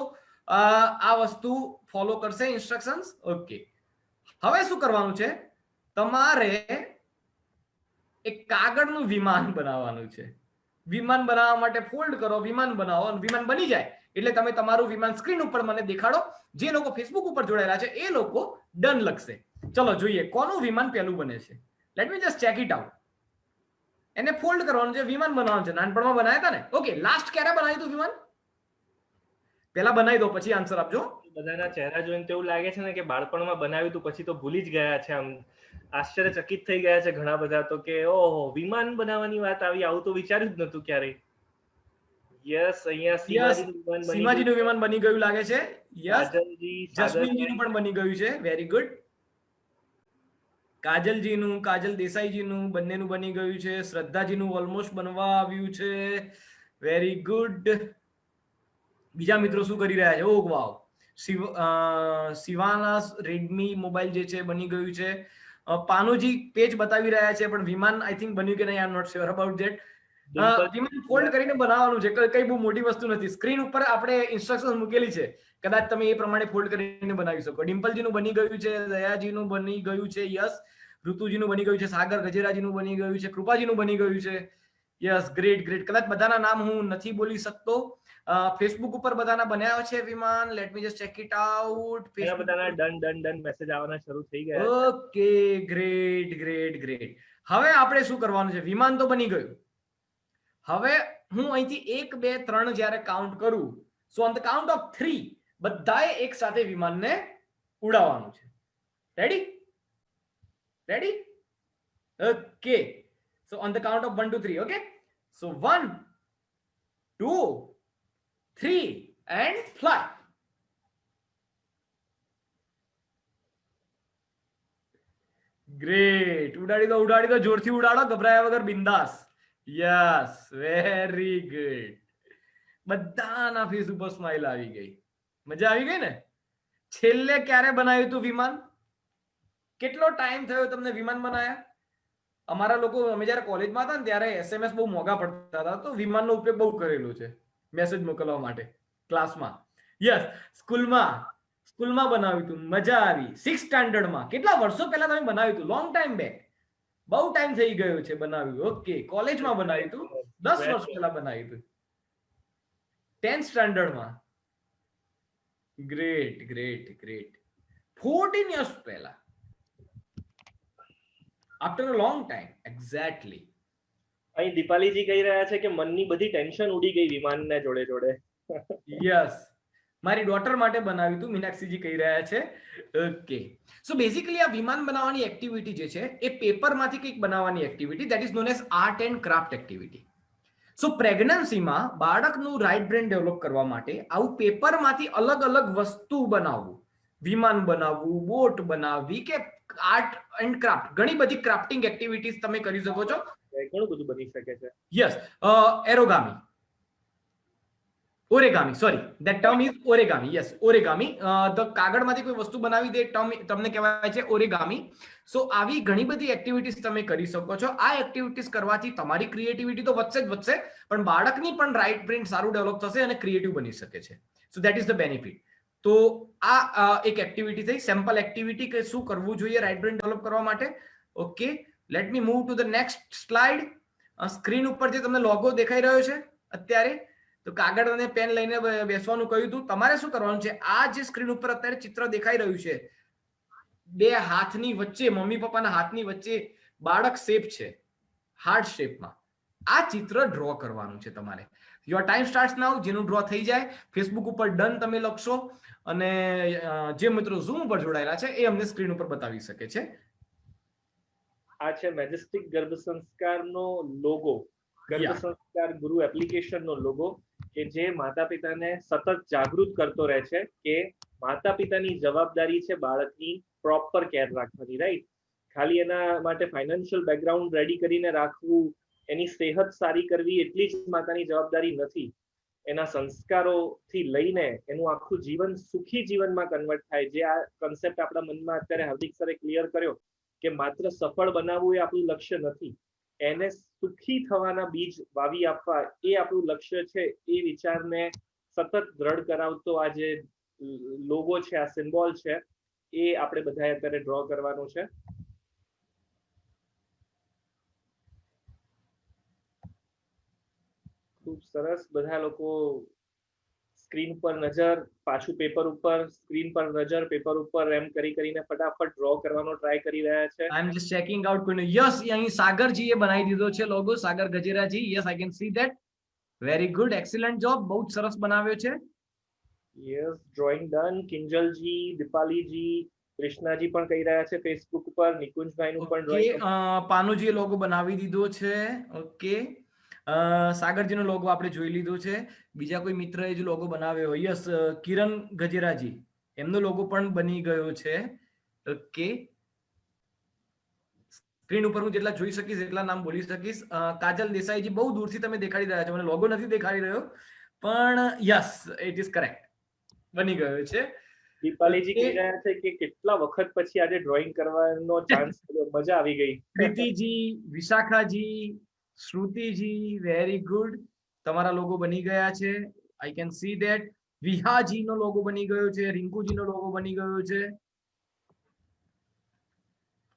આ વસ્તુ ફોલો કરશે, ઇન્સ્ટ્રક્શન્સ. ઓકે, હવે શું કરવાનું છે? તમારે એક કાગળનું વિમાન બનાવવાનું છે. વિમાન બનાવવા માટે ફોલ્ડ કરો, વિમાન બનાવો, અને વિમાન બની જાય એટલે તમે તમારું વિમાન સ્ક્રીન ઉપર મને દેખાડો. જે લોકો ફેસબુક ઉપર જોડાયેલા છે એ લોકો ડન લખશે. ચલો જોઈએ કોનું વિમાન પહેલું બને છે. Let me just check it out. એને ફોલ્ડ કરવાનું છે, વિમાન બનાવવાનું છે. નાનપણમાં બનાવ્યા હતા ને? ઓકે, લાસ્ટ ક્યારે બનાવ્યું હતું વિમાન? પહેલા બનાવી દો, પછી આન્સર આપજો. બધાના ચહેરા જોઈને તો એવું લાગે છે ને કે બાળપણમાં બનાવ્યું હતું પછી તો ભૂલી જ ગયા છે. આમ આશ્ચર્યચકિત થઈ ગયા છે ઘણા બધા તો કે ઓહો, વિમાન બનાવવાની વાત આવી, આવું તો વિચાર્યું જ નતું ક્યારેય. યસ, અહીંયા સીમાજીનું વિમાન બની ગયું લાગે છે. યસ, કાજલજી, જસ્મીનજીનું પણ બની ગયું છે. Very good. કાજલજીનું, કાજલ દેસાઈજીનું બંનેનું બની ગયું છે. શ્રદ્ધાજીનું ઓલમોસ્ટ બનવા આવ્યું છે. Very good. બીજા મિત્રો શું કરી રહ્યા છે? ઓ વાવ, શિવાના રેડમી મોબાઈલ જે છે બની ગયું છે. પાનુજી પેજ બતાવી રહ્યા છે પણ વિમાન આઈ થિંક બન્યું કે નહીં, I am not sure about that. વિમાન ફોલ્ડ કરીને બનાવવાનું છે, કઈ બહુ મોટી વસ્તુ નથી. સ્ક્રીન ઉપર આપણે ઇન્સ્ટ્રક્શન્સ મૂકેલી છે, કદાચ તમે એ પ્રમાણે ફોલ્ડ કરીને બનાવી શકો. ડિમ્પલજીનું બની ગયું છે, દયાજીનું બની ગયું છે. યસ, ઋતુજીનું બની ગયું છે, સાગર ગજેરાજીનું બની ગયું છે, કૃપાજીનું બની ગયું છે. Yes, great great. કદાચ બધાના નામ હું નથી બોલી શકતો. ફેસબુક ઉપર બધાના બનાવ્યા છે વિમાન. Late me just check it out. બધાના ડન ડન ડન મેસેજ આવવાના શરૂ થઈ ગયા. Okay, great great great. હવે આપણે શું કરવાનું છે? વિમાન તો બની ગયું. હવે હું અહીંથી 1 2 3 જ્યારે કાઉન્ટ કરું, so on the count of 3 બધાએ એક સાથે વિમાનને ઉડાવવાનું છે. Ready? Ready? Okay, so on the count of 1 2 3. Okay, so 1 2 3 and fly. Great. ઉડાડી દો, જોરથી ઉડાડો, ગભરાયા વગર, બિંદાસ. Yes, very good. બધાના ફેસ ઉપર સ્માઈલ આવી ગઈ. મજા આવી ગઈ ને? છેલ્લે ક્યારે બનાવ્યું હતું વિમાન? કેટલો ટાઈમ થયો તમને વિમાન બનાયા? અમારા લોકો, અમે જયારે કોલેજમાં હતા ને ત્યારે SMS બહુ મોંઘા પડતા હતા, તો વિમાનનો ઉપયોગ બહુ કરેલો છે મેસેજ મોકલવા માટે ક્લાસમાં. યસ, સ્કૂલમાં બનાવ્યું હતું, મજા આવી. 6th સ્ટાન્ડર્ડમાં. કેટલા વર્ષો પહેલા તમે બનાવ્યું હતું? લોંગ ટાઈમ બેક, બહુ ટાઈમ થઈ ગયો છે બનાવ્યું. ઓકે, કોલેજમાં બનાવ્યું હતું, 10 વર્ષ પહેલા બનાવ્યું હતું. 10th સ્ટાન્ડર્ડમાં. Great great great. 14 years પહેલા, after a long time. Exactly. અહીં દીપાલીજી કહી રહ્યા છે કે મનની બધી ટેન્શન ઉડી ગઈ વિમાનને જોડે જોડે. યસ, મારી ડોટર માટે બનાવ્યું હતું, મીનાક્ષીજી કહી રહ્યા છે. ઓકે, સો બેઝિકલી આ વિમાન બનાવવાની એક્ટિવિટી જે છે એ પેપરમાંથી કંઈક બનાવવાની activity, that is known as art and craft activity. So પ્રેગ્નન્સીમાં બાળકનું રાઇટ બ્રેન ડેવલપ કરવા માટે આવું પેપરમાંથી અલગ અલગ વસ્તુ બનાવવું, વિમાન બનાવવું, બોટ બનાવવી, કે આર્ટ એન્ડ ક્રાફ્ટ, ઘણી બધી ક્રાફ્ટિંગ એક્ટિવિટીઝ તમે કરી શકો છો. ઘણું બધું બની શકે છે. Yes, origami, origami, sorry, that term is origami. Yes, origami. The કાગળમાંથી કોઈ વસ્તુ બનાવી દે ટર્મ તમને કહેવાય છે ઓરેગામી. સો આવી ઘણી બધી એક્ટિવિટીઝ તમે કરી શકો છો. આ એક્ટિવિટીઝ કરવાથી તમારી ક્રિએટિવિટી તો વધશે જ વધશે, પણ બાળકની પણ રાઇટ બ્રેન સારું ડેવલપ થશે અને ક્રિએટિવ બની શકે છે. So that is the benefit. તો આ એક એક્ટિવિટી થઈ, સેમ્પલ એક્ટિવિટી કે શું કરવું જોઈએ રાઇટ બ્રેન ડેવલપ કરવા માટે. Okay, let me move to the next slide. Screen ઉપર જે તમને લોગો દેખાઈ રહ્યો છે અત્યારે, તો કાગળ અને પેન લઈને બેસવાનું કહ્યું હતું. તમારે શું કરવાનું છે, આ જે સ્ક્રીન ઉપર અત્યારે ચિત્ર દેખાઈ રહ્યું છે, બે હાથની વચ્ચે, મમ્મી પપ્પાના હાથની વચ્ચે બાળક શેપ છે, હાર્ટ શેપમાં. આ ચિત્ર ડ્રો કરવાનું છે તમારે. યોર ટાઈમ સ્ટાર્ટ્સ નાઉ. જેનું ડ્રો થઈ જાય ફેસબુક ઉપર ડન તમે લખશો, અને જે મિત્રો ઝૂમ ઉપર જોડાયેલા છે એ અમને સ્ક્રીન ઉપર બતાવી શકે છે. આ છે મેજેસ્ટિક ગર્ભ સંસ્કારનો લોગો, ગર્ભ સંસ્કાર ગુરુ એપ્લિકેશનનો લોગો, કે જે માતા પિતાને સતત જાગૃત કરતો રહે છે કે માતા પિતાની જવાબદારી છે બાળકની પ્રોપર કેર રાખવાની. રાઈટ, ખાલી એના માટે ફાઇનાન્શિયલ બેકગ્રાઉન્ડ રેડી કરીને રાખવું, એની સેહત સારી કરવી એટલી જ માતાની જવાબદારી નથી. એના સંસ્કારોથી લઈને એનું આખું જીવન સુખી જીવનમાં કન્વર્ટ થાય. જે આ કન્સેપ્ટ આપણા મનમાં અત્યારે હાર્દિક સરે ક્લિયર કર્યો કે માત્ર સફળ બનાવવું એ આપણું લક્ષ્ય નથી, એને સુખી થવાના બીજ વાવી આપવા એ આપણું લક્ષ્ય છે. એ વિચારને સતત દ્રઢ કરાવતો આ જે લોગો છે, આ સિમ્બોલ છે, એ આપણે બધાએ અત્યારે ડ્રો કરવાનો છે. ખૂબ સરસ. બધા લોકો સ્ક્રીન પર નજર, પાછું પેપર ઉપર, સ્ક્રીન પર નજર, પેપર ઉપર, એમ કરીને ફટાફટ ડ્રો કરવાનો ટ્રાય કરી રહ્યા છે. I am just checking out કોઈને. યસ, અહીં સાગરજીએ બનાવી દીધો છે logo, Sagar Gajeraji. Yes, I can see that. Very good, excellent job, બહુ જ સરસ બનાવ્યો છે. Yes, drawing done. Kinjalji, Deepaliji, Krishnaji પણ કહી રહ્યા છે ફેસબુક ઉપર. નિકુંજભાઈનું પણ ડ્રોઈંગ. પાનુજીએ લોગો બનાવી દીધો છે. ઓકે, સાગરજીનો લોગો આપણે જોઈ લીધો છે. બીજા કોઈ મિત્રએ જે લોગો બનાવ્યો, યસ, કિરણ ગજેરાજી, એમનો લોગો પણ બની ગયો છે. ઓકે, સ્ક્રીન ઉપર હું જેટલા જોઈ શકીશ એટલા નામ બોલી શકીશ. કાજલ દેસાઈજી, બહુ દૂરથી તમે દેખાડી રહ્યા છો, મને લોગો નથી દેખાડી રહ્યો, પણ યસ, ઇટ ઇઝ કરેક્ટ, બની ગયો છે. દીપાલીજી કહી રહ્યા છે કે કેટલા વખત પછી આજે ડ્રોઈંગ કરવાનો ચાન્સ મળ્યો, મજા આવી ગઈ. પ્રીતિજી, વિશાખાજી, શ્રુતિજી, વેરી ગુડ, તમારા લોગો બની ગયા છે. I can see that. વિહાજીનો લોગો બની ગયો છે, રિંકુજીનો લોગો બની ગયો છે.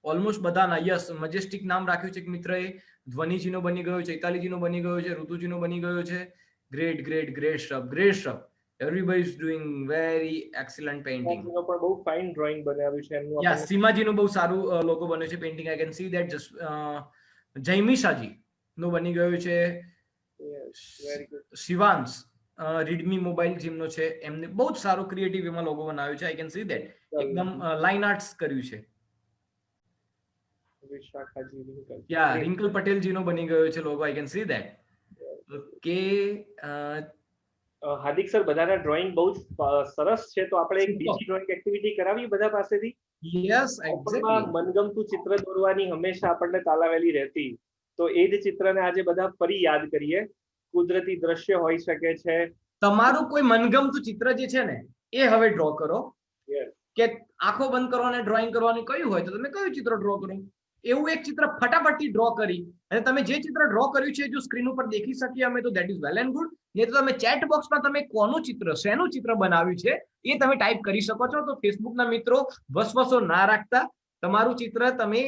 ઓલમોસ્ટ બધાના. યસ, મજેસ્ટિક નામ રાખ્યું છે એક મિત્રએ. ધ્વનિજીનો બની ગયો છે, ચૈતાલીજીનો બની ગયો છે, ઋતુજીનો બની ગયો છે. Great great great stuff, great stuff. Everybody is doing very excellent painting. પણ બહુ ફાઇન ડ્રોઈંગ બનાવ્યું છે એમનું. યા, સીમાજીનું બહુ સારું લોગો બન્યો છે, painting. I can see that. Jaymishaji નો બની ગયો છે. શિવાંશ, રીડમી મોબાઈલ જીમનો છે, એમને બહુ જ સારું ક્રિએટિવ એમાં લોગો બનાવ્યો છે. I can see that. એકદમ લાઇન આર્ટ્સ કર્યું છે. યા, રિંકલ પટેલજીનો બની ગયો છે logo. I can see that. Okay, Hardik sir, બધાના ડ્રોઈંગ બહુ સરસ છે, તો આપણે એક બીજી ડ્રોઈંગ એક્ટિવિટી કરાવી બધા પાસેથી. Yes, exactly. મનગમતું ચિત્ર દોરવાની હંમેશા આપણને તાલાવેલી રહેતી, તો એ જ ચિત્રને આજે બધા ફરી યાદ કરીએ. કુદરતી દ્રશ્ય હોઈ શકે છે. તમારું કોઈ મનગમતું ચિત્ર જે છે ને એ હવે ડ્રો કરો. કે આંખો બંધ કરો અને ડ્રોઈંગ કરવાનું કહ્યું હોય તો તમે કયું ચિત્ર ડ્રો કરો, એવું એક ચિત્ર ફટાફટથી ડ્રો કરી, અને તમે જે ચિત્ર ડ્રો કર્યું છે જો સ્ક્રીન ઉપર દેખી શકીએ અમે, તો that is well and good. નહીં તો તમે ચેટ બોક્સમાં તમે કોનું ચિત્ર, શેનું ચિત્ર બનાવ્યું છે એ તમે ટાઈપ કરી શકો છો. તો ફેસબુકના મિત્રો વસવસો ના રાખતા, તમારું ચિત્ર તમે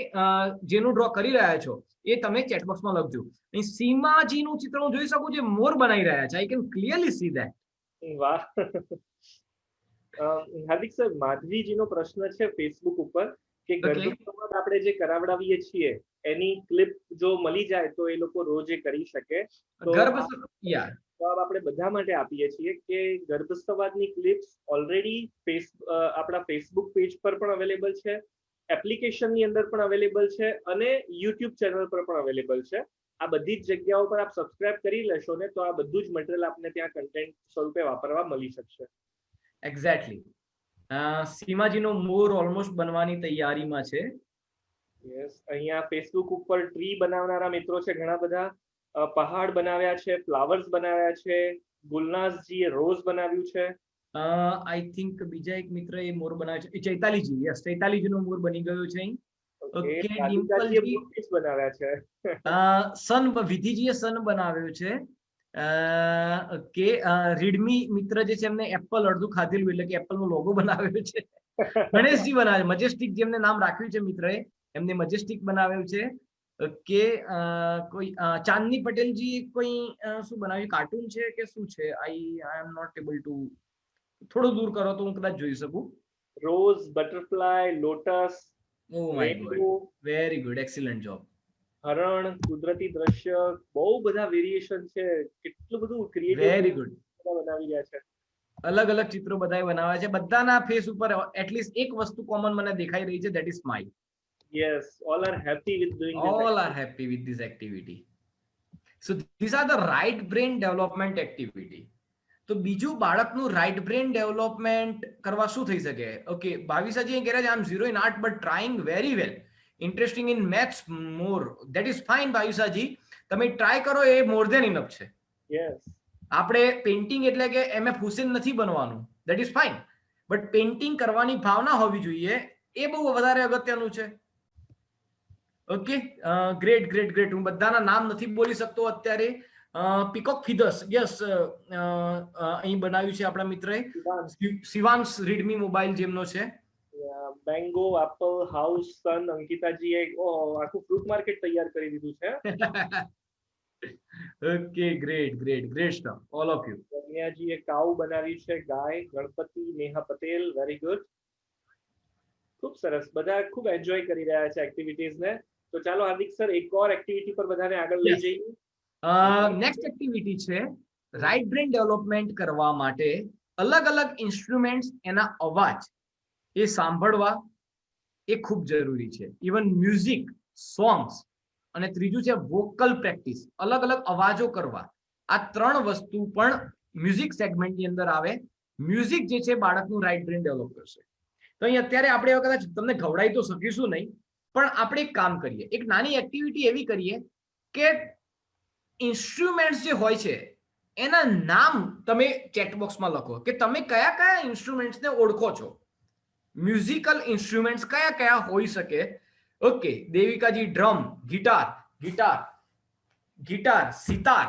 જેનું ડ્રો કરી રહ્યા છો એ તમે ચેટ બોક્સમાં લખજો. અહીં સીમાજીનું ચિત્ર હું જોઈ શકું, જે મોર બનાવી રહ્યા છે. I can clearly C that. વાહ. હાર્દિક સર, માધવીજીનો પ્રશ્ન છે ફેસબુક ઉપર કે ગર્ભ આપણે જે કરાવડાવીએ છીએ એની ક્લિપ જો મળી જાય તો એ લોકો રોજ એ કરી શકે. જવાબ આપણે બધા માટે આપીએ છીએ કે ગર્ભ સંવાદની ક્લિપ્સ ઓલરેડી આપણા ફેસબુક પેજ પર પણ અવેલેબલ છે, એપ્લિકેશનની અંદર પણ અવેલેબલ છે, અને યુટ્યુબ ચેનલ પર પણ અવેલેબલ છે. આ બધી જ જગ્યાઓ પર આપ સબસ્ક્રાઇબ કરી લેશો ને તો આ બધું જ મટીરિયલ આપને ત્યાં કન્ટેન્ટ સ્વરૂપે વાપરવા મળી શકશે. એક્ઝેક્ટલી. સીમાજીનો મોર ઓલમોસ્ટ બનવાની તૈયારીમાં છે. યસ, અહીંયા ફેસબુક ઉપર ટ્રી બનાવનારા મિત્રો છે ઘણા બધા. પહાડ બનાવ્યા છે, ફ્લાવર્સ બનાવ્યા છે, ગુલનાઝજીએ રોઝ બનાવ્યું છે. આઈ થિંક બીજા એક મિત્ર એ મોર બનાવ્યો છે, એ ચૈતાલીજી, યસ, ચૈતાલીજીનો મોર બની ગયો છે અહીં. ઓકે, રાધિકાજીએ ડિમ્પલજી, બુટ્ટીસ બનાવ્યા છે. સન, વિધિજીએ સન બનાવ્યો છે. ઓકે, રીડમી મિત્ર જે છે એમને એપલ અડધું ખાધેલું એટલે કે એપલ નો લોગો બનાવ્યો છે. ગણેશજી બનાવ્યો, મજેસ્ટિક જેમને નામ રાખ્યું છે મિત્રએ, એમને મજેસ્ટિક બનાવ્યું છે. ઓકે, કોઈ ચાંદની પટેલજી કોઈ શું બનાવ્યું, કાર્ટૂન છે કે શું છે? I am not able to, થોડું દૂર કરો તો હું કદાચ જોઈ શકું. Rose, butterfly, lotus, oh my God, very good, excellent job. હરણ, કુદરતી દ્રશ્ય, બહુ બધા વેરિએશન છે. કેટલું બધું ક્રિએટિવ વેરી ગુડ. બનાવી રહ્યા છે. અલગ અલગ ચિત્રો બધાએ બનાવ્યા છે. બધાના ફેસ ઉપર એટલીસ્ટ એક વસ્તુ કોમન મને દેખાઈ રહી છે, that is smile. Yes, all are happy with doing this. All are happy with this activity. So these are the right brain development activity. તો બીજું બાળકનું રાઈટ બ્રેન ડેવલપમેન્ટ કરવા શું થઈ શકે? ઓકે, ભાવિસાજી કહે છે I am zero in art but trying very well, interesting in maths more. That is fine Bhavisaji, તમે ટ્રાય કરો એ મોર ધેન ઇનફ છે. Yes. આપણે પેઇન્ટિંગ એટલે કે એમએફ હુસેન નથી બનવાનું, that is fine, but painting કરવાની ભાવના હોવી જોઈએ, એ બહુ વધારે અગત્યનું છે. Okay, great great great. હું બધાના નામ નથી બોલી શકતો અત્યારે. પીકોક ફીધસ, યસ, અહીં બનાવ્યું છે આપણા મિત્રએ, શિવાંશ રીડમી મોબાઈલ જેમનો છે. મેંગો, એપલ, હાઉસ, સન, અંકિતાજીએ આખું ફ્રૂટ માર્કેટ તૈયાર કરી દીધું છે. Okay, great great great stuff, all of you. રમ્યાજીએ કાઉ બનાવ્યું છે, ગાય. Ganpati, Neha Patel, very good. ખૂબ સરસ, બધા ખૂબ એન્જોય કરી રહ્યા છે એક્ટિવિટીઝ ને. તો ચાલો હાર્દિક સર એક ઓર એક્ટિવિટી પર બધાને આગળ લઈ જઈએ. નેક્સ્ટ એક્ટિવિટી છે રાઈટ બ્રેન ડેવલપમેન્ટ કરવા માટે અલગ અલગ ઇન્સ્ટ્રુમેન્ટ્સ, એના અવાજ એ સાંભળવા એ ખૂબ જરૂરી છે. ઇવન મ્યુઝિક, સોંગ્સ, અને ત્રીજું છે વોકલ પ્રેક્ટિસ, અલગ અલગ અવાજો કરવા. આ ત્રણ વસ્તુ પણ મ્યુઝિક સેગમેન્ટની અંદર આવે. મ્યુઝિક જે છે બાળકનું રાઈટ બ્રેન ડેવલપ કરશે. તો અહીં અત્યારે આપણે કદાચ તમને ખવડાવી તો શકીશું નહીં, પણ આપણે એક કામ કરીએ, એક નાની એક્ટિવિટી એવી કરીએ કે ઇન્સ્ટ્રુમેન્ટ્સ જે હોય છે એના નામ તમે ચેટ બોક્સમાં લખો કે તમે કયા કયા ઇન્સ્ટ્રુમેન્ટ્સને ઓળખો છો. મ્યુઝિકલ ઇન્સ્ટ્રુમેન્ટ્સ કયા કયા હોઈ શકે? Okay, Devikaji drum, guitar, guitar, guitar, sitar,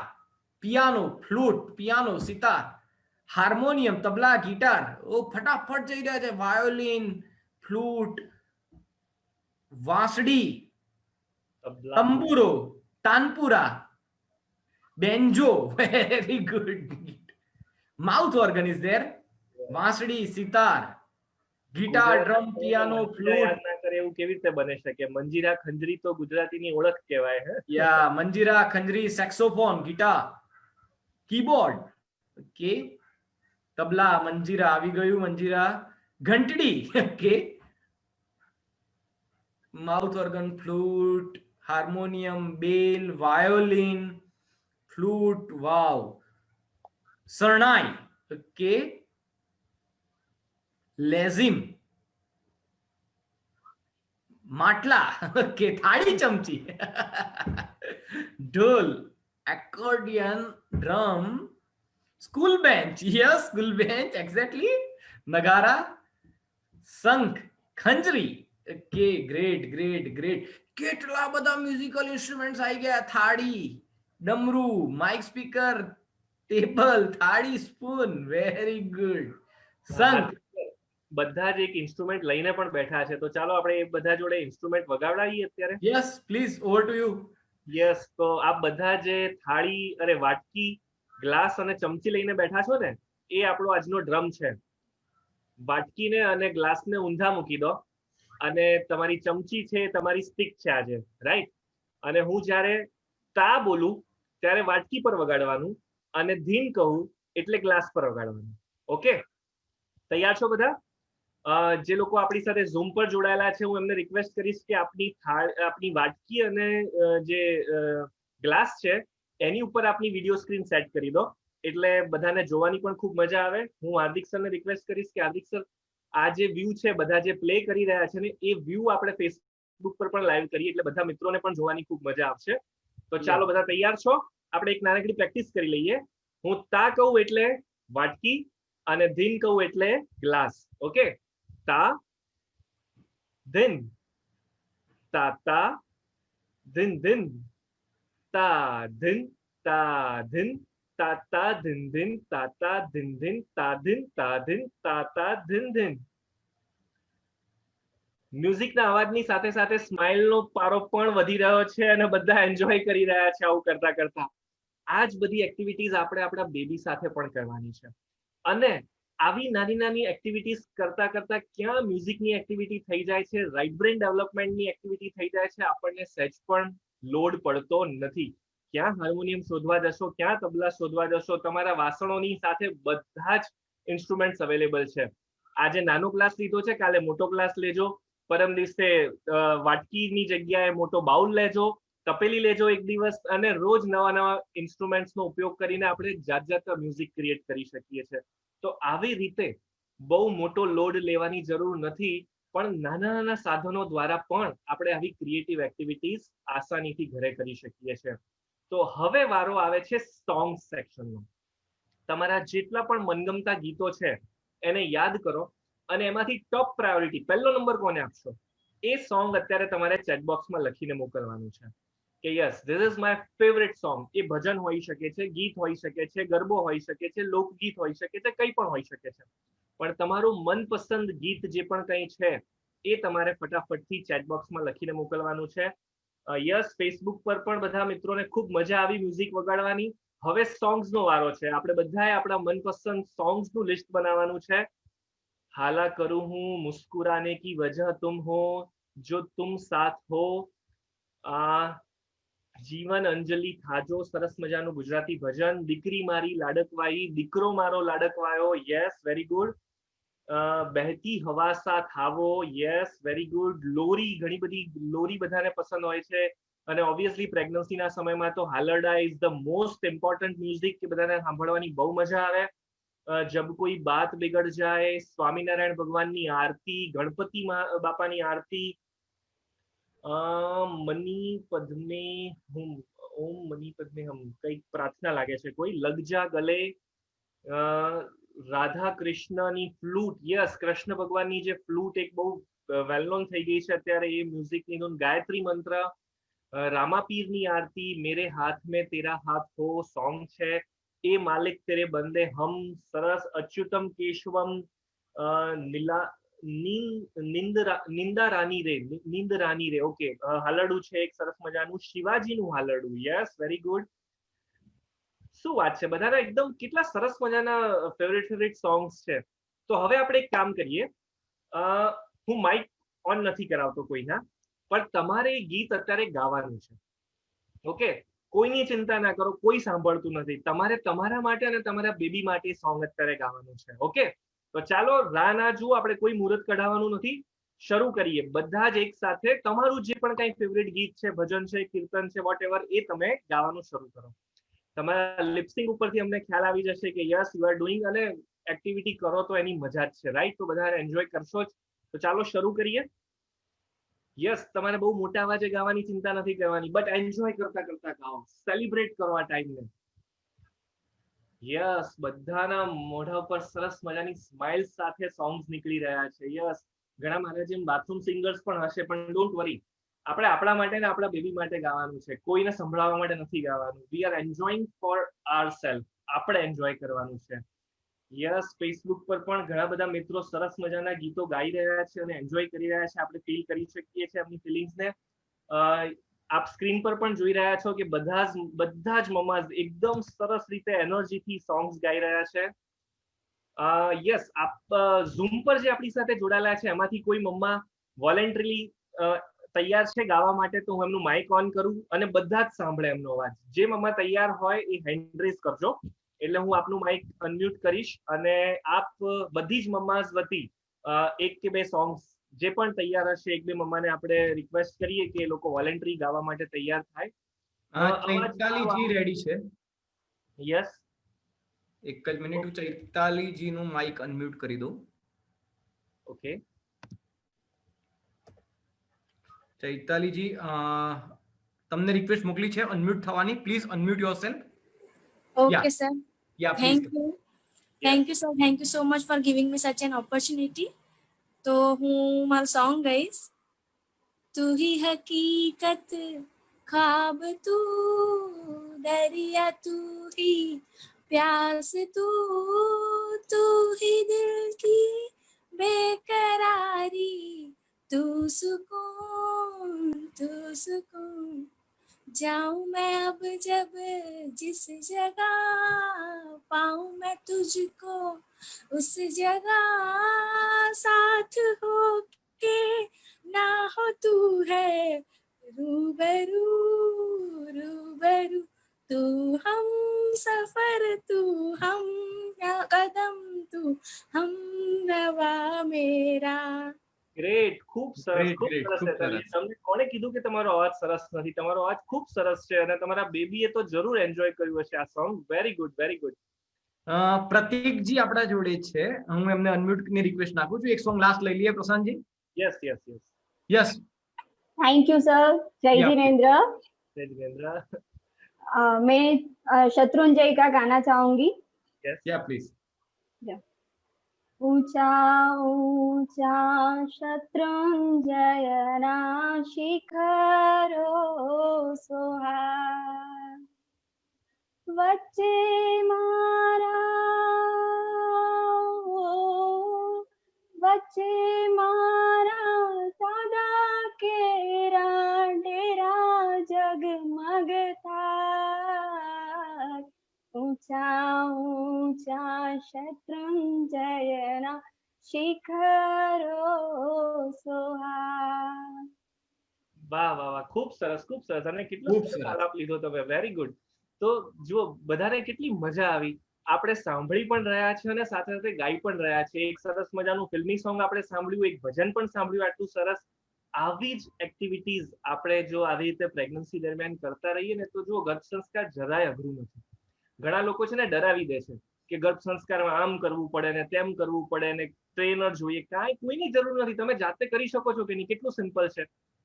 piano, flute, piano, sitar, harmonium, tabla, guitar. ઓ ફટાફટ જઈ રહ્યા છે. વાયોલિન, ફ્લૂટ, વાંસળી, તંબુરો, tanpura, banjo, very good. Mouth organ is there. વાંસળી, sitar, guitar, drum, piano, flute. ના કરે એવું કેવી રીતે બની શકે? મંજીરા, ખંજરી તો ગુજરાતીની ઓળખ કહેવાય. યા, મંજીરા, ખંજરી, saxophone, guitar, keyboard, okay, tabla, મંજીરા આવી ગયું, મંજીરા, ઘંટડી, okay, mouth organ, flute, harmonium, bell, violin, flute, wow, શરણાઈ, ઓકે, લેઝિમ, માટલા, ઓકે, થાળી, ચમચી, ઢોલ, accordion, drum, school bench, yes, school bench, exactly, નગારા, શંખ, ખંજરી. Okay, great great great. કેટલા બધા મ્યુઝિકલ ઇન્સ્ટ્રુમેન્ટ્સ આવી ગયા. થાળી, ડમરૂ, માઇક સ્પીકર, ટેબલ, થાળી, સ્પૂન, વેરી ગુડ. શંખ. બધા જ એક ઇન્સ્ટ્રુમેન્ટ લઈને પણ બેઠા છે, તો ચાલો આપણે એ બધા જોડે ઇન્સ્ટ્રુમેન્ટ વગાડાવીએ અત્યારે. Yes, please, over to you. Yes, તો આ બધા જે થાળી, અરે વાટકી, ગ્લાસ અને ચમચી લઈને બેઠા છો ને, એ આપણો આજનો ડ્રમ છે. વાટકીને અને ગ્લાસને ઊંધા મૂકી દો, અને તમારી ચમચી છે તમારી સ્ટિક છે આજે, રાઈટ? અને હું જ્યારે તા બોલું ત્યારે વાટકી પર વગાડવાનું, અને ધીન કહું એટલે ગ્લાસ પર વગાડવાનું. ઓકે, તૈયાર છો બધા? જે લોકો આપણી સાથે ઝૂમ પર જોડાયેલા છે, હું એમને રિક્વેસ્ટ કરીશ કે આપણી વાટકી અને જે ગ્લાસ છે એની ઉપર આપની વિડીયો સ્ક્રીન સેટ કરી દો, એટલે બધાને જોવાની પણ ખૂબ મજા આવે. હું હાર્દિક સરને રિક્વેસ્ટ કરીશ કે હાર્દિક સર, આ જે વ્યૂ છે બધા જે પ્લે કરી રહ્યા છે ને, એ વ્યૂ આપણે ફેસબુક પર પણ લાઈવ કરીએ, એટલે બધા મિત્રોને પણ જોવાની ખૂબ મજા આવશે. તો ચાલો, બધા તૈયાર છો? આપણે એક નાનકડી પ્રેક્ટિસ કરી લઈએ. હું તા કહું એટલે વાટકી અને ધીન કહું એટલે ગ્લાસ. ઓકે, તા ધીન, તા ધીન ધીન, તા ધીન તા ધીન ધીન, તા ધીન ધીન, તા ધીન તા ધીન ધીન. મ્યુઝિકના અવાજની સાથે સાથે સ્માઇલનો પારો પણ વધી રહ્યો છે અને બધા એન્જોય કરી રહ્યા છે આવું કરતા કરતા. આ જ બધી એક્ટિવિટીઝ આપણે આપણા બેબી સાથે પણ કરવાની છે. અને આવી નાની નાની એક્ટિવિટીઝ કરતા કરતા ક્યાં મ્યુઝિકની એક્ટિવિટી થઈ જાય છે, રાઇટ બ્રેન ડેવલપમેન્ટની એક્ટિવિટી થઈ જાય છે, આપણને સહેજ પણ લોડ પડતો નથી. ક્યાં હાર્મોનિયમ શોધવા જશો, ક્યાં તબલા શોધવા જશો, તમારા વાસણોની સાથે બધા જ ઇન્સ્ટ્રુમેન્ટ્સ અવેલેબલ છે. આજે નાનો ક્લાસ લીધો છે, કાલે મોટો ક્લાસ લેજો. પરમ દિવસે વાટકીની જગ્યાએ મોટો બાઉલ લેજો, તપેલી લેજો એક દિવસ, અને રોજ નવા નવા ઇન્સ્ટ્રુમેન્ટ્સનો ઉપયોગ કરીને આપણે જાત જાતના મ્યુઝિક ક્રિએટ કરી શકીએ છીએ. તો આવી રીતે બહુ મોટો લોડ લેવાની જરૂર નથી, પણ નાના નાના સાધનો દ્વારા પણ આપણે આવી ક્રિએટિવ એક્ટિવિટીઝ આસાનીથી ઘરે કરી શકીએ છીએ. તો હવે વારો આવે છે સોંગ સેક્શનનો. તમારા જેટલા પણ મનગમતા ગીતો છે એને યાદ કરો અને એમાંથી ટોપ પ્રાયોરિટી પહેલો નંબર કોને આપશો એ સોંગ અત્યારે તમારે ચેટ બોક્સમાં લખીને મોકલવાનું છે કે yes this is my favourite song. એ ભજન હોઈ શકે છે, ગીત હોઈ શકે છે, ગરબો હોઈ શકે છે, લોકગીત હોઈ શકે છે, કંઈ પણ હોઈ શકે છે. પણ તમારું મનપસંદ ગીત જે પણ કંઈ છે એ તમારે ફટાફટથી ચેટ બોક્સમાં લખીને મોકલવાનું છે. યસ, ફેસબુક પર પણ બધા મિત્રોને ખૂબ મજા આવી મ્યુઝિક વગાડવાની. હવે સોંગ્સનો વારો છે. આપણે બધાએ આપણા મનપસંદ સોંગ્સનું લિસ્ટ બનાવવાનું છે. हाला करूं हूं मुस्कुराने की वजह तुम हो, जो तुम साथ हो, જીવન અંજલિ થાજો, સરસ મજાનું ગુજરાતી ભજન. દીકરી મારી લાડકવાઈ, દીકરો મારો લાડકવાયો, યસ વેરી ગુડ. બહેતી હવા સા થાવો, યસ વેરી ગુડ. લોરી, ઘણી બધી લોરી બધાને પસંદ હોય છે, અને ઓબ્વિયસલી પ્રેગ્નન્સીના સમયમાં તો હાલરડા is the most important music કે બધાને સાંભળવાની બહુ મજા આવે. જબ કોઈ બાત બિગડ જાય, સ્વામિનારાયણ ભગવાનની આરતી, ગણપતિ બાપાની આરતી, મની પદ્મે હમ, ઓમ મની પદ્મે હમ, કઈક પ્રાર્થના લાગે છે કોઈ, લગ જા ગલે, રાધા કૃષ્ણની ફ્લૂટ, યસ કૃષ્ણ ભગવાનની જે ફ્લૂટ એક બહુ વેલ નોન થઈ ગઈ છે અત્યારે, એ મ્યુઝિકની ધૂન, ગાયત્રી મંત્ર, રામાપીરની આરતી, મેરે હાથ મેં તેરા હાથ હો સોંગ છે, એ માલિક તેરે બંદે હમ, સરસ. અચ્યુતમ કેશવમ, નિંદા રાની રે, ઓકે, હાલરડું છે એક સરસ મજાનું, શિવાજીનું હાલરડું, યસ વેરી ગુડ. શું વાત છે, બધાના એકદમ કેટલા સરસ મજાના ફેવરેટ સોંગ્સ છે. તો હવે આપણે એક કામ કરીએ, હું માઇક ઓન નથી કરાવતો કોઈના, પણ તમારે ગીત અત્યારે ગાવાનું છે. ઓકે, કોઈની ચિંતા ના કરો, કોઈ સાંભળતું નથી. તમારે તમારા માટે અને તમારા બેબી માટે સોંગ અત્યારે ગાવાનું છે. ઓકે, તો ચાલો રાહ ના જુઓ, આપણે કોઈ મુહૂર્ત કઢાવવાનું નથી, શરૂ કરીએ. બધા જ એક સાથે તમારું જે પણ કઈ ફેવરેટ ગીત છે, ભજન છે, કીર્તન છે, વોટ એવર, એ તમે ગાવાનું શરૂ કરો. તમારા લિપસિંગ ઉપરથી અમને ખ્યાલ આવી જશે કે યસ યુ આર ડુઈંગ, અને એક્ટિવિટી કરો તો એની મજા જ છે, રાઈટ? તો બધા એન્જોય કરશો જ. તો ચાલો શરૂ કરીએ. યસ, તમારે બહુ મોટા અવાજે ગાવાની ચિંતા નથી કરવાની, બટ એન્જોય કરતા કરતા ગાઓ, સેલિબ્રેટ કરો આ ટાઈમને. યસ, બધાના મોઢા ઉપર સરસ મજાની સ્માઇલ સાથે સોંગ્સ નીકળી રહ્યા છે. યસ, ઘણા મારા જેમ બાથરૂમ સિંગર્સ પણ હશે, પણ ડોન્ટ વરી, આપણે આપણા માટે ને આપણા બેબી માટે ગાવાનું છે, કોઈને સંભળાવવા માટે નથી ગાવાનું. વી આર એન્જોયિંગ ફોર આવરસેલ્ફ, આપણે એન્જોય કરવાનું છે. યસ, ફેસબુક પર પણ ઘણા બધા મિત્રો સરસ મજાના ગીતો ગાઈ રહ્યા છે અને એન્જોય કરી રહ્યા છે. આપણે ફીલ કરી શકીએ છીએ એમની ફિલિંગ્સને. આપ સ્ક્રીન પર પણ જોઈ રહ્યા છો કે બધા જ મમાઝ એકદમ સરસ રીતે એનર્જીથી સોંગ્સ ગાઈ રહ્યા છે. યસ, આપ ઝૂમ પર જે આપણી સાથે જોડાયેલા છે એમાંથી કોઈ મમ્મા વોલેન્ટરીલી તૈયાર છે ગાવા માટે, તો હું એમનું માઇક ઓન કરું અને બધા જ સાંભળે એમનો અવાજ. જે મમ્મા તૈયાર હોય એ હેન્ડ રેઝ કરજો, એટલે હું આપનું માઇક અનમ્યુટ કરીશ અને આપ બધી જ મમ્માઝ વતી એક કે બે સોંગ્સ જે પણ તૈયાર હશે, એક બે મમ્માને આપણે રિક્વેસ્ટ કરીએ કે એ લોકો વોલેન્ટરી ગાવા માટે તૈયાર થાય. ચૈતાલીજી રેડી છે. યસ, એક જ મિનિટ, હું ચૈતાલીજી નું માઇક અનમ્યુટ કરી દઉં. ઓકે, ચૈતાલીજી, તમને રિક્વેસ્ટ મોકલી છે અનમ્યુટ થવાની, please unmute yourself. Okay sir. Yeah please. Thank you sir, thank you so much for giving me such an opportunity. તો હું મારું સોંગ ગાઈશ. તું હી હકીકત ખ્વાબ તું દરિયા તું હી प्यास तू ही दिल की बेकरारी तू सुकून जाऊं मैं अब जब जिस जगह पाऊं मैं तुझको उस जगह साथ हो के ना हो तू है रूबरू रूबरू तू हम सफर तू हम कदम तू हम नवा मेरा. ગ્રેટ, ખૂબ સરસ, Great, ખૂબ great, સરસ ખૂબ છે. સરસ. તમને કોણે કીધું કે તમારો અવાજ સરસ નથી? તમારો અવાજ ખૂબ સરસ છે અને તમારા બેબીએ તો જરૂર એન્જોય કર્યું હશે આ song. Very good, very good. Pratikji આપણા જોડે છે. હું એમને અનમ્યુટ ની રિક્વેસ્ટ નાખું છું. એક સોંગ લાસ્ટ લઈ લઈએ Prashantji. Yes yes yes. Yes. Thank you sir. Jai Yeah. Jinendra. Jai Jinendra. मैं शत्रुंजय का गाना चाहूंगी. યસ. Yeah please. ऊंचा ऊंचा शत्रुंजय ना शिखरो सोहा वच्चे मारा सदा केरा डेरा जगमगता ऊंचा ऊंचा शत्रुंजयना शिखरो सोहा. વાહ વાહ વાહ, ખૂબ સરસ, ખૂબ સરસ. અને કેટલો ખૂબ સરસ સરસ. આલાપ લીધો તમે. Very good. તો જુઓ, બધાને કેટલી મજા આવી. આપણે સાંભળી પણ રહ્યા છે અને સાથે સાથે ગાઈ પણ રહ્યા છે. એક સરસ મજાનું ફિલ્મી સોંગ આપણે સાંભળ્યું, એક ભજન પણ સાંભળ્યું. આટલું સરસ. આવી જ એક્ટિવિટીઝ આપણે જો આવી રીતે પ્રેગ્નન્સી દરમિયાન કરતા રહીએ ને, તો જો ગર્ભ સંસ્કાર જરાય અઘરું નથી. ઘણા લોકો છે ને ડરાવી દે છે કે ગર્ભ સંસ્કારમાં આમ કરવું પડે ને તેમ કરવું પડે ને ટ્રેનર જોઈએ. કાંઈ કોઈની જરૂર નથી. તમે જાતે કરી શકો છો કે નહીં? કેટલું સિમ્પલ છે.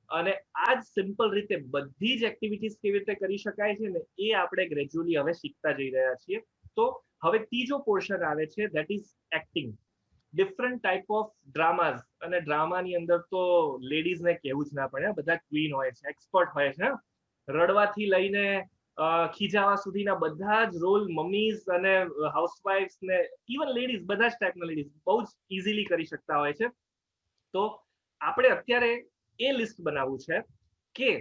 અને આ જ સિમ્પલ રીતે બધી જ એક્ટિવિટીઝ કેવી રીતે કરી શકાય છે ને, એ આપણે ગ્રેજ્યુઅલી હવે શીખતા જઈ રહ્યા છીએ. તો હવે ત્રીજો પોર્શન આવે છે, that is acting. Different type of dramas. અને ડ્રામાની અંદર તો લેડીઝને કહેવું જ ના પડે, બધા ક્વીન હોય છે, એક્સપર્ટ હોય છે. રડવાથી લઈને ખીજાવા સુધીના બધા જ રોલ મમ્મીઝ અને હાઉસવાઇફ્સ ને ઇવન લેડીઝ, બધા જ ટાઈપના લેડીઝ બહુ જ ઇઝીલી કરી શકતા હોય છે. તો આપણે અત્યારે એ લિસ્ટ બનાવવું છે કે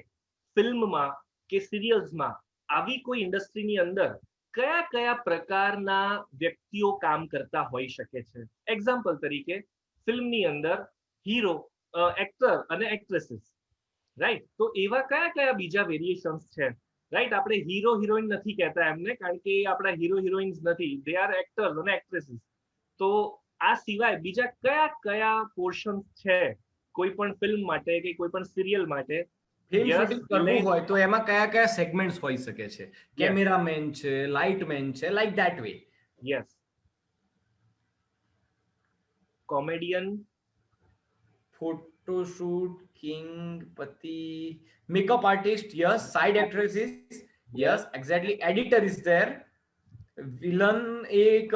ફિલ્મમાં કે સિરિયલ્સમાં આવી કોઈ ઇન્ડસ્ટ્રીની અંદર કયા કયા પ્રકારના વ્યક્તિઓ કામ કરતા હોઈ શકે છે. એક્ઝામ્પલ તરીકે ફિલ્મની અંદર હીરો, એક્ટર અને એક્ટ્રેસીસ, રાઈટ? તો એવા કયા કયા બીજા વેરિએશન્સ છે, રાઈટ? આપણે હીરો હિરોઈન નથી કહેતા એમને, કારણ કે આપણા હીરો હિરોઈન્સ નથી, દે આર એક્ટર્સ અને એક્ટ્રેસીસ. તો આ સિવાય બીજા કયા કયા પોર્શન્સ છે કોઈ પણ ફિલ્મ માટે કે કોઈ પણ સિરિયલ માટે? ફિલ્મ Yes, શૂટિંગ કરવું હોય તો એમાં કયા કયા સેગમેન્ટ્સ હોઈ શકે છે? કેમેરામેન છે, લાઇટમેન છે, like that way. Yes. Comedian, photoshoot, king, પતિ, makeup artist, yes. Side actresses, yes, exactly. Editor is there. Villain એક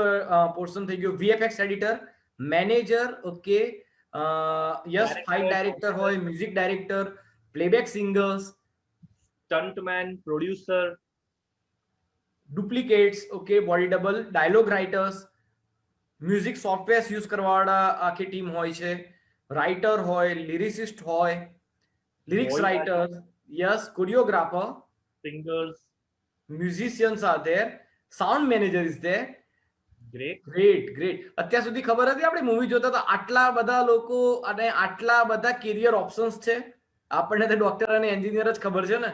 પોર્શન થઈ ગયો. VFX editor, manager, okay, yes. Fight director હોય, music director, playback singers, stuntman, producer, duplicates, okay, body double, dialogue writers, music software use કરવાવાળા આખી team હોય છે, writer હોય, lyricist હોય, lyrics writer, yes, choreographer, singers. Musicians are there, sound manager is there. Great. Great, great. અત્યાર સુધી ખબર હતી આપણે મૂવી જોતા તો આટલા બધા લોકો અને આટલા બધા કેરિયર ઓપ્શન્સ છે? આપણને તો ડોક્ટર અને એન્જિનિયર જ ખબર છે ને.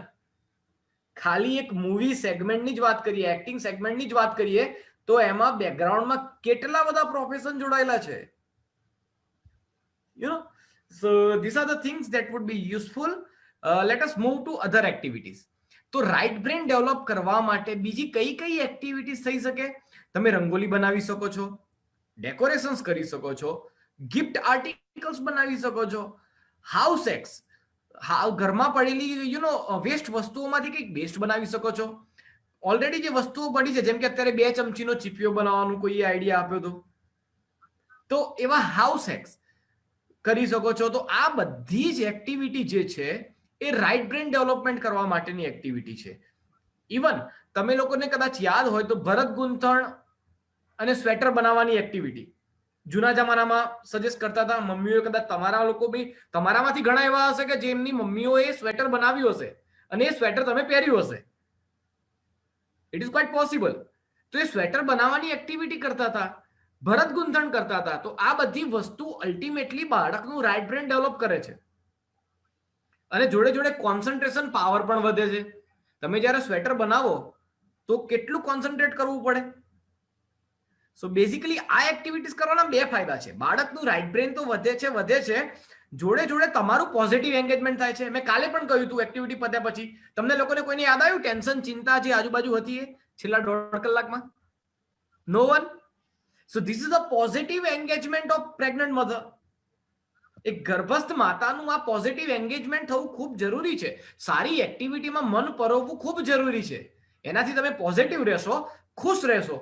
ખાલી એક મૂવી સેગમેન્ટની જ વાત કરીએ, એક્ટિંગ સેગમેન્ટની જ વાત કરીએ, તો એમાં બેકગ્રાઉન્ડમાં કેટલા બધા પ્રોફેશન જોડાયેલા છે. You know, so this are the things that would be useful. Let us move to other activities. તો રાઇટ બ્રેન ડેવલપ કરવા માટે બીજી કઈ કઈ એક્ટિવિટીઝ થઈ શકે? તમે રંગોલી બનાવી શકો છો, ડેકોરેશન્સ કરી શકો છો, ગિફ્ટ આર્ટિકલ્સ બનાવી શકો છો, હાઉસ ઘરમાં પડેલી વેસ્ટ વસ્તુઓમાંથી કંઈક બેસ્ટ બનાવી શકો છો. ઓલરેડી જે વસ્તુઓ પડી છે, જેમ કે અત્યારે 2 ચમચીનો ચીપિયો બનાવવાનું કોઈ આઈડિયા આપ્યો તો એવા હાઉસ હેક્સ કરી શકો છો. તો આ બધી જ એક્ટિવિટી જે છે એ રાઈટ બ્રેન ડેવલપમેન્ટ કરવા માટેની એક્ટિવિટી છે. ઇવન તમે લોકોને કદાચ યાદ હોય તો ભરત ગૂંથણ અને સ્વેટર બનાવવાની એક્ટિવિટી જૂના જમાનામાં સજેસ્ટ કરતા હતા મમ્મીઓ. કદાચ તમારા લોકો બી, તમારામાંથી ઘણા એવા હશે કે જેમની મમ્મીઓએ સ્વેટર બનાવ્યું હશે અને એ સ્વેટર તમે પહેર્યું હશે. It is quite possible. તો એ સ્વેટર બનાવવાની એક્ટિવિટી કરતા હતા, ભરત ગૂંથણ કરતા હતા. તો આ બધી વસ્તુ અલ્ટિમેટલી બાળકનું રાઈટ બ્રેન ડેવલપ કરે છે અને જોડે જોડે કોન્સન્ટ્રેશન પાવર પણ વધે છે. તમે જ્યારે સ્વેટર બનાવો તો કેટલું કોન્સન્ટ્રેટ કરવું પડે. સો બેઝિકલી આ એક્ટિવિટીઝ કરવાના 2 ફાયદા છે. બાળકનું રાઈટ બ્રેન તો વધે છે, જોડે જોડે તમારું પોઝિટિવ એન્ગેજમેન્ટ થાય છે. મેં કાલે પણ કહ્યું હતું એક્ટિવિટી પત્યા પછી તમને લોકોને કોઈને યાદ આવ્યું ટેન્શન, ચિંતા જે આજુબાજુ હતી એ છેલ્લા 1.5 કલાકમાં? No one. So this is a positive engagement of pregnant mother. એક ગર્ભસ્થ માતાનું આ પોઝિટિવ એન્ગેજમેન્ટ થવું ખૂબ જરૂરી છે. સારી એક્ટિવિટીમાં મન પરોવવું ખૂબ જરૂરી છે. એનાથી તમે પોઝિટિવ રહેશો, ખુશ રહેશો,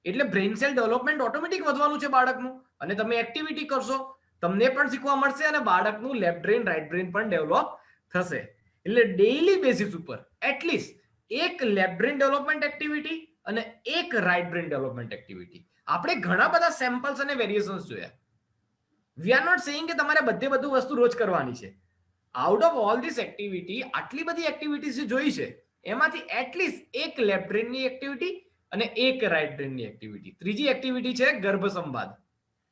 એટલે બ્રેઇન સેલ ડેવલપમેન્ટ ઓટોમેટિક વધવાનું છે બાળકનું. અને તમે એક્ટિવિટી કરશો, તમને પણ શીખવા મળશે અને બાળકનું લેફ્ટ બ્રેન રાઈટ બ્રેન પણ ડેવલપ થશે. એટલે ડેઈલી બેસિસ ઉપર એટલીસ્ટ એક લેફ્ટ બ્રેન ડેવલપમેન્ટ એક્ટિવિટી અને એક રાઈટ બ્રેન ડેવલપમેન્ટ એક્ટિવિટી. આપણે ઘણા બધા સેમ્પલ્સ અને વેરિએશન્સ જોયા. વી આર નોટ સેઇંગ કે તમારે બધું વસ્તુ રોજ કરવાની છે. Out of all this activity, આટલી બધી એક્ટિવિટીઝ જે જોઈ છે એમાંથી એટલીસ્ટ એક લેફ્ટ બ્રેનની એક્ટિવિટી અને એક રાઈટ બ્રેનની એક્ટિવિટી. ત્રીજી એક્ટિવિટી છે ગર્ભ સંવાદ.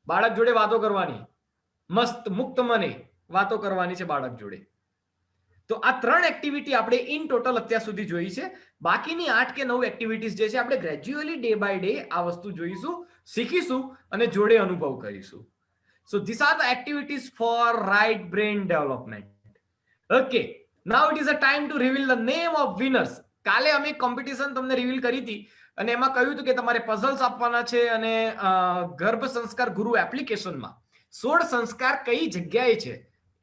બાળક જોડે વાતો કરવાની, મસ્ત મુક્ત મને વાતો કરવાની છે બાળક જોડે. તો આ 3 એક્ટિવિટી આપણે ઇન ટોટલ અત્યાર સુધી જોઈ છે. બાકીની 8 કે 9 એક્ટિવિટીઝ જે છે આપણે ગ્રેજ્યુઅલી ડે બાય ડે આ વસ્તુ જોઈશું, શીખીશું અને જોડે અનુભવ કરીશું. So these are the activities for right brain development. Okay, now it is a time to reveal the name of winners. કાલે અમે કોમ્પિટિશન તમને રિવીલ કરી હતી અને એમાં કહ્યું હતું કે તમારે પઝલ્સ આપવાના છે અને ગર્ભ સંસ્કાર ગુરુ એપ્લિકેશનમાં 16 સંસ્કાર કઈ જગ્યાએ છે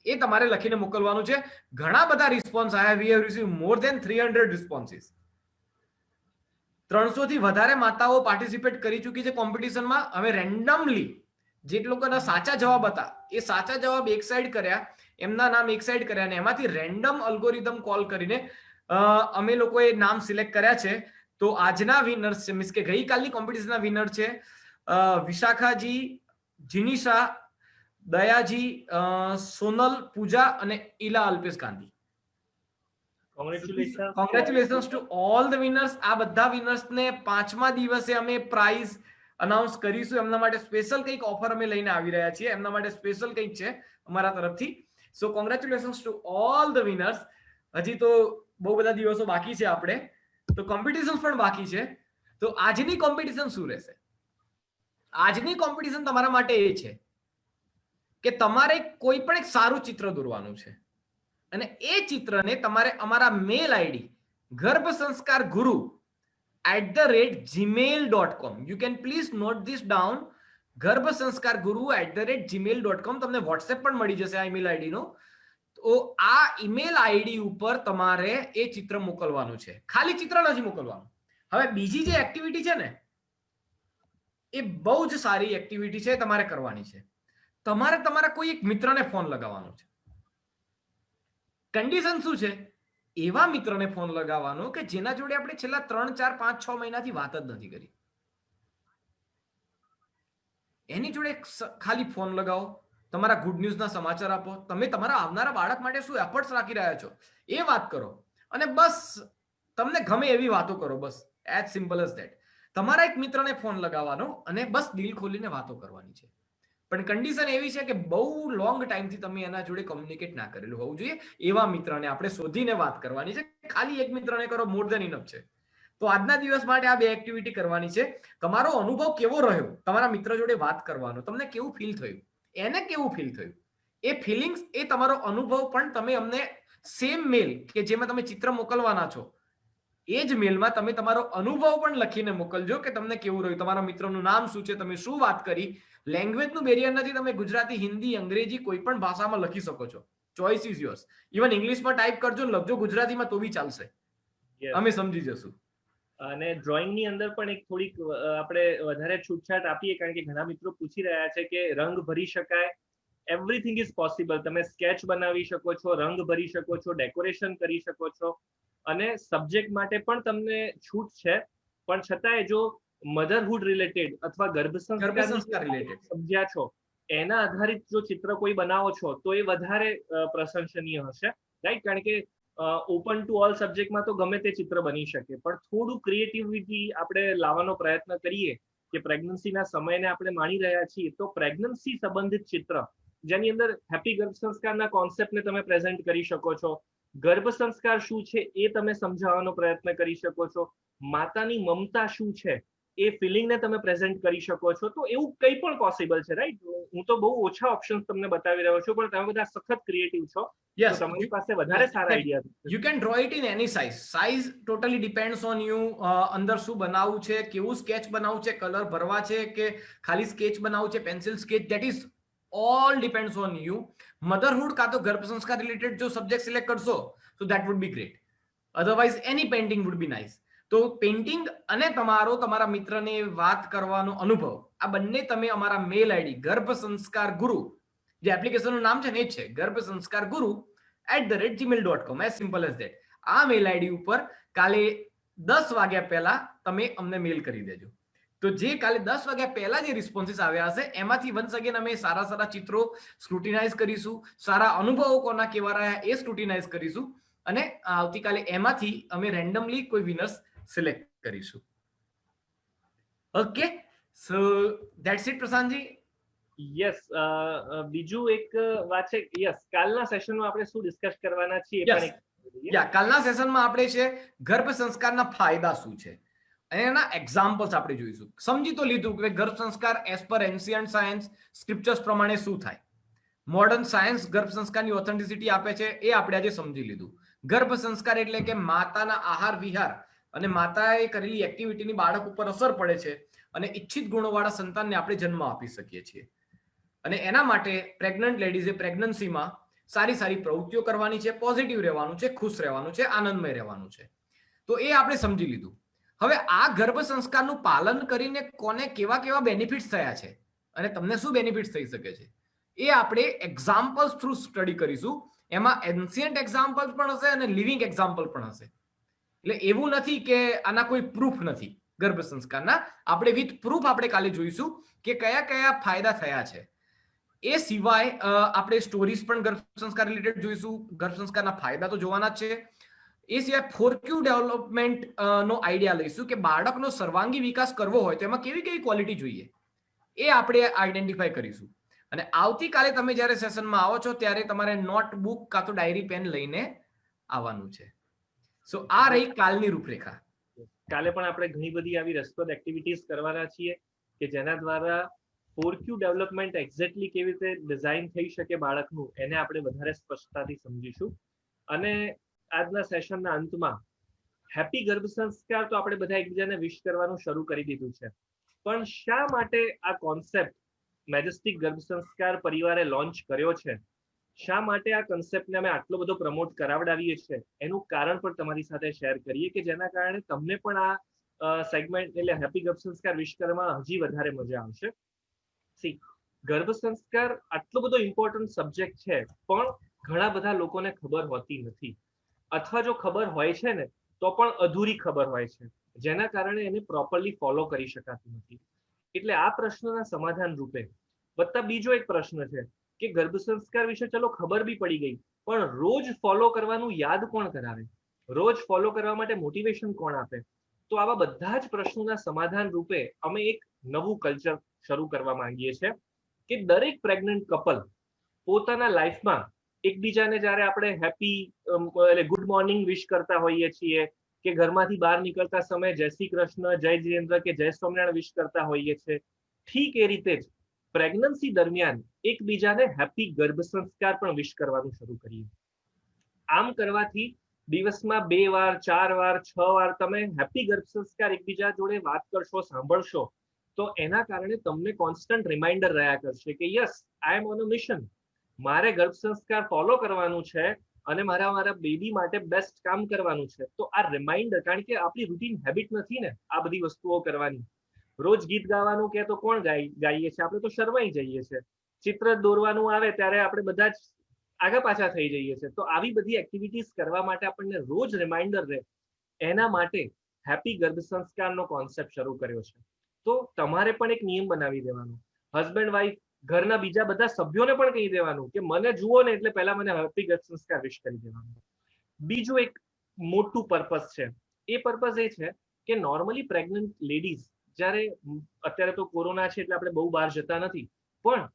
એ તમારે લખીને મોકલવાનું છે. ઘણા બધા રિસ્પોન્સ આવ્યા. We have receive more than 300 responses. 300 થી વધારે માતાઓ પાર્ટિસિપેટ કરી ચૂકી છે કોમ્પિટિશનમાં. હવે રેન્ડમલી જે લોકોના સાચા જવાબ હતા એ સાચા જવાબ એક સાઈડ કર્યા, એમના નામ એક સાઈડ કર્યા અને એમાંથી રેન્ડમ અલ્ગોરિધમ કોલ કરીને અમે લોકોએ નામ સિલેક્ટ કર્યા છે. તો આજના વિનર્સ છે, મીન્સ કે ગઈકાલની કોમ્પિટિશનના વિનર છે વિશાખાજી, જીનિશા, દયાજી, સોનલ, પૂજા અને Ila Alpesh Gandhi. Congratulations to all the winners. આ બધા વિનર્સને 5મા દિવસે અમે પ્રાઇઝ અનાઉન્સ કરીશું. એમના માટે સ્પેશિયલ કંઈક ઓફર અમે લઈને આવી રહ્યા છીએ. એમના માટે સ્પેશિયલ કંઈક છે અમારા તરફથી. So congratulations to all the winners. હજી તો બહુ બધા દિવસો બાકી છે, આપણે તો કોમ્પિટિશન્સ પણ બાકી છે. તો આજની કોમ્પિટિશન શું રહેશે? આજની કોમ્પિટિશન તમારા માટે એ છે કે તમારે કોઈ પણ એક સારું ચિત્ર દોરવાનું છે અને એ ચિત્રને તમારે અમારા મેલ આઈડી ગર્ભ સંસ્કાર ગુરુ @gmail.com. You can please note this down. garbhasanskarguru@gmail.com. તમને વોટ્સએપ પણ મળી જશે આ ઈમેલ આઈડી નો. તો આ ઈમેલ આઈડી ઉપર તમારે એ ચિત્ર મોકલવાનું છે. ખાલી ચિત્ર નથી મોકલવાનું. હવે બીજી જે એક્ટિવિટી છે ને એ બહુ જ સારી એક્ટિવિટી છે, તમારે કરવાની છે. તમારે તમારા કોઈ એક મિત્રને ફોન લગાવવાનો છે. કન્ડિશન શું છે? એવા મિત્રને ફોન લગાવવાનો કે જેના જોડે આપણે છેલ્લા 3, 4, 5, 6 મહિનાથી વાત જ નથી કરી. એની જોડે ખાલી ફોન લગાવો, તમારા ગુડ ન્યૂઝના સમાચાર આપો, તમે તમારા આવનારા બાળક માટે શું એફર્ટ્સ રાખી રહ્યા છો એ વાત કરો અને બસ તમને ગમે એવી વાતો કરો. બસ એઝ સિમ્પલ એઝ ધેટ. તમારા એક મિત્રને ફોન લગાવવાનો અને બસ દિલ ખોલીને વાતો કરવાની છે. પણ કન્ડિશન એવી છે કે બહુ લોંગ ટાઈમથી તમે એના જોડે કોમ્યુનિકેટ ના કરેલું હોવું જોઈએ. એવા મિત્રને આપણે શોધીને વાત કરવાની છે. ખાલી એક મિત્રને કરો, મોર ધેન ઇનફ છે. તો આજના દિવસ માટે આ 2 એક્ટિવિટી કરવાની છે. તમારો અનુભવ કેવો રહ્યો તમારા મિત્ર જોડે વાત કરવાનો? તમને કેવું ફીલ થયું? એને કેવું ફીલ થયું? એ ફિલિંગ્સ, એ તમારો અનુભવ પણ તમે અમને સેમ મેલ કે જેમાં તમે ચિત્ર મોકલવાના છો એ જ મેલમાં તમે તમારો અનુભવ પણ લખીને મોકલજો કે તમને કેવું રહ્યું, તમારા મિત્રનું નામ શું છે, તમે શું વાત કરી. લેંગ્વેજનું બેરિયર નથી. તમે ગુજરાતી, હિન્દી, અંગ્રેજી કોઈ પણ ભાષામાં લખી શકો છો. Choice is yours. ઇવન ઇંગ્લિશમાં ટાઈપ કરજો, લખજો ગુજરાતીમાં તો બી ચાલશે, અમે સમજી જશું. અને ડ્રોઈંગની અંદર પણ એક થોડીક આપણે વધારે છૂટછાટ આપીએ, કારણ કે ઘણા મિત્રો પૂછી રહ્યા છે કે રંગ ભરી શકાય. Everything is possible. તમે સ્કેચ બનાવી શકો છો, રંગ ભરી શકો છો, ડેકોરેશન કરી શકો છો, અને સબ્જેક્ટ માટે પણ તમને છૂટ છે. પણ છતાંય જો મધરહુડ રિલેટેડ અથવા ગર્ભ સંસ્કાર ગર્ભસંસ્કાર related. સમજ્યા છો, એના આધારિત જો ચિત્ર કોઈ બનાવો છો તો એ વધારે પ્રશંસનીય હશે, રાઈટ? કારણ કે ઓપન ટુ ઓલ સબ્જેક્ટમાં તો ગમે તે ચિત્ર બની શકે, પણ થોડું ક્રિએટિવિટી આપણે લાવવાનો પ્રયત્ન કરીએ કે પ્રેગ્નન્સીના સમયને આપણે માણી રહ્યા છીએ, તો પ્રેગ્નન્સી સંબંધિત ચિત્ર જેની અંદર હેપી ગર્ભ સંસ્કારના કોન્સેપ્ટને તમે પ્રેઝન્ટ કરી શકો છો, ગર્ભ સંસ્કાર શું છે એ તમે સમજાવવાનો પ્રયત્ન કરી શકો છો, માતાની મમતા શું છે એ ફિલિંગને તમે પ્રેઝન્ટ કરી શકો છો. તો એવું કંઈ પણ પોસિબલ છે, રાઈટ? હું તો બહુ ઓછા ઓપ્શન્સ તમને બતાવી રહ્યો છું, પણ તમે બધા સખત ક્રિએટિવ છો, Yes, તો તમારી you- પાસે વધારે સારા you આઈડિયા છે. You can draw it in any size. Size totally depends on you. અંદર શું બનાવવું છે, કેવું સ્કેચ બનાવવું છે, કલર ભરવા છે કે ખાલી સ્કેચ બનાવવું છે, pencil sketch, that is all depends on you. મધરહુડ કાં તો ગર્ભ સંસ્કાર રિલેટેડ જો સબ્જેક્ટ સિલેક્ટ કરશો તો that would be great. Otherwise any painting would be nice. તો પેઇન્ટિંગ અને તમારા મિત્રને વાત કરવાનો અનુભવ, આ બંને તમે અમારા મેલ આઈડી ગર્ભ સંસ્કાર ગુરુ, જે એપ્લિકેશનનું નામ છે ને એ જ છે ગર્ભ સંસ્કાર ગુરુ @gmail.com, as simple as that. આ મેલ આઈડી ઉપર કાલે 10 વાગ્યા પહેલા તમે અમને મેલ કરી દેજો. તો જે કાલે 10 વાગ્યા પહેલા જે રિસ્પોન્સીસ આવ્યા હશે એમાંથી વન્સ અગેન અમે સારા ચિત્રો સ્ક્રુટિનાઇઝ કરીશું, સારા અનુભવો કોના કેવા રહ્યા એ સ્ક્રુટિનાઇઝ કરીશું, અને આવતીકાલે એમાંથી અમે રેન્ડમલી કોઈ વિનર્સ સિલેક્ટ કરીશું. Okay, so that's it Prashantji. Yes, બીજું એક વાત છે, યસ, કાલના સેશનમાં આપણે શું ડિસ્કસ કરવાના છીએ Yes. યા કાલના સેશનમાં આપણે છે ગર્ભ સંસ્કારના ફાયદા શું છે અને એના એક્ઝામ્પલ્સ આપણે જોઈશું. સમજી તો લીધું કે ગર્ભ સંસ્કાર એઝ પર એન્શિયન્ટ સાયન્સ સ્ક્રિપ્ચર્સ પ્રમાણે શું થાય, મોડર્ન સાયન્સ ગર્ભ સંસ્કારની ઓથેન્ટિસિટી આપે છે એ આપણે આજે સમજી લીધું. ગર્ભ સંસ્કાર એટલે કે માતાના આહાર વિહાર અને માતાએ કરેલી એક્ટિવિટીની બાળક ઉપર અસર પડે છે અને ઈચ્છિત ગુણોવાળા સંતાનને આપણે જન્મ આપી શકીએ છીએ. અને એના માટે પ્રેગ્નન્ટ લેડીઝે પ્રેગ્નન્સીમાં સારી પ્રવૃત્તિઓ કરવાની છે, પોઝિટિવ રહેવાનું છે, ખુશ રહેવાનું છે, આનંદમય રહેવાનું છે. તો એ આપણે સમજી લીધું. હવે આ ગર્ભ સંસ્કારનું પાલન કરીને કોને કેવા બેનિફિટ્સ થયા છે અને તમને શું બેનિફિટ્સ થઈ શકે છે એ આપણે એક્ઝામ્પલ્સ થ્રુ સ્ટડી કરીશું. એમાં એન્શિયન્ટ એક્ઝામ્પલ પણ હશે અને લિવિંગ એક્ઝામ્પલ પણ હશે. એટલે એવું નથી કે આના કોઈ પ્રૂફ નથી ગર્ભ સંસ્કારના. આપણે વિથ પ્રૂફ આપણે કાલે જોઈશું કે કયા ફાયદા થયા છે. એ સિવાય આપણે સ્ટોરીઝ પણ ગર્ભ સંસ્કાર રિલેટેડ જોઈશું. ગર્ભ સંસ્કારના ફાયદા તો જોવાના જ છે. એ સિવાય 4Q ડેવલપમેન્ટ નો આઈડિયા લઈશું કે બાળકનો સર્વાંગી વિકાસ કરવો હોય તો એમાં કેવી ક્વોલિટી જોઈએ એ આપણે આઈડેન્ટિફાઈ કરીશું. અને આવતીકાલે તમે જ્યારે સેશનમાં આવો છો ત્યારે તમારે નોટબુક કાં તો ડાયરી પેન લઈને આવવાનું છે. સો આ રહી કાલની રૂપરેખા. કાલે પણ આપણે ઘણી બધી આવી રસપ્રદ એક્ટિવિટીઝ કરવાના છીએ કે જેના દ્વારા 4Q ડેવલપમેન્ટ એક્ઝેક્ટલી કેવી રીતે ડિઝાઇન થઈ શકે બાળકનું, એને આપણે વધારે સ્પષ્ટતાથી સમજીશું. અને આજના સેશનના અંતમાં હેપી ગર્ભ સંસ્કાર તો આપણે બધા એકબીજાને વિશ કરવાનું શરૂ કરી દીધું છે, પણ શા માટે આ કોન્સેપ્ટ મેજેસ્ટિક ગર્ભ સંસ્કાર પરિવારે લોન્ચ કર્યો છે, શા માટે આ કન્સેપ્ટને અમે આટલો બધો પ્રમોટ કરાવડાવીએ છીએ, એનું કારણ પણ તમારી સાથે શેર કરીએ કે જેના કારણે તમને પણ આ સેગમેન્ટ એટલે હેપી ગર્ભ સંસ્કાર વિશ કરવામાં હજી વધારે મજા આવશે. સી, ગર્ભ સંસ્કાર આટલો બધો ઇમ્પોર્ટન્ટ સબ્જેક્ટ છે પણ ઘણા બધા લોકોને ખબર હોતી નથી, અથવા જો ખબર હોય છે ને તો પણ અધૂરી ખબર હોય છે, જેના કારણે એને પ્રોપરલી ફોલો કરી શકાતું નથી. એટલે આ પ્રશ્નના સમાધાન રૂપે વત્તા બીજો એક પ્રશ્ન છે કે ગર્ભ સંસ્કાર વિશે ચલો ખબર બી પડી ગઈ, પણ રોજ ફોલો કરવાનું યાદ કોણ કરાવે, રોજ ફોલો કરવા માટે મોટિવેશન કોણ આપે? તો આવા બધા જ પ્રશ્નોના સમાધાન રૂપે અમે એક નવું કલ્ચર શરૂ કરવા માંગીએ છીએ કે દરેક પ્રેગ્નન્ટ કપલ પોતાના લાઈફમાં એકબીજાને જ્યારે આપણે હેપી એટલે ગુડ મોર્નિંગ વિશ કરતા હોઈએ છીએ કે ઘરમાંથી બહાર નીકળતા સમયે જય શ્રી કૃષ્ણ, જય જીનેન્દ્ર કે જય સ્વામિનારાયણ વિશ કરતા હોઈએ છીએ, ઠીક એ રીતે જ પ્રેગ્નન્સી દરમિયાન એકબીજાને હેપી ગર્ભ સંસ્કાર પણ વિશ કરવાનું શરૂ કરીએ. આમ કરવાથી દિવસમાં 2 વાર, 4 વાર, 6 વાર તમે હેપી ગર્ભ સંસ્કાર એકબીજા જોડે વાત કરશો, સાંભળશો, તો એના કારણે તમને કોન્સ્ટન્ટ રિમાઇન્ડર રહ્યા કરશે કે yes, I am on a mission, મારે ગર્ભ સંસ્કાર ફોલો કરવાનું છે, અને મારા બેબી માટે બેસ્ટ કામ કરવાનું છે, તો આ રિમાઇન્ડર, કારણ કે આપણી રૂટીન હેબિટ નથી ને આ બધી વસ્તુઓ કરવાની. રોજ ગીત ગાવાનું કે તો કોણ ગાઈએ છીએ, આપણે તો શરમાઈ જઈએ છીએ. ચિત્ર દોરવાનું આવે ત્યારે આપણે બધા જ આગા પાછા થઈ જઈએ છીએ. તો આવી બધી એક્ટિવિટીઝ કરવા માટે આપણને રોજ રિમાઇન્ડર રહે, એના માટે હેપી ગર્ભ સંસ્કારનો કોન્સેપ્ટ શરૂ કર્યો છે. તો તમારે પણ એક નિયમ બનાવી દેવાનો, હસબન્ડ વાઈફ ઘરના બીજા બધા સભ્યોને પણ કહી દેવાનું કે મને જુઓ ને એટલે પહેલા મને હેપી ગર્ભ સંસ્કાર વિશ કરી દેવાનું. બીજું એક મોટું પર્પસ છે, એ પર્પસ એ છે કે નોર્મલી પ્રેગ્નન્ટ લેડીઝ, જ્યારે અત્યારે તો કોરોના છે એટલે આપણે બહુ બહાર જતા નથી, પણ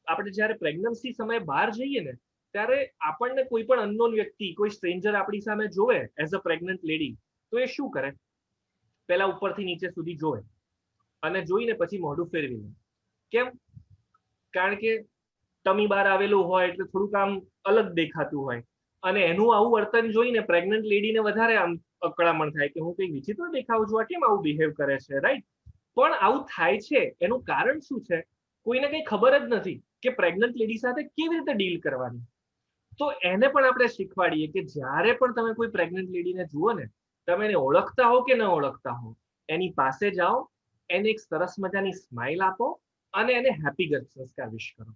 આપણે જ્યારે પ્રેગ્નન્સી સમયે બહાર જઈએ ને ત્યારે આપણને કોઈ પણ અનનોન વ્યક્તિ, કોઈ સ્ટ્રેન્જર આપણી સામે જોવે એઝ અ પ્રેગ્નન્ટ લેડી, તો એ શું કરે, પહેલા ઉપરથી નીચે સુધી જોવે અને જોઈને પછી મોઢું ફેરવી લે. કેમ? કારણ કે ટમી બહાર આવેલું હોય એટલે થોડુંક આમ અલગ દેખાતું હોય, અને એનું આવું વર્તન જોઈને પ્રેગ્નન્ટ લેડીને વધારે આમ અકળામણ થાય કે હું કંઈક વિચિત્ર દેખાવું છું, આ કેમ આવું બિહેવ કરે છે, રાઈટ? પણ આવું થાય છે એનું કારણ શું છે, કોઈને કંઈ ખબર જ નથી કે પ્રેગ્નન્ટ લેડી સાથે કેવી રીતે ડીલ કરવાની. તો એને પણ આપણે શીખવાડીએ કે જ્યારે પણ તમે કોઈ પ્રેગ્નન્ટ લેડીને જુઓ ને, તમે એને ઓળખતા હો કે ન ઓળખતા હો, એની પાસે જાઓ, એને એક સરસ મજાની સ્માઇલ આપો અને એને હેપી ગર્ભ સંસ્કાર વિશ કરો.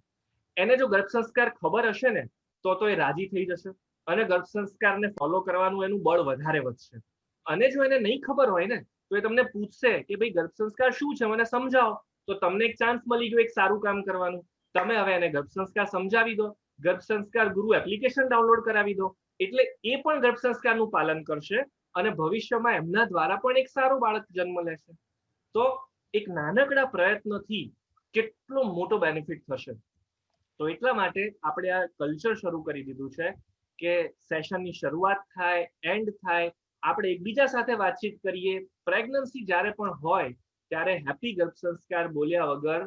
એને જો ગર્ભ સંસ્કાર ખબર હશે ને તો એ રાજી થઈ જશે અને ગર્ભ સંસ્કારને ફોલો કરવાનું એનું બળ વધારે વધશે. અને જો એને નહીં ખબર હોય ને તો એ તમને પૂછશે કે ભાઈ ગર્ભ સંસ્કાર શું છે, મને સમજાવો. તો તમને એક ચાન્સ મળી ગયો એક સારું કામ કરવાનું. તમે હવે એને ગર્ભ સંસ્કાર સમજાવી દો, ગર્ભ સંસ્કાર ગુરુ એપ્લિકેશન ડાઉનલોડ કરાવી દો, એટલે એ પણ ગર્ભ સંસ્કારનું પાલન કરશે અને ભવિષ્યમાં એમના દ્વારા પણ એક સારું બાળક જન્મ લેશે. તો એક નાનકડા પ્રયત્નથી કેટલો મોટો બેનિફિટ થશે. તો એટલા માટે આપણે આ કલ્ચર શરૂ કરી દીધું છે કે સેશનની શરૂઆત થાય, એન્ડ થાય, આપણે એકબીજા સાથે વાતચીત કરીએ. પ્રેગ્નન્સી જ્યારે પણ હોય ત્યારે હેપી ગર્ભ સંસ્કાર બોલ્યા વગર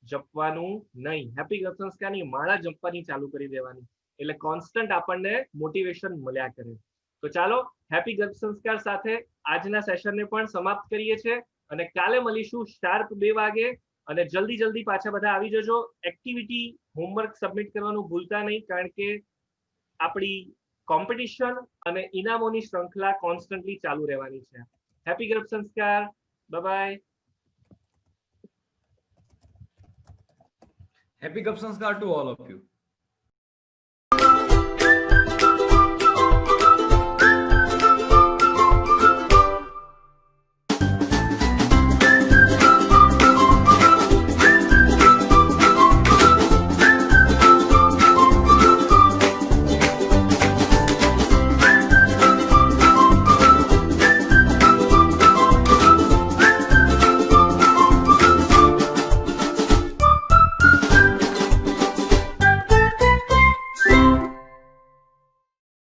જપવાનું નહીં. હેપી ગર્ભ સંસ્કારની માળા જપવાની ચાલુ કરી દેવાની, એટલે કોન્સ્ટન્ટ આપણને મોટિવેશન મળ્યા કરે. તો ચાલો હેપી ગર્ભ સંસ્કાર સાથે આજના સેશનને પણ સમાપ્ત કરીએ છીએ અને કાલે મળીશું શાર્પ 2 વાગે. અને જલ્દી પાછા બધા આવી જજો. એક્ટિવિટી હોમવર્ક સબમિટ કરવાનું ભૂલતા નહીં, કારણ કે આપણી કોમ્પિટિશન અને ઇનામોની શ્રૃંખલા કોન્સ્ટન્ટલી ચાલુ રહેવાની છે. હેપી ગર્ભ સંસ્કાર. બાય. હેપી ગર્ભ સંસ્કાર ટુ ઓલ ઓફ યુ.